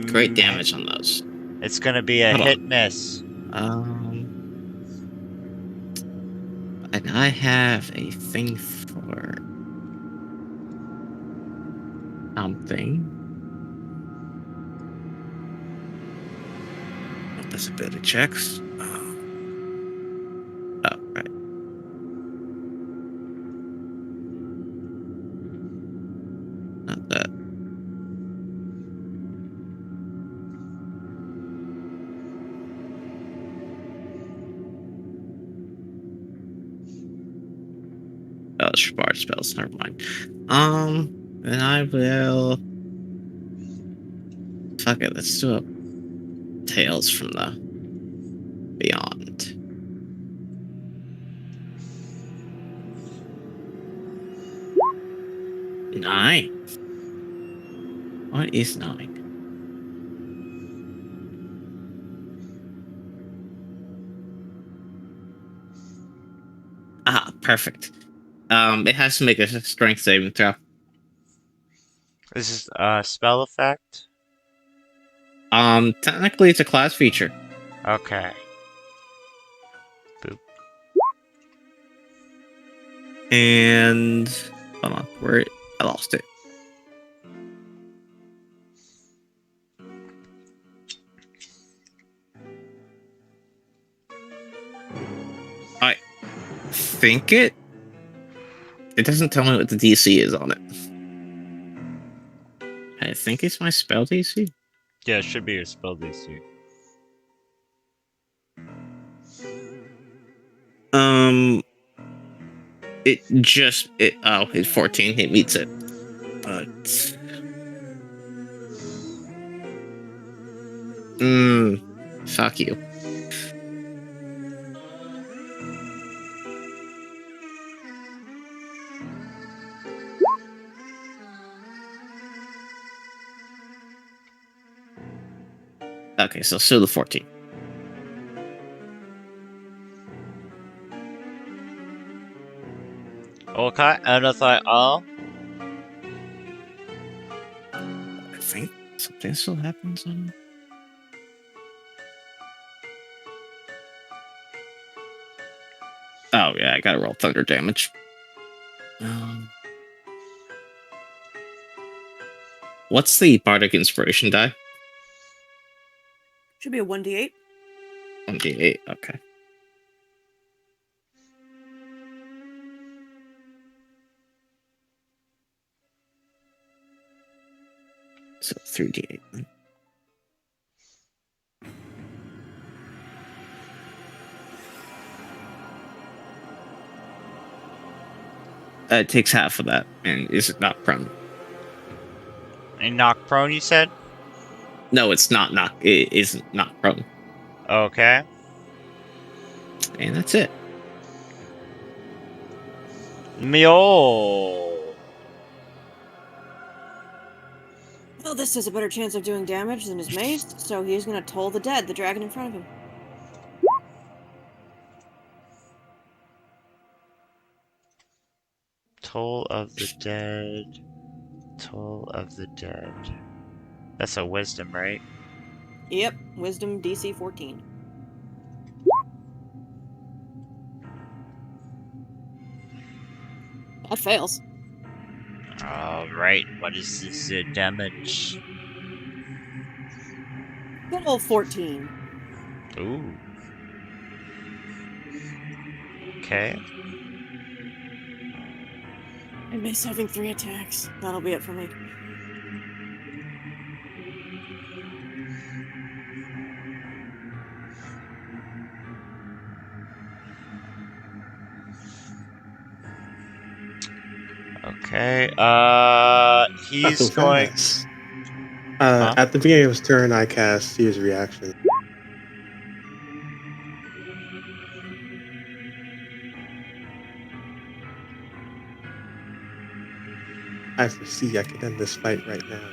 Great damage on those. It's gonna be a Hold on. hit miss. And I have a thing for something. That's a bit of checks. Oh, right. Not that. Oh, it's bard spells. Never mind. Then I will. Fuck it. Let's do Tales from the Beyond. Nine. What is 9? Ah, perfect. It has to make a strength saving throw. This is a spell effect? Technically it's a class feature. Okay. And hold on, I lost it. I think it doesn't tell me what the DC is on it. I think it's my spell DC. Yeah, it should be your spell DC. It's 14. It meets it. But fuck you. Okay, so still the 14. Okay, anything else? I think something still happens on. Oh yeah, I gotta roll thunder damage. What's the bardic inspiration die? Should be a 1d8. 1d8. Okay. So 3d8. It takes half of that and is not prone. And knock prone, you said? No, it's not knock. It isn't not prone. Okay. And that's it. Mule. Well, this has a better chance of doing damage than his mace, so he's gonna toll the dead, the dragon in front of him. Toll of the dead. Toll of the dead. That's a wisdom, right? Yep, wisdom DC 14. That fails. Alright, what is this damage? Good old 14. Ooh. Okay. I miss having 3 attacks. That'll be it for me. Okay, he's so going... fast. Huh? At the beginning of his turn, I cast See His Reaction. I foresee I can end this fight right now.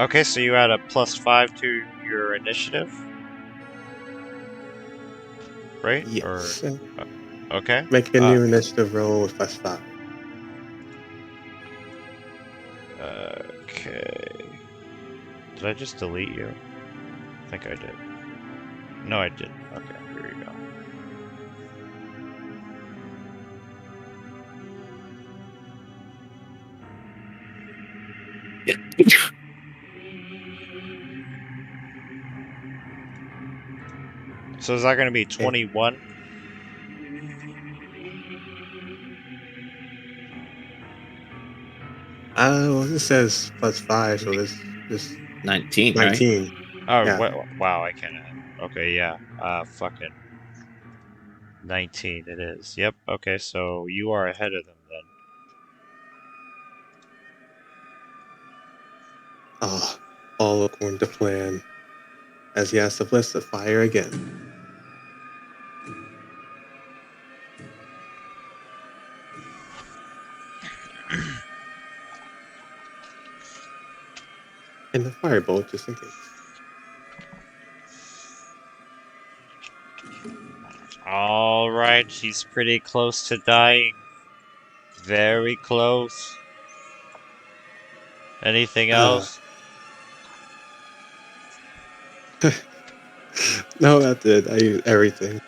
Okay, so you add a +5 to your initiative? Right? Yes. Or, okay. Make a new initiative roll with +5. Okay. Did I just delete you? I think I did. No, I didn't. Okay, here we go. So is that going to be 21? Well, it says +5, so this 19, right? 19. Oh, Yeah. wow, I can't. Okay, yeah. Fucking. 19 it is. Yep, okay, so you are ahead of them then. Ah, all according to plan. As he has to bless the fire again. And the firebolt just in case. Alright, he's pretty close to dying. Very close. Anything else? No, that did. I used everything.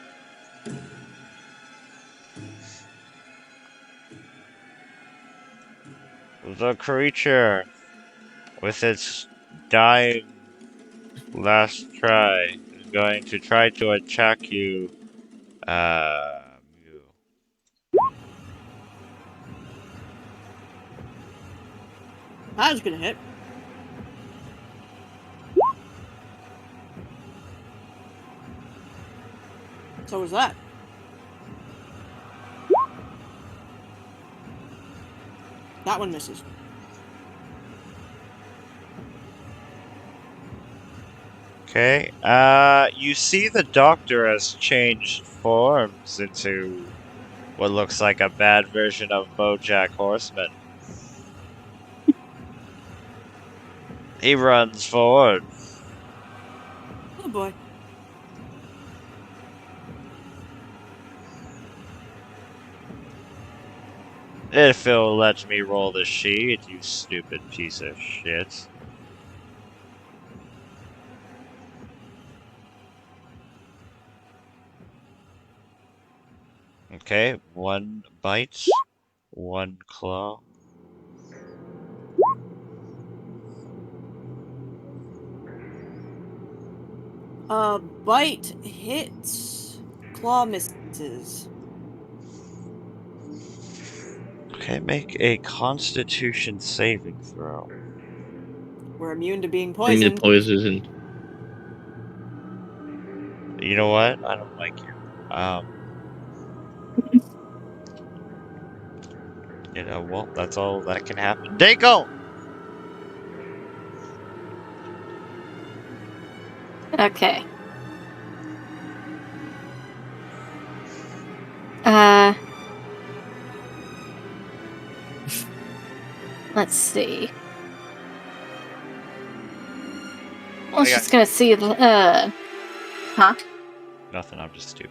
The creature, with its dying last try, is going to try to attack you. You. That was gonna hit. So was that. That one misses. Okay, you see the doctor has changed forms into what looks like a bad version of BoJack Horseman. He runs forward. Oh boy. If it'll let me roll the sheet, you stupid piece of shit. Okay, one bite, one claw. Bite hits. Claw misses. Okay, make a Constitution saving throw. We're immune to being Bring the poisoned. poison. You know what? I don't like you. You know, well, that's all that can happen. Dako! Okay. Uh. Let's see. Well, I got- she's gonna see the. Huh? Nothing, I'm just stupid.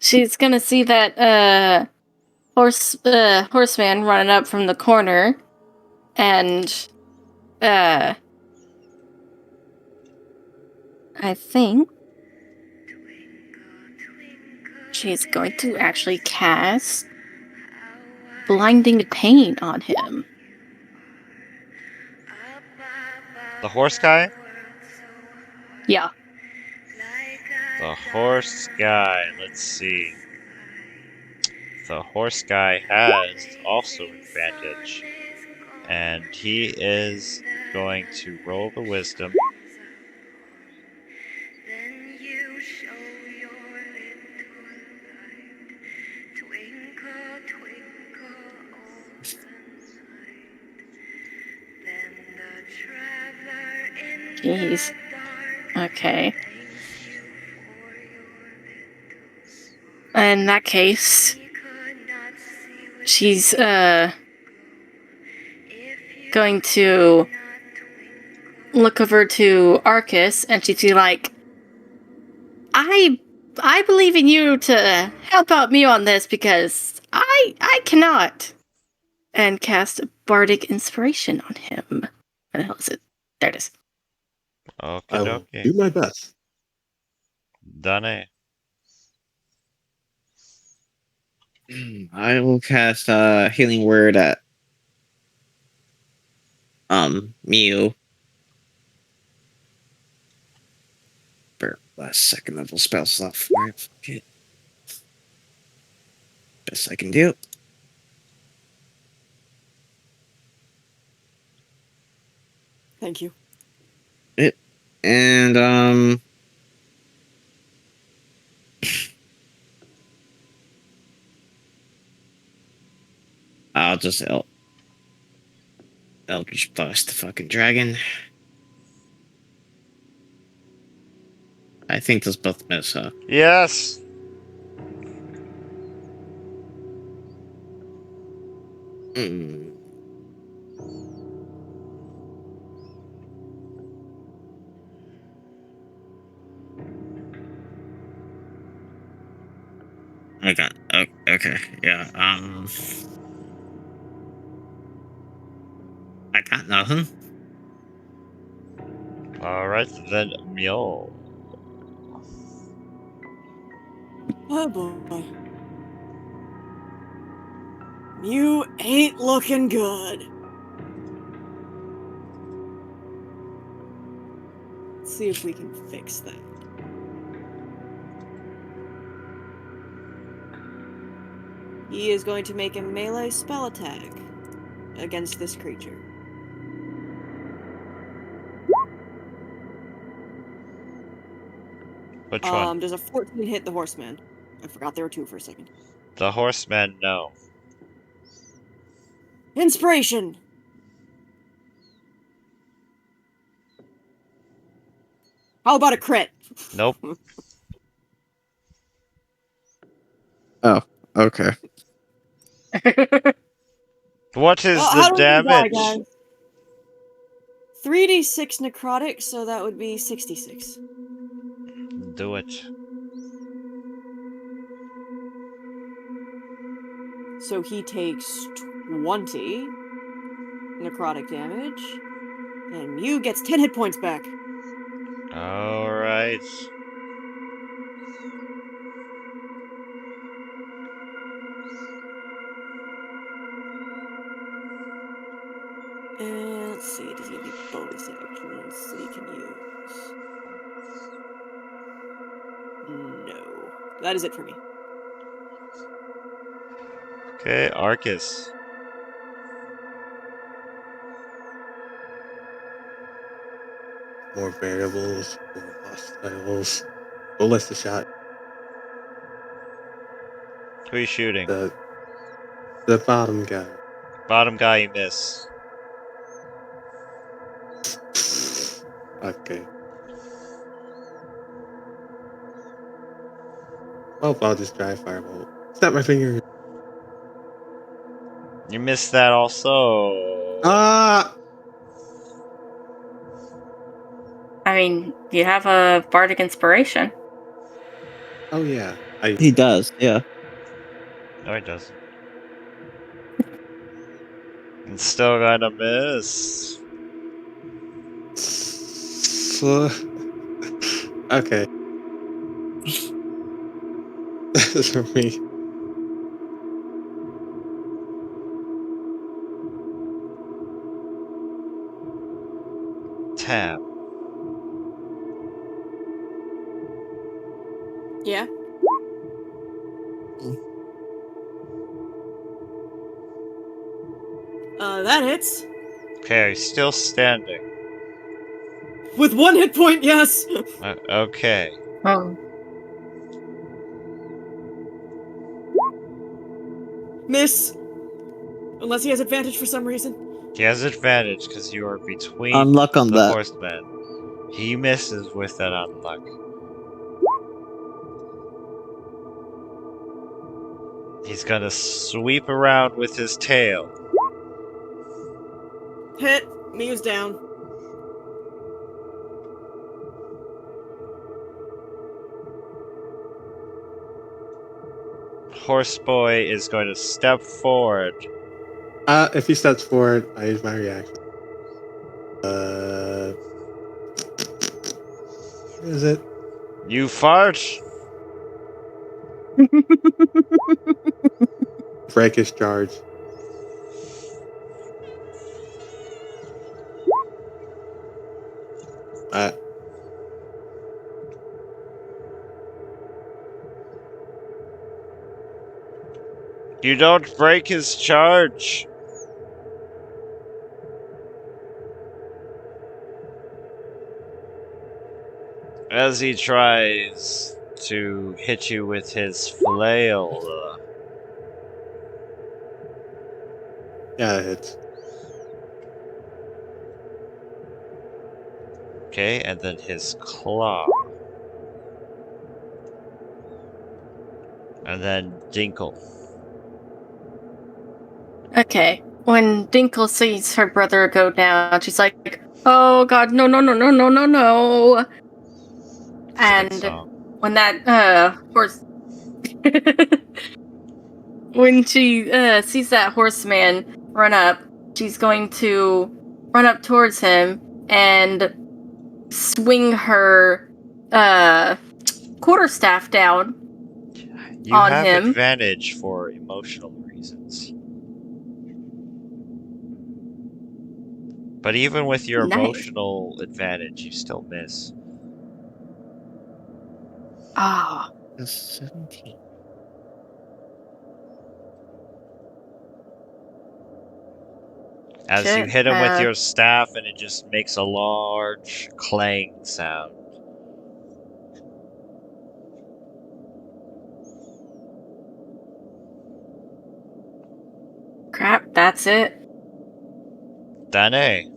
She's gonna see that horseman running up from the corner, and I think she's going to actually cast blinding pain on him. The horse guy? Yeah. The horse guy, let's see. The horse guy has also advantage. And he is going to roll the wisdom. Jeez. Okay. In that case, she's going to look over to Arcus, and she'd be like, I believe in you to help out me on this because I cannot. And cast bardic inspiration on him. Where the hell is it? There it is. I Okay, will okay. do my best. Done. I will cast healing word at Mew. For last second level spell slot for it. Okay. Best I can do. Thank you. And just Eldritch Blast the fucking dragon. I think those both miss, huh? Yes. Mm. Okay, yeah. I got nothing. All right, then Mule. Oh boy. You ain't looking good. Let's see if we can fix that. He is going to make a melee spell attack against this creature. Which one? Does a 14 hit the horseman? I forgot there were two for a second. The horseman, no. Inspiration! How about a crit? Nope. Okay. What is How the do we die, damage? guys? 3d6 necrotic, so that would be 66. Do it. So he takes 20 necrotic damage, and Mew gets 10 hit points back. All right. And let's see, does he have any bonus actions that he can use? No. That is it for me. Okay, Arcus. More variables, more hostiles. Bullets a shot. Who are you shooting? The bottom guy. Bottom guy, you miss. Okay. Well, I'll just try firebolt. Snap my finger. You missed that also. Ah! I mean, you have a bardic inspiration. Oh yeah. He does, yeah. No, it doesn't. It's still gonna miss. Okay. That's for me. Tab. Yeah? That hits. Okay, he's still standing. With 1 hit point, yes! Okay. Oh. Miss. Unless he has advantage for some reason. He has advantage because you are between Unluck on the that. horsemen. He misses with that unluck. He's gonna sweep around with his tail. Hit. Mew's down. Horseboy is going to step forward. If he steps forward, I use my reaction. Where is it? You fart! Break his charge. You don't break his charge! As he tries to hit you with his flail. Yeah, it hits. Okay, and then his claw. And then Dinkle. Okay. When Dinkle sees her brother go down, she's like, "Oh God, no, no, no, no, no, no, no!" It's a good And song. when that horse, when she sees that horseman run up, she's going to run up towards him and swing her quarterstaff down You on have him. advantage for emotional reasons. But even with your Nice. emotional advantage, you still miss. Ah, That's 17. As you shit. hit him with your staff and it just makes a large clang sound. Crap, that's it. Danae.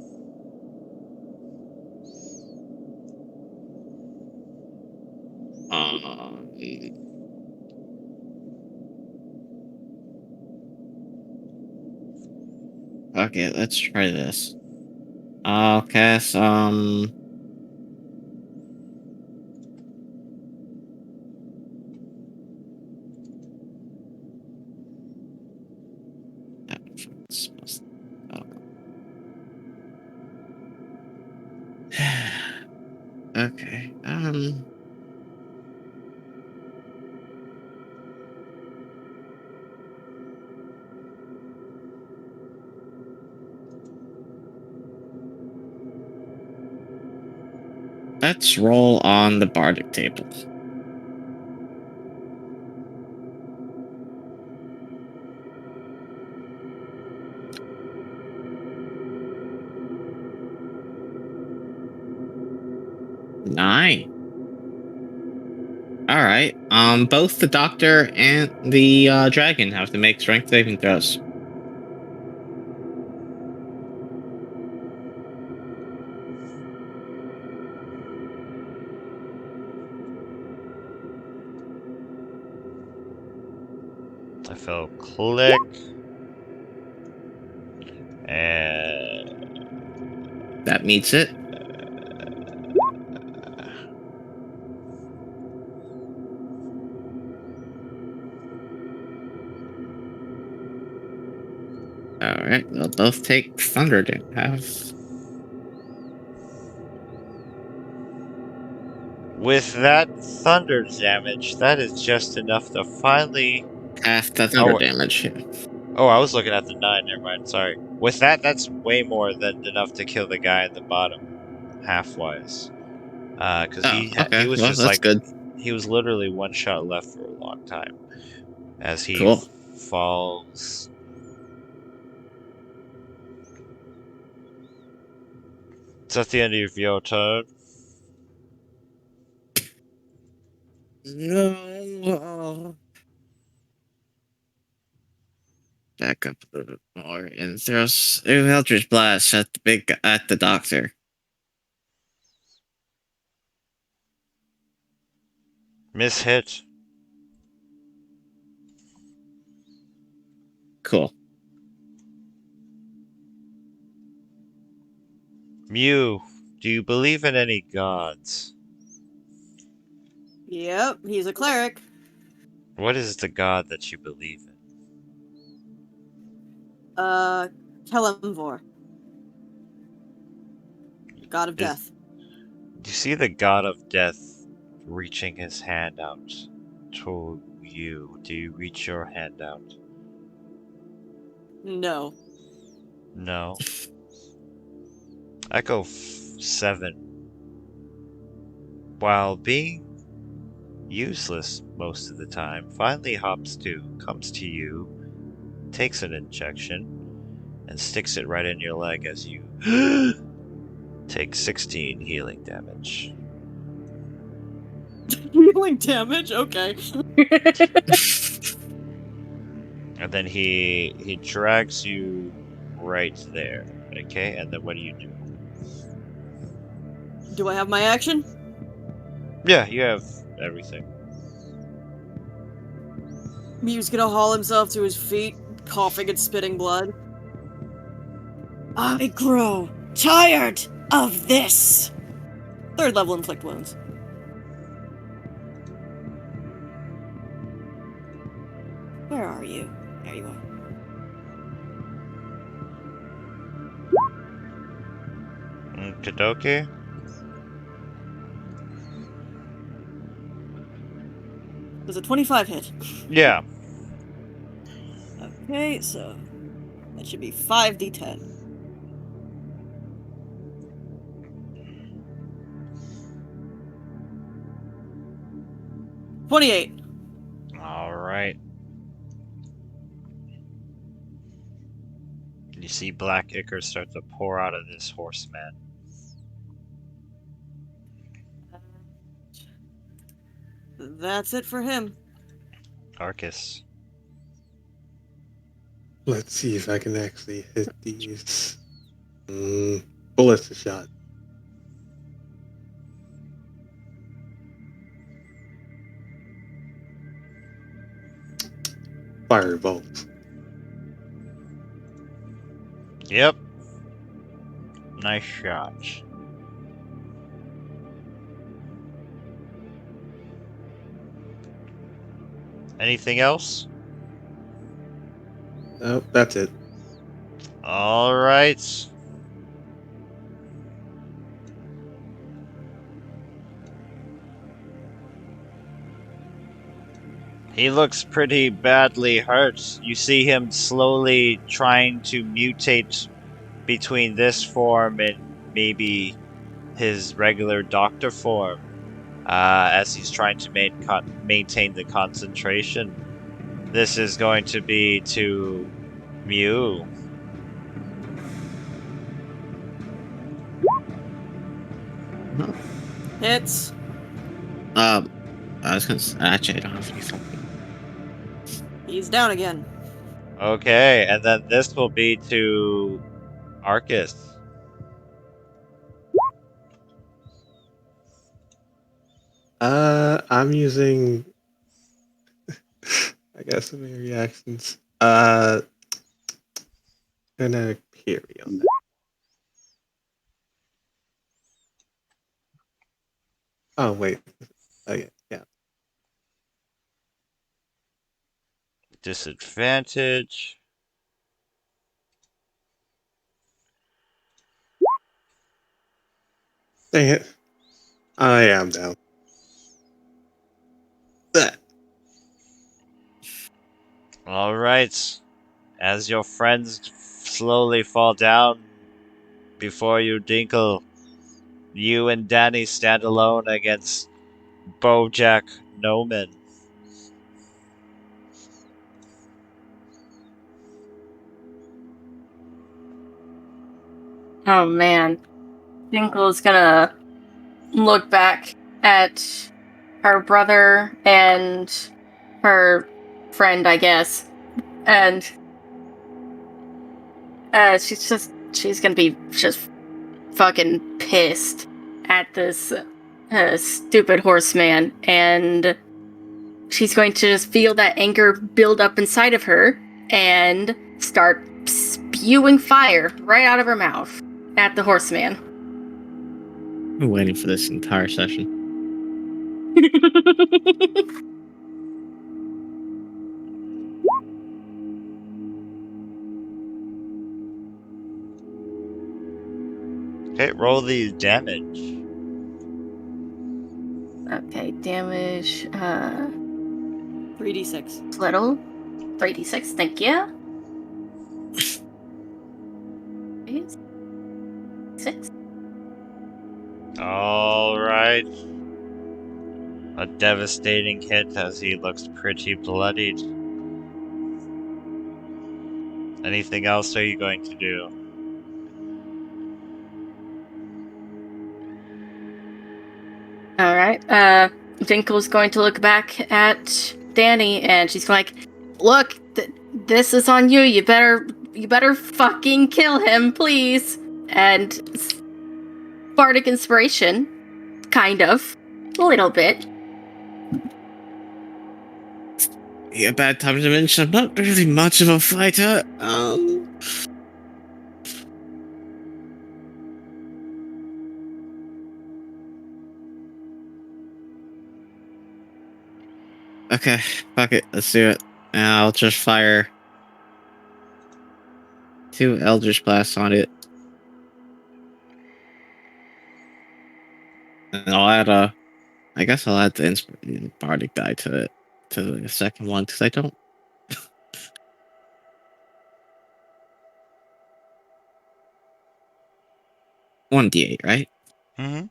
Um, okay, let's try this. I'll cast okay. Let's roll on the bardic table. Nine. All right. Both the doctor and the dragon have to make strength saving throws. I fell click. And That meets it. All right. They'll both take thunder damage. with that thunder damage, that is just enough to finally. Half the thunder Oh, damage. oh, I was looking at the 9, never mind, sorry. With that, that's way more than enough to kill the guy at the bottom, half-wise. Because Oh, he okay. was Well, just that's like, good. he was literally one shot left for a long time. As he Cool. falls. It's at the end of your turn. No. Back up a little bit more and throws Eldritch Blast at the doctor. Miss hit. Cool. Mew, do you believe in any gods? Yep, he's a cleric. What is the god that you believe in? Kelemvor. God of Is- Death. Do you see the god of death reaching his hand out to you? Do you reach your hand out? No. No. I go 7. While being useless most of the time, finally comes to you, takes an injection, and sticks it right in your leg as you take 16 healing damage. Healing damage? Okay. And then he drags you right there. Okay, and then what do you do? Do I have my action? Yeah, you have everything. Mew's gonna haul himself to his feet, coughing and spitting blood. I grow tired of this! 3rd level inflict wounds. Where are you? There you are. Kadoki? Does a 25 hit? Yeah. Okay, so that should be 5d10. $28. Alright. You see black ichor start to pour out of this horseman. That's it for him. Arcus. Let's see if I can actually hit these. Bullets a shot. Firebolt. Yep. Nice shot. Anything else? Nope, that's it. Alright. He looks pretty badly hurt. You see him slowly trying to mutate between this form and maybe his regular doctor form, as he's trying to maintain the concentration. This is going to be to Mew. Hits. I was gonna actually I don't have any fucking. He's down again. Okay, and then this will be to Arcus. I'm using I guess some reactions. Gonna parry on that. Oh wait. Okay, yeah. Disadvantage. Dang it. I am down. Alright. As your friends slowly fall down before you, Dinkle, you and Danny stand alone against Bojack Noman. Oh man. Dinkle's gonna look back at her brother and her friend, I guess. And she's gonna be just fucking pissed at this stupid horseman, and she's going to just feel that anger build up inside of her and start spewing fire right out of her mouth at the horseman. I've been waiting for this entire session. Okay, roll the damage. Okay, damage, 3d6. little. 3d6, thank you. 6. Alright. A devastating hit as he looks pretty bloodied. Anything else are you going to do? Alright, Dinkle's going to look back at Danny, and she's like, look, this is on you. You better you better fucking kill him, please. And bardic inspiration, kind of, a little bit. Yeah, bad time to mention I'm not really much of a fighter. Okay, fuck it, let's do it. I'll just fire 2 Eldritch Blasts on it. And I'll add I guess I'll add the bardic die to it, to the second one, because I don't. 1d8, right? Mm-hmm.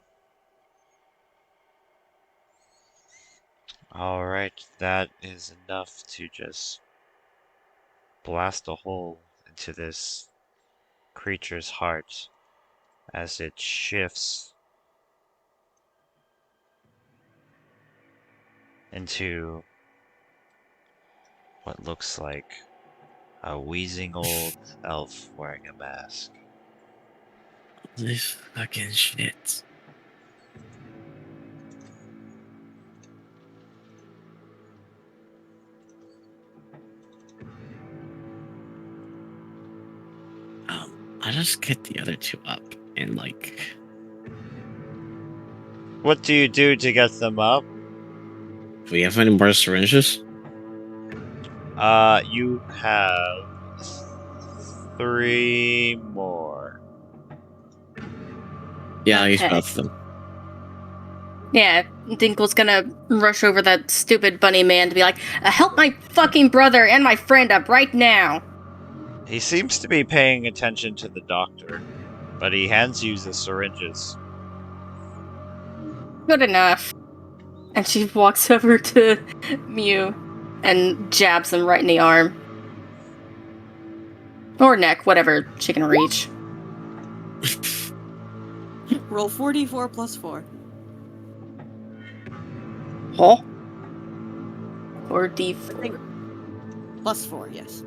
Alright, that is enough to just blast a hole into this creature's heart as it shifts into what looks like a wheezing old elf wearing a mask. This fucking shit. I'll just get the other 2 up and like. What do you do to get them up? Do we have any more syringes? You have 3 more. Yeah, I'll use Okay. both of them. Yeah, Dinkle's gonna rush over that stupid bunny man to be like, help my fucking brother and my friend up right now. He seems to be paying attention to the doctor, but he hands you the syringes. Good enough. And she walks over to Mew and jabs him right in the arm. Or neck, whatever she can reach. Roll 4d4 plus 4. Huh? Or D4. Plus 4, yes.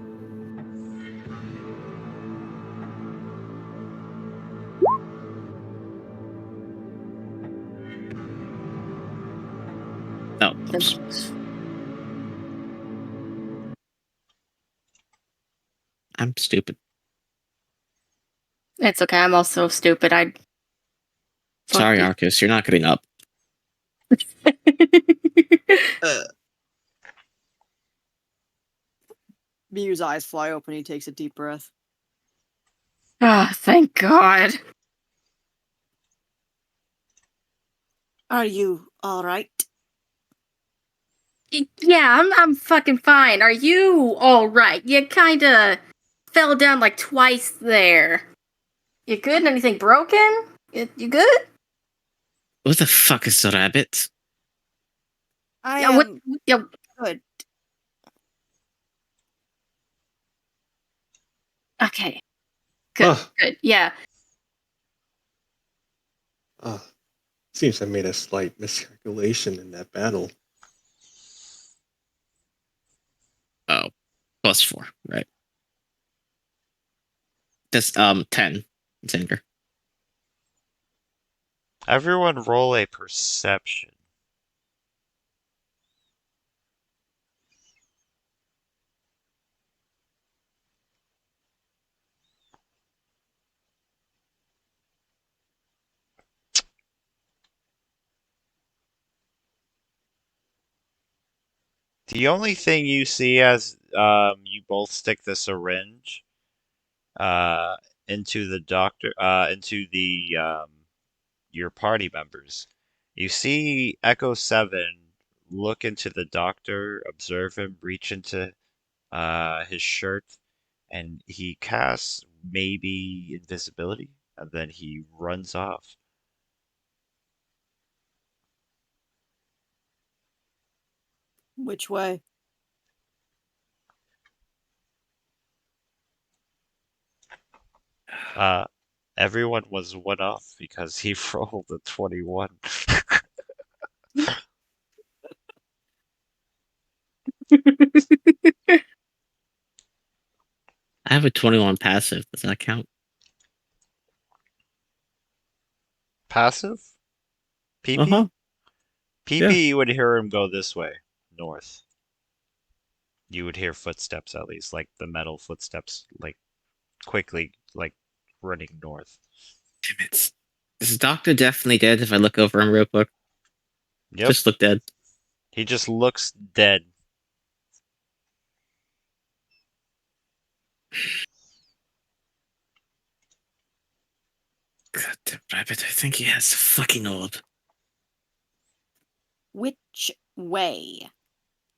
No. I'm stupid. It's okay, I'm also stupid. Sorry, Arcus, you're not getting up. Mew's eyes fly open. He takes a deep breath. Ah, thank God. Are you all right? Yeah, I'm fucking fine. Are you all right? You kinda fell down like twice there. You good? Anything broken? You good? What the fuck is the rabbit? I Yeah, am yeah, good. okay. Good, Ah. good. Yeah. Seems I made a slight miscalculation in that battle. Oh, plus 4, right? That's 10. It's anger. Everyone roll a perception. The only thing you see as you both stick the syringe into the doctor into the your party members. You see Echo 7 look into the doctor, observe him, reach into his shirt, and he casts maybe invisibility, and then he runs off. Which way? Everyone was one off because he rolled a 21. I have a 21 passive. Does that count? Passive? PP? Uh-huh. PP, Yeah. you would hear him go this way, north. You would hear footsteps at least, like the metal footsteps, like quickly, like running north. Damn it. Is the doctor definitely dead if I look over him real quick? Yep, Just look dead. he just looks dead. God damn rabbit, I think he has a fucking orb. Which way?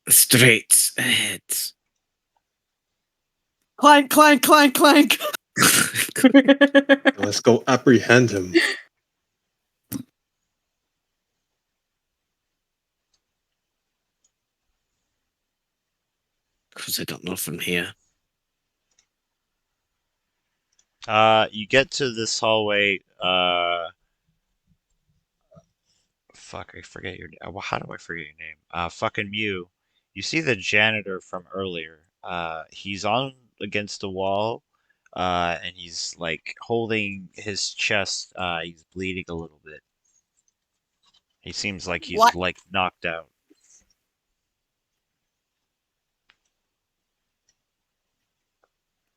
Straight ahead. Clank, clank, clank, clank. Let's go apprehend him. Because I don't know from here. You get to this hallway, fuck, I forget your name. How do I forget your name? Fucking Mew. You see the janitor from earlier. He's on against the wall, and he's like holding his chest. He's bleeding a little bit. He seems like he's What? like knocked out.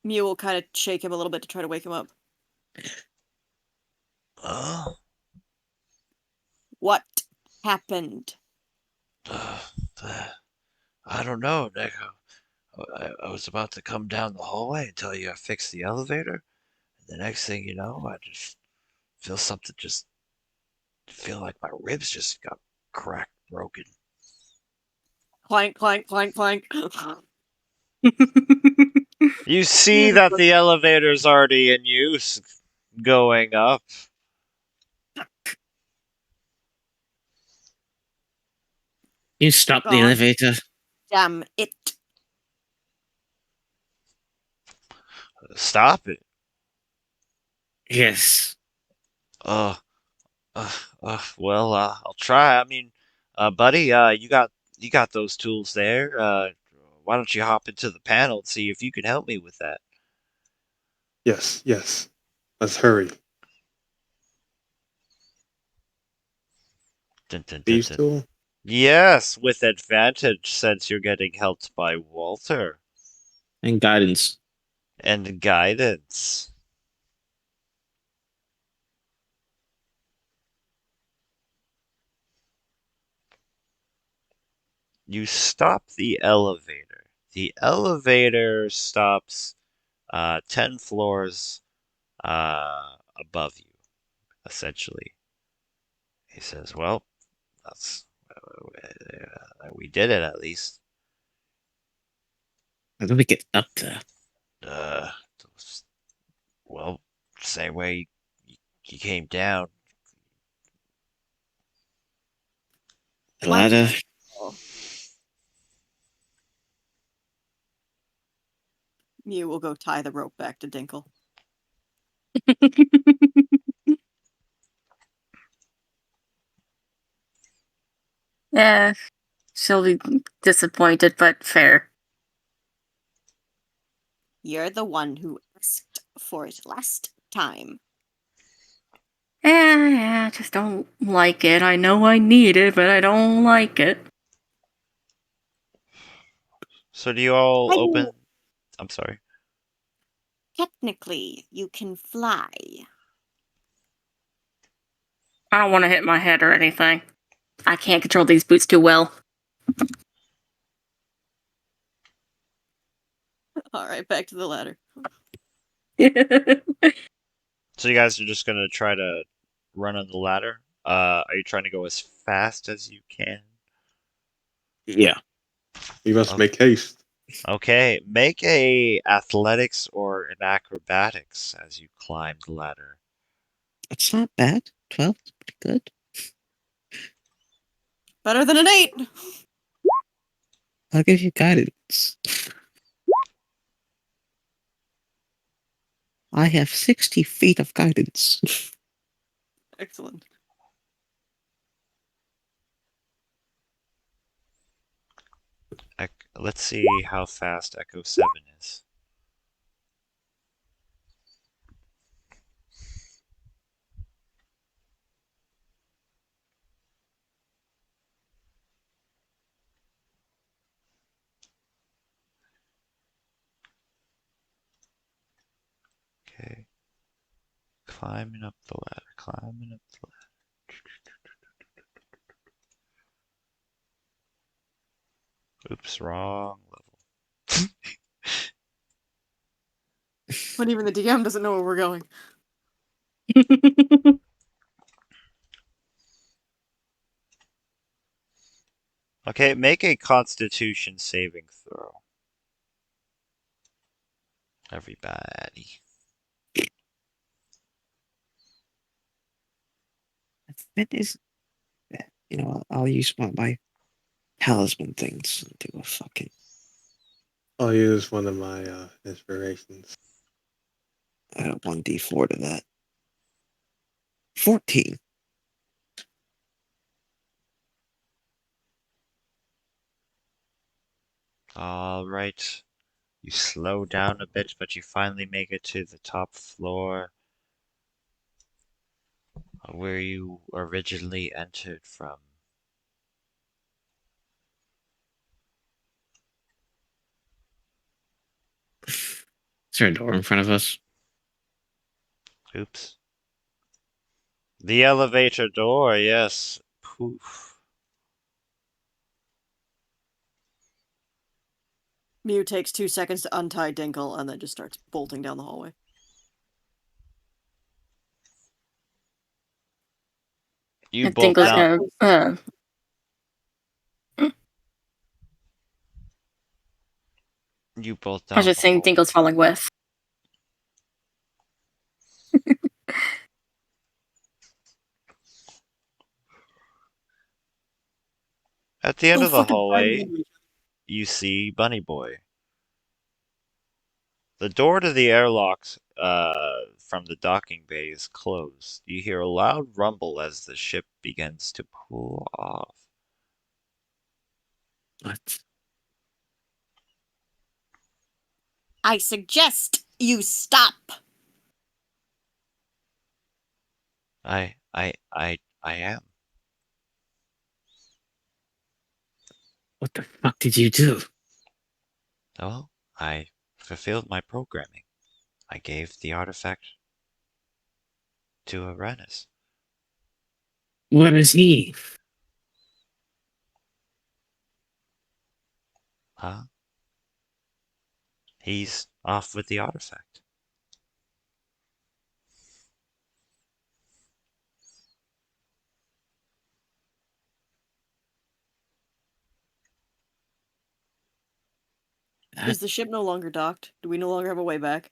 Mew will kind of shake him a little bit to try to wake him up. Oh, What happened? I don't know, Neko. I was about to come down the hallway and tell you I fixed the elevator. And the next thing you know, I just feel something just feel like my ribs just got cracked, broken. Clank, clank, clank, clank. You see that the elevator's already in use, going up. You stop the God. elevator. Damn it. Stop it. Yes. Uh, well, I'll try. I mean, buddy, you got those tools there. Why don't you hop into the panel and see if you can help me with that? Yes, yes. Let's hurry. Dun, dun, dun, These dun. two? Yes, with advantage since you're getting helped by Walter And guidance. and guidance. You stop the elevator. The elevator stops 10 floors above you, essentially. He says, well, that's we did it at least. How do we get up there? Uh, well, same way you came down. The ladder? Mew will go tie the rope back to Dinkle. Yeah, she'll be disappointed, but fair. You're the one who asked for it last time. Yeah, I just don't like it. I know I need it, but I don't like it. So do you all I mean- open? I'm sorry. Technically, you can fly. I don't want to hit my head or anything. I can't control these boots too well. Alright, back to the ladder. So you guys are just gonna try to run on the ladder? Are you trying to go as fast as you can? Yeah. We must Okay. make haste. Okay, make a athletics or an acrobatics as you climb the ladder. That's not bad. 12 is pretty good. Better than an 8! I'll give you guidance. I have 60 feet of guidance. Excellent. Let's see how fast Echo 7 is. Climbing up the ladder, climbing up the ladder. Oops, wrong level. But even the DM doesn't know where we're going. Okay, make a Constitution saving throw. Everybody. That is, you know, I'll use one of my talisman things and do a fucking. I'll use one of my inspirations. 1d4 to that. 14. All right. You slow down a bit, but you finally make it to the top floor where you originally entered from. Is there a door in front of us? Oops. The elevator door, yes. Poof. Mew takes 2 seconds to untie Dinkle and then just starts bolting down the hallway. You And bolt Dinkle's down. gonna. You bolt I was down just the saying, hallway. Dinkle's falling with. At the end Oh, of the fucking hallway, you see Bunny Boy. The door to the airlocks from the docking bay is closed. You hear a loud rumble as the ship begins to pull off. What? I suggest you stop. I am. What the fuck did you do? Well, I fulfilled my programming. I gave the artifact to Arenas. Where is he? Huh? He's off with the artifact. Is the ship no longer docked? Do we no longer have a way back?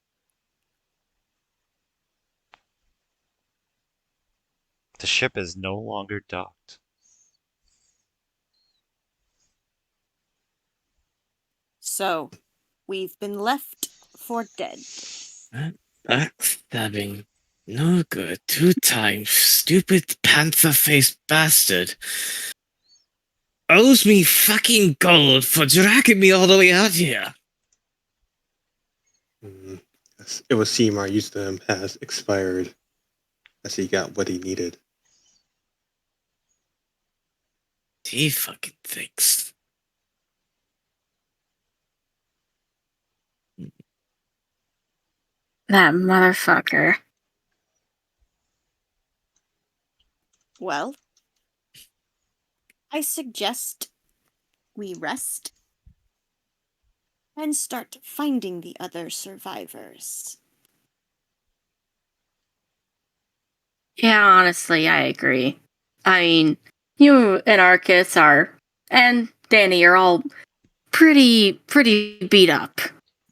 The ship is no longer docked. So, we've been left for dead. Backstabbing. No good. 2 times. Stupid panther-faced bastard. Owes me fucking gold for dragging me all the way out here. Yes, it was seem our use to him has expired as he got what he needed. He fucking thinks. That motherfucker. Well, I suggest we rest and start finding the other survivors. Yeah, honestly, I agree. I mean, you and Arcus and Danny are all pretty beat up.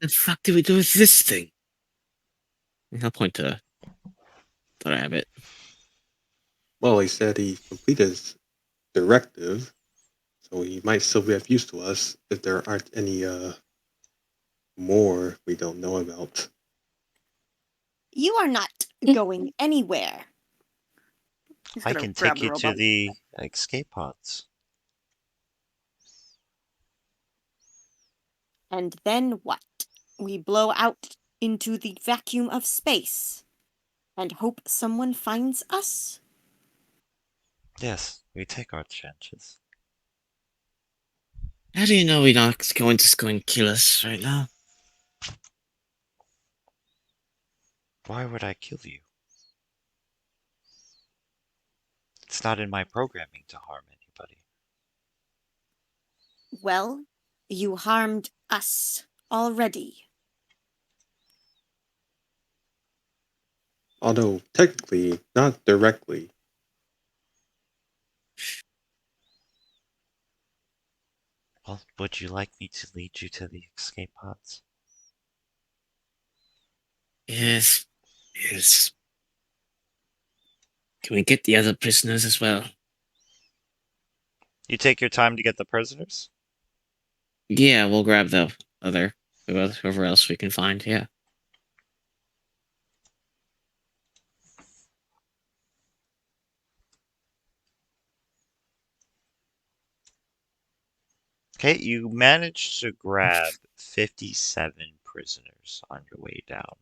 The fuck do we do with this thing? I'll point to the rabbit. Well, he said he completed his directive, so he might still be of use to us if there aren't any more we don't know about. You are not going anywhere. He's I gonna can grab take the you to robot. the escape pods. And then what? We blow out into the vacuum of space and hope someone finds us? Yes, we take our chances. How do you know we're not going to go and kill us right now? Why would I kill you? It's not in my programming to harm anybody. Well, you harmed us already. Although technically, not directly. Well, would you like me to lead you to the escape pods? Yes. Yes. Can we get the other prisoners as well? You take your time to get the prisoners? Yeah, we'll grab the other whoever else we can find. Yeah. Okay, you managed to grab 57 prisoners on your way down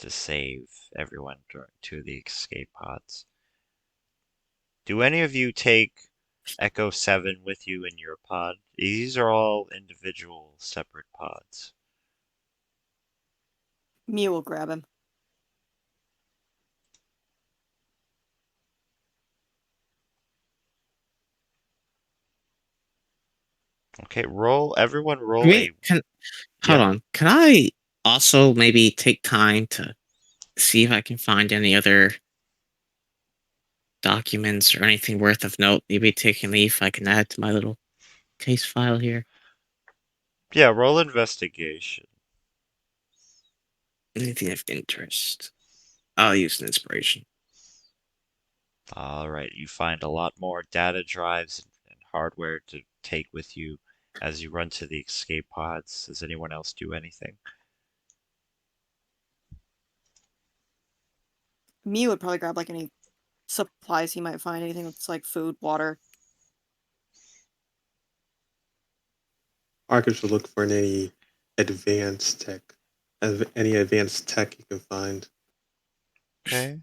to save everyone to the escape pods. Do any of you take Echo 7 with you in your pod? These are all individual, separate pods. Mia will grab him. Okay, everyone roll Wait, hold Yeah. on. Can I also maybe take time to see if I can find any other documents or anything worth of note? Maybe take a leaf I can add to my little case file here. Yeah, roll investigation. Anything of interest. I'll use an inspiration. Alright, you find a lot more data drives and hardware to take with you as you run to the escape pods. Does anyone else do anything? Mia would probably grab like any supplies he might find, anything that's like food, water. Arcus should look for any advanced tech. Any advanced tech you can find. Okay.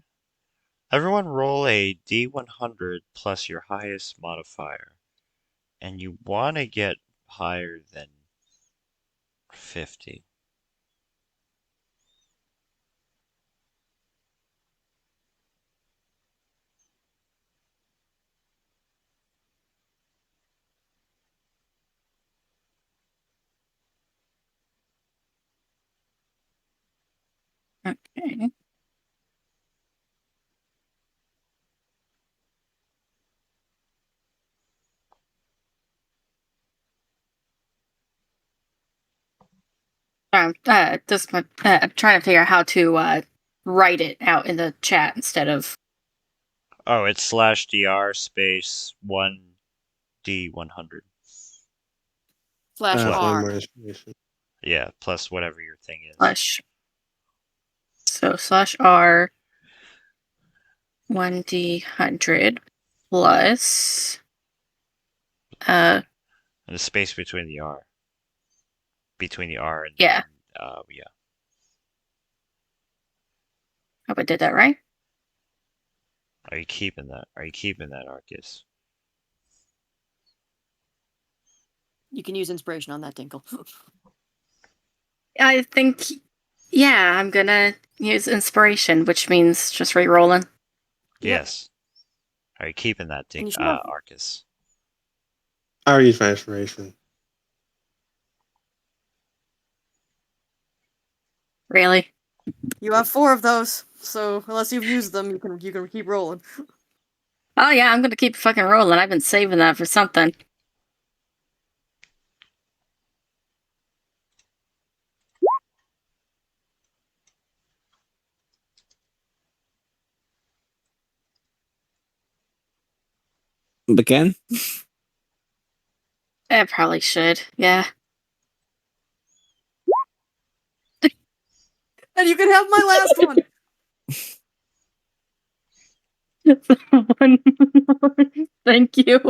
Everyone roll a D100 plus your highest modifier. And you want to get higher than 50. Okay. I'm I'm trying to figure out how to write it out in the chat instead of. Oh, it's /dr space 1D100. Slash What? For R. more information. Yeah, plus whatever your thing is. Slash. So /r 1D100 plus And the space between the R. Between the R and yeah. yeah. Hope I did that right. Are you keeping that? Are you keeping that, Arcus? You can use inspiration on that, Dinkle. I think, yeah, I'm gonna use inspiration, which means just re-rolling. Yep. Yes. Are you keeping that, And you should have- Arcus? I already used my inspiration. Really? You have 4 of those, so unless you've used them, you can keep rolling. Oh yeah, I'm gonna keep fucking rolling. I've been saving that for something. Again? I probably should. Yeah. And you can have my last one. One more. Thank you. Your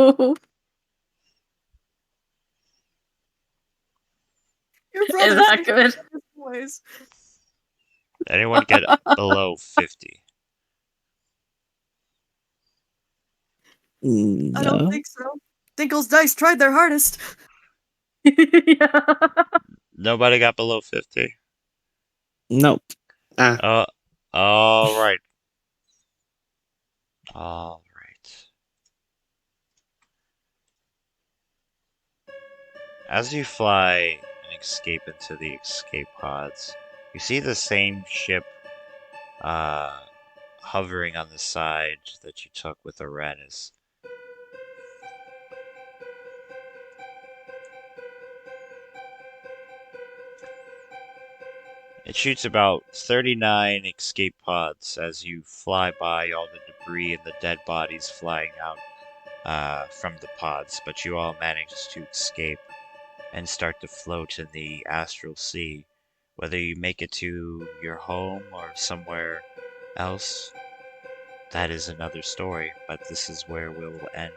Is brother's that good? boys. Anyone get below 50? I don't think so. Dinkle's dice tried their hardest. Yeah. Nobody got below 50? Nope. Ah, All right. All right. As you fly and escape into the escape pods, you see the same ship hovering on the side that you took with Uranus. It shoots about 39 escape pods as you fly by all the debris and the dead bodies flying out from the pods, but you all manage to escape and start to float in the astral sea. Whether you make it to your home or somewhere else, that is another story, but this is where we'll end.